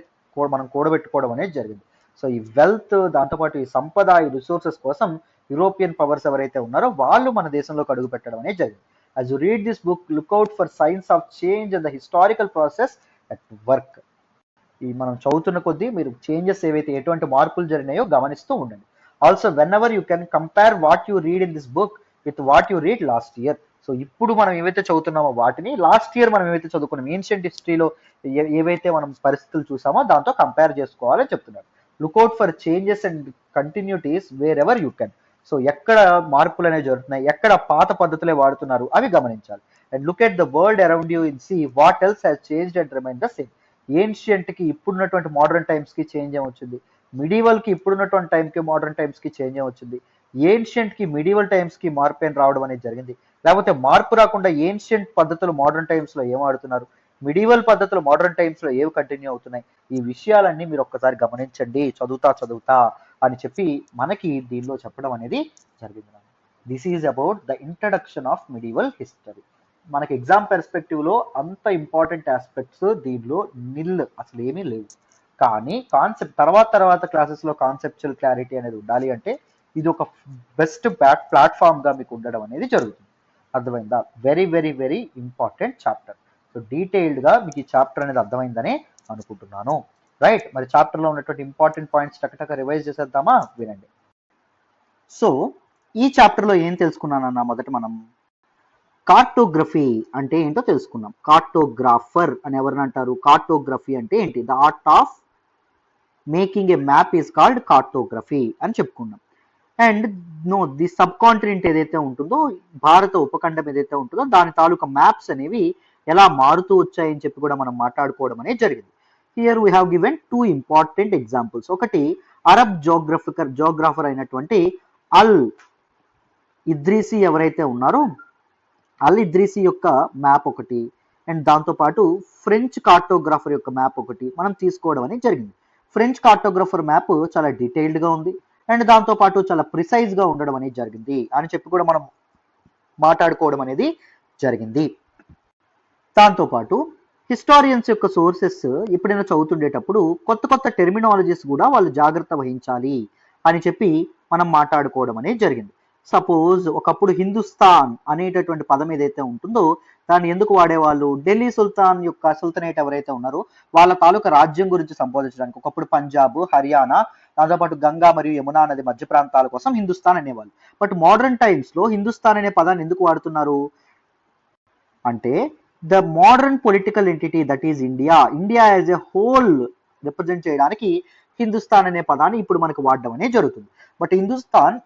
మనం కూడబెట్టుకోవడం అనేది జరిగింది. సో ఈ వెల్త్, దాంతోపాటు ఈ సంపద, ఈ రిసోర్సెస్ కోసం యూరోపియన్ పవర్స్ ఎవరైతే ఉన్నారో వాళ్ళు మన దేశంలోకి అడుగు పెట్టడం అనేది జరిగింది. As you read this book, look out for signs of change and the historical process at work. ఈ మనం చదువుతున్న కొద్దీ మీరు చేంజెస్ ఏవైతే, ఎటువంటి మార్పులు జరిగినాయో గమనిస్తూ ఉండండి. Also when ever you can compare what you read in this book with what you read last year. So ఇప్పుడు మనం ఏవైతే చదువుతున్నామో వాటిని లాస్ట్ ఇయర్ మనం ఏవైతే చదువుకున్నాం, ఏన్షియంట్ హిస్టరీలో ఏవైతే మనం పరిస్థితులు చూసామో దాంతో కంపేర్ చేసుకోవాలని చెప్తున్నారు. Look out for changes and continuities wherever you can. So ఎక్కడ మార్పులు అనేవి జరుగుతున్నాయి, ఎక్కడ పాత పద్ధతులే వాడుతున్నారు అవి గమనించాలి. And look at the world around you in see what else has changed and remain the same. ఏన్షియంట్కి ఇప్పుడున్నటువంటి మోడర్న్ టైమ్స్కి చేంజ్ ఏమొచ్చింది, మిడివల్కి ఇప్పుడున్నటువంటి టైంకి మోడర్న్ టైమ్స్కి చేంజ్ ఏమొచ్చింది, ఏన్షియంట్కి మిడివల్ టైమ్స్కి మార్పు ఏం రావడం అనేది జరిగింది, లేకపోతే మార్పు రాకుండా ఏన్షియంట్ పద్ధతులు మోడర్న్ టైమ్స్లో ఏం ఆడుతున్నారు, మిడివల్ పద్ధతులు మోడర్న్ టైమ్స్లో ఏవి కంటిన్యూ అవుతున్నాయి, ఈ విషయాలన్నీ మీరు ఒక్కసారి గమనించండి చదువుతా అని చెప్పి మనకి దీనిలో చెప్పడం అనేది జరిగింది. This is about the introduction of medieval history. మనకి ఎగ్జామ్ పెర్స్పెక్టివ్లో అంత ఇంపార్టెంట్ ఆస్పెక్ట్స్ దీనిలో అసలు ఏమీ లేవు. కానీ కాన్సెప్ట్ తర్వాత క్లాసెస్లో కాన్సెప్చువల్ క్లారిటీ అనేది ఉండాలి అంటే ఇది ఒక బెస్ట్ ప్లాట్ఫామ్గా మీకు ఉండడం అనేది జరుగుతుంది. అర్థమైందా? Very very very important chapter. So డీటెయిల్డ్గా మీకు ఈ చాప్టర్ అనేది అర్థమైందని అనుకుంటున్నాను. రైట్, మరి చాప్టర్లో ఉన్నటువంటి ఇంపార్టెంట్ పాయింట్స్ టకటక రివైజ్ చేసేద్దామా? వినండి. సో ఈ చాప్టర్లో ఏం తెలుసుకున్నానన్న మొదట మనం కార్టోగ్రఫీ అంటే ఏంటో తెలుసుకున్నాం. కార్టోగ్రాఫర్ అని ఎవరిని అంటారు? కార్టోగ్రఫీ అంటే ఏంటి? The art of making a map is called cartography అని చెప్పుకున్నాం. అండ్ ది సబ్ కాంటినెంట్ ఏదైతే ఉంటుందో, భారత ఉపఖండం ఏదైతే ఉంటుందో దాని తాలూకా మ్యాప్స్ అనేవి ఎలా మారుతూ వచ్చాయని చెప్పి కూడా మనం మాట్లాడుకోవడం అనేది జరిగింది. Here we have given 2 important examples. ఒకటి అరబ్ జోగ్రాఫర్ అయినటువంటి అల్ ఇద్రీసి ఎవరైతే ఉన్నారో అల్ ఇద్రీసి యొక్క మ్యాప్ ఒకటి, అండ్ దాంతోపాటు ఫ్రెంచ్ కార్టోగ్రాఫర్ యొక్క మ్యాప్ ఒకటి మనం తీసుకోవడం అనేది జరిగింది. ఫ్రెంచ్ కార్టోగ్రాఫర్ మ్యాప్ చాలా డీటెయిల్డ్గా ఉంది అండ్ దాంతోపాటు చాలా ప్రిసైజ్గా ఉండడం అనేది జరిగింది అని చెప్పి కూడా మనం మాట్లాడుకోవడం అనేది జరిగింది. దాంతోపాటు హిస్టారియన్స్ యొక్క సోర్సెస్ ఎప్పుడైనా చదువుతుండేటప్పుడు కొత్త కొత్త టెర్మినాలజీస్ కూడా వాళ్ళు జాగ్రత్త వహించాలి అని చెప్పి మనం మాట్లాడుకోవడం అనేది జరిగింది. సపోజ్ ఒకప్పుడు హిందుస్థాన్ అనేటటువంటి పదం ఏదైతే ఉంటుందో దాన్ని ఎందుకు వాడేవాళ్ళు? ఢిల్లీ సుల్తానేట్ ఎవరైతే ఉన్నారో వాళ్ళ తాలూకా రాజ్యం గురించి సంబోధించడానికి. ఒకప్పుడు పంజాబ్, హర్యానా, దాంతోపాటు గంగా మరియు యమునా నది మధ్య ప్రాంతాల కోసం హిందుస్థాన్ అనేవాళ్ళు. బట్ మోడర్న్ టైమ్స్ లో హిందుస్థాన్ అనే పదాన్ని ఎందుకు వాడుతున్నారు అంటే the modern political entity that is India as a whole represent చేయడానికి హిందుస్థాన్ అనే పదాన్ని ఇప్పుడు మనకు వాడడం అనేది జరుగుతుంది. But Hindustan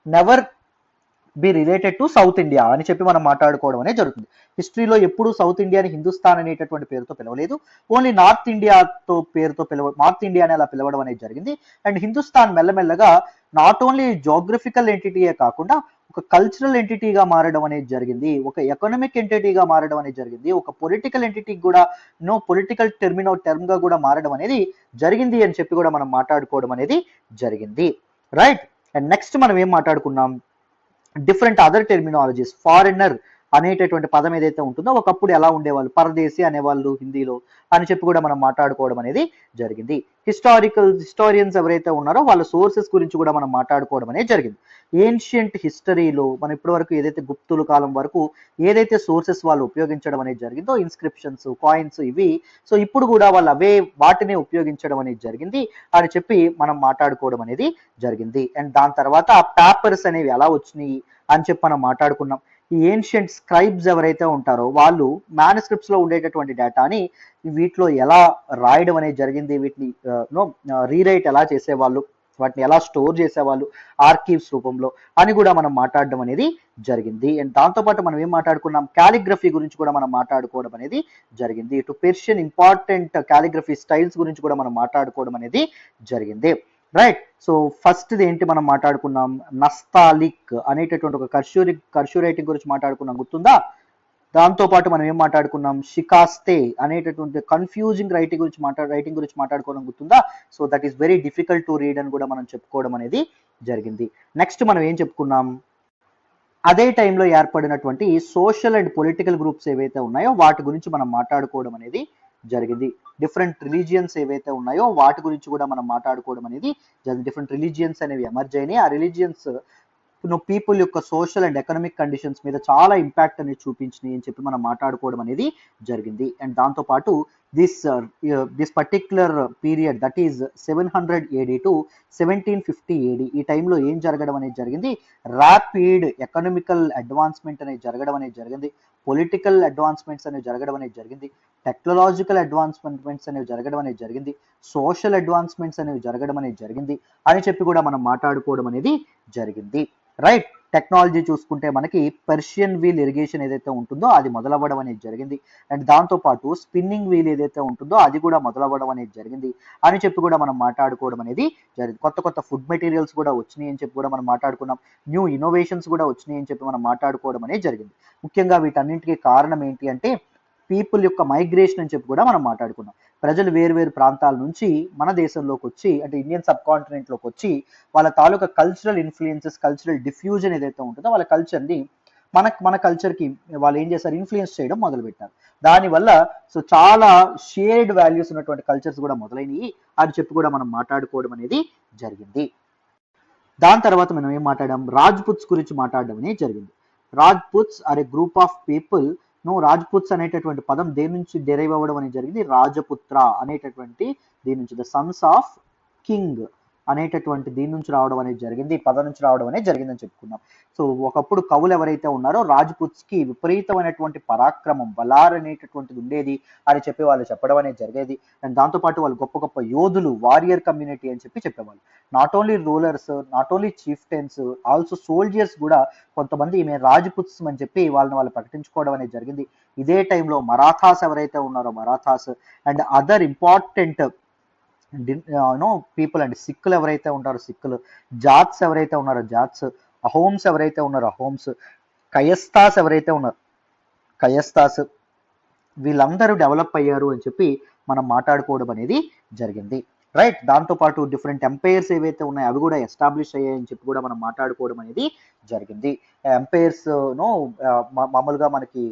never be related to south India అని చెప్పి మనం మాట్లాడుకోవడం అనేది జరుగుతుంది. హిస్టరీలో ఎప్పుడు సౌత్ ఇండియాని హిందుస్థాన్ అనేటటువంటి పేరుతో పిలవలేదు. ఓన్లీ నార్త్ ఇండియా అని అలా పిలవడం అనేది జరిగింది. అండ్ హిందుస్థాన్ మెల్లమెల్లగా నాట్ ఓన్లీ జోగ్రఫికల్ ఎంటిటీయే కాకుండా ఒక కల్చరల్ ఎంటిటీగా మారడం అనేది జరిగింది, ఒక ఎకనామిక్ ఎంటిటీగా మారడం అనేది జరిగింది, ఒక పొలిటికల్ ఎంటిటీకి కూడా పొలిటికల్ టర్మ్గా కూడా మారడం అనేది జరిగింది అని చెప్పి కూడా మనం మాట్లాడుకోవడం అనేది జరిగింది. రైట్, అండ్ నెక్స్ట్ మనం ఏం మాట్లాడుకున్నాం? Different other terminologies. ఫారినర్ అనేటటువంటి పదం ఏదైతే ఉంటుందో ఒకప్పుడు ఎలా ఉండేవాళ్ళు, పరదేశీ అనేవాళ్ళు హిందీలో అని చెప్పి కూడా మనం మాట్లాడుకోవడం అనేది జరిగింది. హిస్టారియన్స్ ఎవరైతే ఉన్నారో వాళ్ళ సోర్సెస్ గురించి కూడా మనం మాట్లాడుకోవడం అనేది జరిగింది. ఏన్షియంట్ హిస్టరీలో మనం ఇప్పటి వరకు ఏదైతే గుప్తుల కాలం వరకు ఏదైతే సోర్సెస్ వాళ్ళు ఉపయోగించడం అనేది జరిగిందో, ఇన్స్క్రిప్షన్స్, కాయిన్స్ ఇవి, సో ఇప్పుడు కూడా వాళ్ళు అవే వాటిని ఉపయోగించడం అనేది జరిగింది అని చెప్పి మనం మాట్లాడుకోవడం అనేది జరిగింది. అండ్ దాని తర్వాత ఆ పేపర్స్ అనేవి ఎలా వచ్చినాయి అని చెప్పి మనం మాట్లాడుకున్నాం. ఈ ఏన్షియంట్ స్క్రైబ్స్ ఎవరైతే ఉంటారో వాళ్ళు మ్యానుస్క్రిప్ట్స్ లో ఉండేటటువంటి డేటాని వీటిలో ఎలా రాయడం అనేది జరిగింది, వీటిని రీరైట్ ఎలా చేసేవాళ్ళు, వాటిని ఎలా స్టోర్ చేసేవాళ్ళు ఆర్కీవ్స్ రూపంలో అని కూడా మనం మాట్లాడడం అనేది జరిగింది. అండ్ దాంతోపాటు మనం ఏం మాట్లాడుకున్నాం? కాలిగ్రఫీ గురించి కూడా మనం మాట్లాడుకోవడం అనేది జరిగింది. ఇటు పెర్షియన్ ఇంపార్టెంట్ కాలిగ్రఫీ స్టైల్స్ గురించి కూడా మనం మాట్లాడుకోవడం అనేది జరిగింది. రైట్, సో ఫస్ట్ ఏంటి మనం మాట్లాడుకున్నాం? నస్తాలిక్ అనేటటువంటి ఒక కర్షు రైటింగ్ గురించి మాట్లాడుకున్నాం, గుర్తుందా? దాంతోపాటు మనం ఏం మాట్లాడుకున్నాం? షికాస్తే అనేటటువంటి కన్ఫ్యూజింగ్ రైటింగ్ గురించి మాట్లాడుకోవడం గుర్తుందా? So that is very difficult to read అని కూడా మనం చెప్పుకోవడం అనేది జరిగింది. నెక్స్ట్ మనం ఏం చెప్పుకున్నాం? అదే టైంలో ఏర్పడినటువంటి సోషల్ అండ్ పొలిటికల్ గ్రూప్స్ ఏవైతే ఉన్నాయో వాటి గురించి మనం మాట్లాడుకోవడం అనేది జరిగింది. డిఫరెంట్ రిలీజియన్స్ ఏవైతే ఉన్నాయో వాటి గురించి కూడా మనం మాట్లాడుకోవడం అనేది జరిగింది. డిఫరెంట్ రిలీజియన్స్ అనేవి ఎమర్జ్ అయినాయి. ఆ రిలీజియన్స్ పీపుల్ యొక్క సోషల్ అండ్ ఎకనామిక్ కండిషన్స్ మీద చాలా ఇంపాక్ట్ అనేది చూపించినాయి అని చెప్పి మనం మాట్లాడుకోవడం అనేది జరిగింది. అండ్ దాంతోపాటు this particular period that is 700 AD to 1750 AD ఈ టైంలో ఏం జరగడం అనేది జరిగింది? ర్యాపిడ్ ఎకనామికల్ అడ్వాన్స్మెంట్ అనేది జరగడం అనేది జరిగింది, పొలిటికల్ అడ్వాన్స్మెంట్స్ అనేవి జరగడం అనేది జరిగింది, టెక్నాలజికల్ అడ్వాన్స్మెంట్స్ అనేవి జరగడం అనేది జరిగింది, సోషల్ అడ్వాన్స్మెంట్స్ అనేవి జరగడం అనేది జరిగింది అని చెప్పి కూడా మనం మాట్లాడుకోవడం అనేది జరిగింది. రైట్, టెక్నాలజీ చూసుకుంటే మనకి పర్షియన్ వీల్ ఇరిగేషన్ ఏదైతే ఉంటుందో అది మొదలవ్వడం అనేది జరిగింది. అండ్ దాంతోపాటు స్పిన్నింగ్ వీల్ ఏదైతే ఉంటుందో అది కూడా మొదలవ్వడం అనేది జరిగింది అని చెప్పి కూడా మనం మాట్లాడుకోవడం అనేది జరిగింది. కొత్త కొత్త ఫుడ్ మెటీరియల్స్ కూడా వచ్చినాయి అని చెప్పి కూడా మనం మాట్లాడుకున్నాం. న్యూ ఇన్నోవేషన్స్ కూడా వచ్చినాయి అని చెప్పి మనం మాట్లాడుకోవడం అనేది జరిగింది. ముఖ్యంగా వీటన్నింటికి కారణం ఏంటి అంటే పీపుల్ యొక్క మైగ్రేషన్ అని చెప్పి కూడా మనం మాట్లాడుకున్నాం. ప్రజలు వేరు ప్రాంతాల నుంచి మన దేశంలోకి వచ్చి అంటే ఇండియన్ సబ్ కాంటినెంట్లోకి వచ్చి వాళ్ళ తాలూకా కల్చరల్ ఇన్ఫ్లుయెన్సెస్, కల్చరల్ డిఫ్యూజన్ ఏదైతే ఉంటుందో వాళ్ళ కల్చర్ని మన కల్చర్కి వాళ్ళు ఏం చేస్తారు? ఇన్ఫ్లుయెన్స్ చేయడం మొదలుపెట్టారు. దానివల్ల సో చాలా షేర్డ్ వాల్యూస్ ఉన్నటువంటి కల్చర్స్ కూడా మొదలైనవి అని చెప్పి కూడా మనం మాట్లాడుకోవడం అనేది జరిగింది. దాని తర్వాత మనం ఏం మాట్లాడాం, రాజ్పుత్స్ గురించి మాట్లాడడం అనేది జరిగింది. Rajputs are a group of people. Rajputs అనేటటువంటి పదం దేని నుంచి డెరైవ్ అవ్వడం అనేది జరిగింది, రాజపుత్ర అనేటటువంటి దీని నుంచి, ద సన్స్ ఆఫ్ కింగ్ అనేటటువంటి దీని నుంచి రావడం అనేది జరిగింది, పదం నుంచి రావడం అనేది జరిగిందని చెప్పుకున్నాం. సో ఒకప్పుడు కవులు ఎవరైతే ఉన్నారో రాజ్పుత్స్ కి విపరీతమైనటువంటి పరాక్రమం, బలార్ అనేటటువంటిది ఉండేది అని చెప్పి వాళ్ళు చెప్పడం అనేది జరిగేది. అండ్ దాంతోపాటు వాళ్ళు గొప్ప గొప్ప యోధులు, వారియర్ కమ్యూనిటీ అని చెప్పి చెప్పేవాళ్ళు. Not only rulers, not only chieftains, also soldiers కూడా కొంతమంది ఈమె రాజ్పుత్స్ అని చెప్పి వాళ్ళు ప్రకటించుకోవడం అనేది జరిగింది. ఇదే టైంలో మరాఠాస్ ఎవరైతే ఉన్నారో Marathas and other important people and సిక్కులు ఎవరైతే ఉన్నారో సిక్కులు, జాట్స్ ఎవరైతే ఉన్నారో జాట్స్, అహోమ్స్ ఎవరైతే ఉన్నారో అహోమ్స్, కయస్తాస్ ఎవరైతే ఉన్నారో కయస్తాస్, వీళ్ళందరూ డెవలప్ అయ్యారు అని చెప్పి మనం మాట్లాడుకోవడం అనేది జరిగింది. రైట్, దాంతోపాటు డిఫరెంట్ ఎంపైర్స్ ఏవైతే ఉన్నాయో అవి కూడా ఎస్టాబ్లిష్ అయ్యాయని చెప్పి కూడా మనం మాట్లాడుకోవడం అనేది జరిగింది. ఎంపైర్స్ మామూలుగా మనకి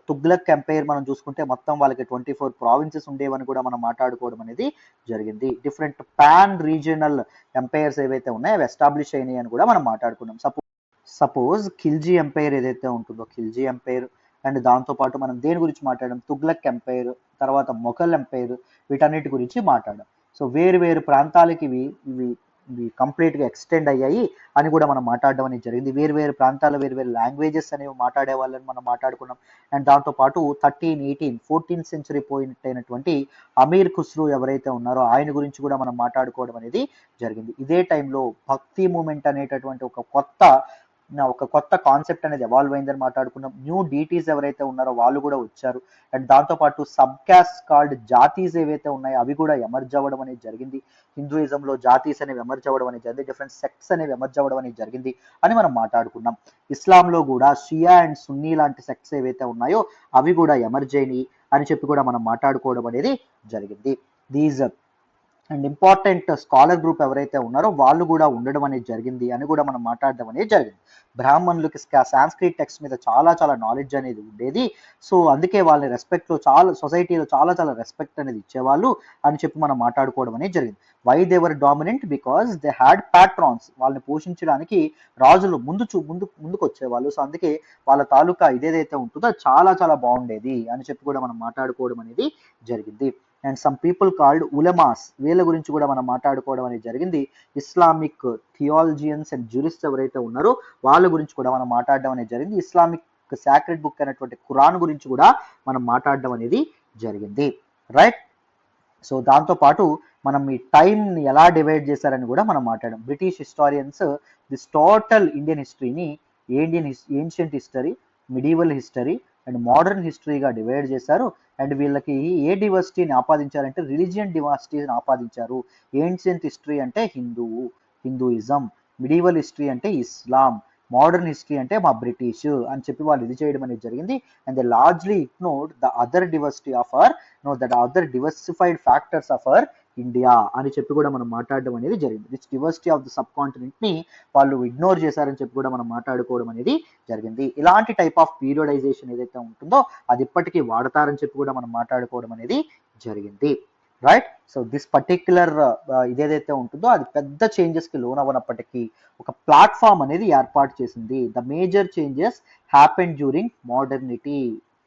తుగ్లక్ ఎంపైర్ మనం చూసుకుంటే మొత్తం వాళ్ళకి 24 ప్రావిన్సెస్ ఉండేవని కూడా మనం మాట్లాడుకోవడం అనేది జరిగింది. డిఫరెంట్ పాన్ రీజియనల్ ఎంపైర్స్ ఏవైతే ఉన్నాయో అవి ఎస్టాబ్లిష్ అయినాయి అని కూడా మనం మాట్లాడుకున్నాం. సపోజ్ ఖిల్జీ ఎంపైర్ ఏదైతే ఉంటుందో ఖిల్జీ ఎంపైర్, అండ్ దాంతోపాటు మనం దేని గురించి మాట్లాడడం, తుగ్లక్ ఎంపైర్, తర్వాత మొఘల్ ఎంపైర్, వీటన్నిటి గురించి మాట్లాడడం. సో వేరు వేరు ప్రాంతాలకి ఇవి కంప్లీట్గా ఎక్స్టెండ్ అయ్యాయి అని కూడా మనం మాట్లాడడం అనేది జరిగింది. వేరు వేరు ప్రాంతాల వేరు వేరు లాంగ్వేజెస్ అనేవి మాట్లాడే వాళ్ళని మనం మాట్లాడుకున్నాం. అండ్ దాంతోపాటు 14th సెంచరీ పోయినట్టయినటువంటి అమీర్ ఖుస్రూ ఎవరైతే ఉన్నారో ఆయన గురించి కూడా మనం మాట్లాడుకోవడం అనేది జరిగింది. ఇదే టైంలో భక్తి మూమెంట్ అనేటటువంటి ఒక కొత్త కాన్సెప్ట్ అనేది ఎవాల్వ్ అయిందని మాట్లాడుకున్నాం. న్యూ డీటీస్ ఎవరైతే ఉన్నారో వాళ్ళు కూడా వచ్చారు. అండ్ దాంతోపాటు సబ్ క్యాస్ట్ కాల్డ్ జాతీస్ ఏవైతే ఉన్నాయో అవి కూడా ఎమర్జ్ అవ్వడం అనేది జరిగింది. హిందూయిజంలో జాతీస్ అనేవి ఎమర్జ్ అవ్వడం అనేది జరిగింది, డిఫరెంట్ సెక్ట్స్ అనేవి ఎమర్జ్ అవ్వడం అనేది జరిగింది అని మనం మాట్లాడుకున్నాం. ఇస్లాంలో కూడా షియా అండ్ సున్నీ లాంటి సెక్ట్స్ ఏవైతే ఉన్నాయో అవి కూడా ఎమర్జ్ అయినాయి అని చెప్పి కూడా మనం మాట్లాడుకోవడం అనేది జరిగింది. These and important scholar group ఎవరైతే ఉన్నారో వాళ్ళు కూడా ఉండడం అనేది జరిగింది అని కూడా మనం మాట్లాడడం అనేది జరిగింది. బ్రాహ్మణులకి సాంస్క్రిట్ టెక్స్ట్ మీద చాలా నాలెడ్జ్ అనేది ఉండేది. సో అందుకే వాళ్ళని రెస్పెక్ట్లో సొసైటీలో చాలా రెస్పెక్ట్ అనేది ఇచ్చేవాళ్ళు అని చెప్పి మనం మాట్లాడుకోవడం అనేది జరిగింది. Why they were dominant, because they had patrons, వాళ్ళని పోషించడానికి రాజులు ముందుకు వచ్చేవాళ్ళు. సో అందుకే వాళ్ళ తాలూకా ఇదేదైతే ఉంటుందో చాలా బాగుండేది అని చెప్పి కూడా మనం మాట్లాడుకోవడం అనేది జరిగింది. అండ్ సమ్ పీపుల్ కాల్డ్ ఉలమాస్, వీళ్ళ గురించి కూడా మనం మాట్లాడుకోవడం అనేది జరిగింది. ఇస్లామిక్ థియాలజియన్స్ అండ్ జ్యూరిస్ట్ ఎవరైతే ఉన్నారో వాళ్ళ గురించి కూడా మనం మాట్లాడడం అనేది జరిగింది. ఇస్లామిక్ సాక్రెడ్ బుక్ అయినటువంటి ఖురాన్ గురించి కూడా మనం మాట్లాడడం అనేది జరిగింది. రైట్, సో దాంతోపాటు మనం ఈ టైంని ఎలా డివైడ్ చేశారని కూడా మనం మాట్లాడాం. British historians this total Indian హిస్టరీని ancient history, medieval history and modern హిస్టరీగా డివైడ్ చేశారు. అండ్ వీళ్ళకి ఏ డివర్సిటీని ఆపాదించారంటే రిలీజియన్ డివర్సిటీని ఆపాదించారు. ఏన్షియంట్ హిస్టరీ అంటే హిందూయిజం, మిడీవల్ హిస్టరీ అంటే ఇస్లాం, మోడర్న్ హిస్టరీ అంటే మా బ్రిటిష్ అని చెప్పి వాళ్ళు ఇది చేయడం అనేది జరిగింది. And they largely ignored the other diversity of other diversified factors of our India అని చెప్పి కూడా మనం మాట్లాడడం అనేది జరిగింది. Which diversity of the subcontinent ని వాళ్ళు ఇగ్నోర్ చేశారని చెప్పి కూడా మనం మాట్లాడుకోవడం అనేది జరిగింది. ఇలాంటి టైప్ ఆఫ్ పీరియడైజేషన్ ఏదైతే ఉంటుందో అది ఇప్పటికీ వాడతారని చెప్పి కూడా మనం మాట్లాడుకోవడం అనేది జరిగింది. రైట్, సో దిస్ పర్టిక్యులర్ ఇదేదైతే ఉంటుందో అది పెద్ద చేంజెస్కి లోన్ అవ్వనప్పటికీ ఒక ప్లాట్ఫామ్ అనేది ఏర్పాటు చేసింది. The major changes happen during modernity,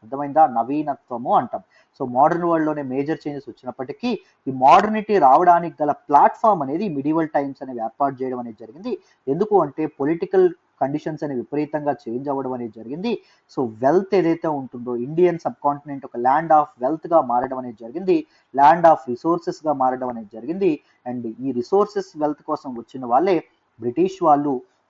అర్థమైందా, నవీనత్వము అంటాం. సో మోడర్న్ వరల్డ్లోనే మేజర్ చేంజెస్ వచ్చినప్పటికీ ఈ మోడర్నిటీ రావడానికి గల ప్లాట్ఫామ్ అనేది మిడివల్ టైమ్స్ అనేవి ఏర్పాటు చేయడం అనేది జరిగింది. ఎందుకు అంటే పొలిటికల్ కండిషన్స్ అనేవి విపరీతంగా చేంజ్ అవ్వడం అనేది జరిగింది. సో వెల్త్ ఏదైతే ఉంటుందో ఇండియన్ సబ్ కాంటినెంట్ ఒక ల్యాండ్ ఆఫ్ వెల్త్గా మారడం అనేది జరిగింది, ల్యాండ్ ఆఫ్ రిసోర్సెస్గా మారడం అనేది జరిగింది. అండ్ ఈ రిసోర్సెస్ వెల్త్ కోసం వచ్చిన వాళ్ళే బ్రిటిష్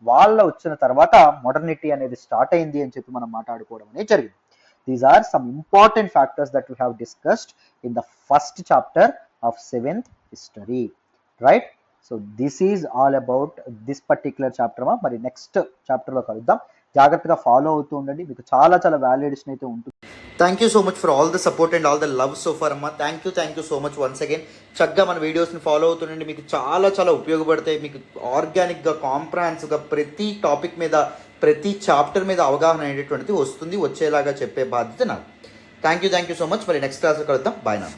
వాళ్ళ వచ్చిన తర్వాత మోడర్నిటీ అనేది స్టార్ట్ అయింది అని చెప్పి మనం మాట్లాడుకోవడం అనేది జరిగింది. These are some important factors that we have discussed in the first chapter of 7th history, right? So this is all about this particular chapter. మరి నెక్స్ట్ చాప్టర్లో కలుద్దాం. జాగ్రత్తగా ఫాలో అవుతూ ఉండండి, మీకు చాలా వ్యాల్యూ అడిషన్ అయితే ఉంటుంది. Thank you so much for all the support and all the love so for అమ్మా. Thank you so much once again. చక్కగా మన వీడియోస్ని ఫాలో అవుతుండండి, మీకు చాలా ఉపయోగపడతాయి. మీకు ఆర్గానిక్గా కాంప్రహెన్సివ్గా ప్రతి టాపిక్ మీద ప్రతి చాప్టర్ మీద అవగాహన అనేటువంటిది వచ్చేలాగా చెప్పే బాధ్యత నాకు. Thank you so much. మరి నెక్స్ట్ క్లాస్లో కలుద్దాం. బాయ్ నా.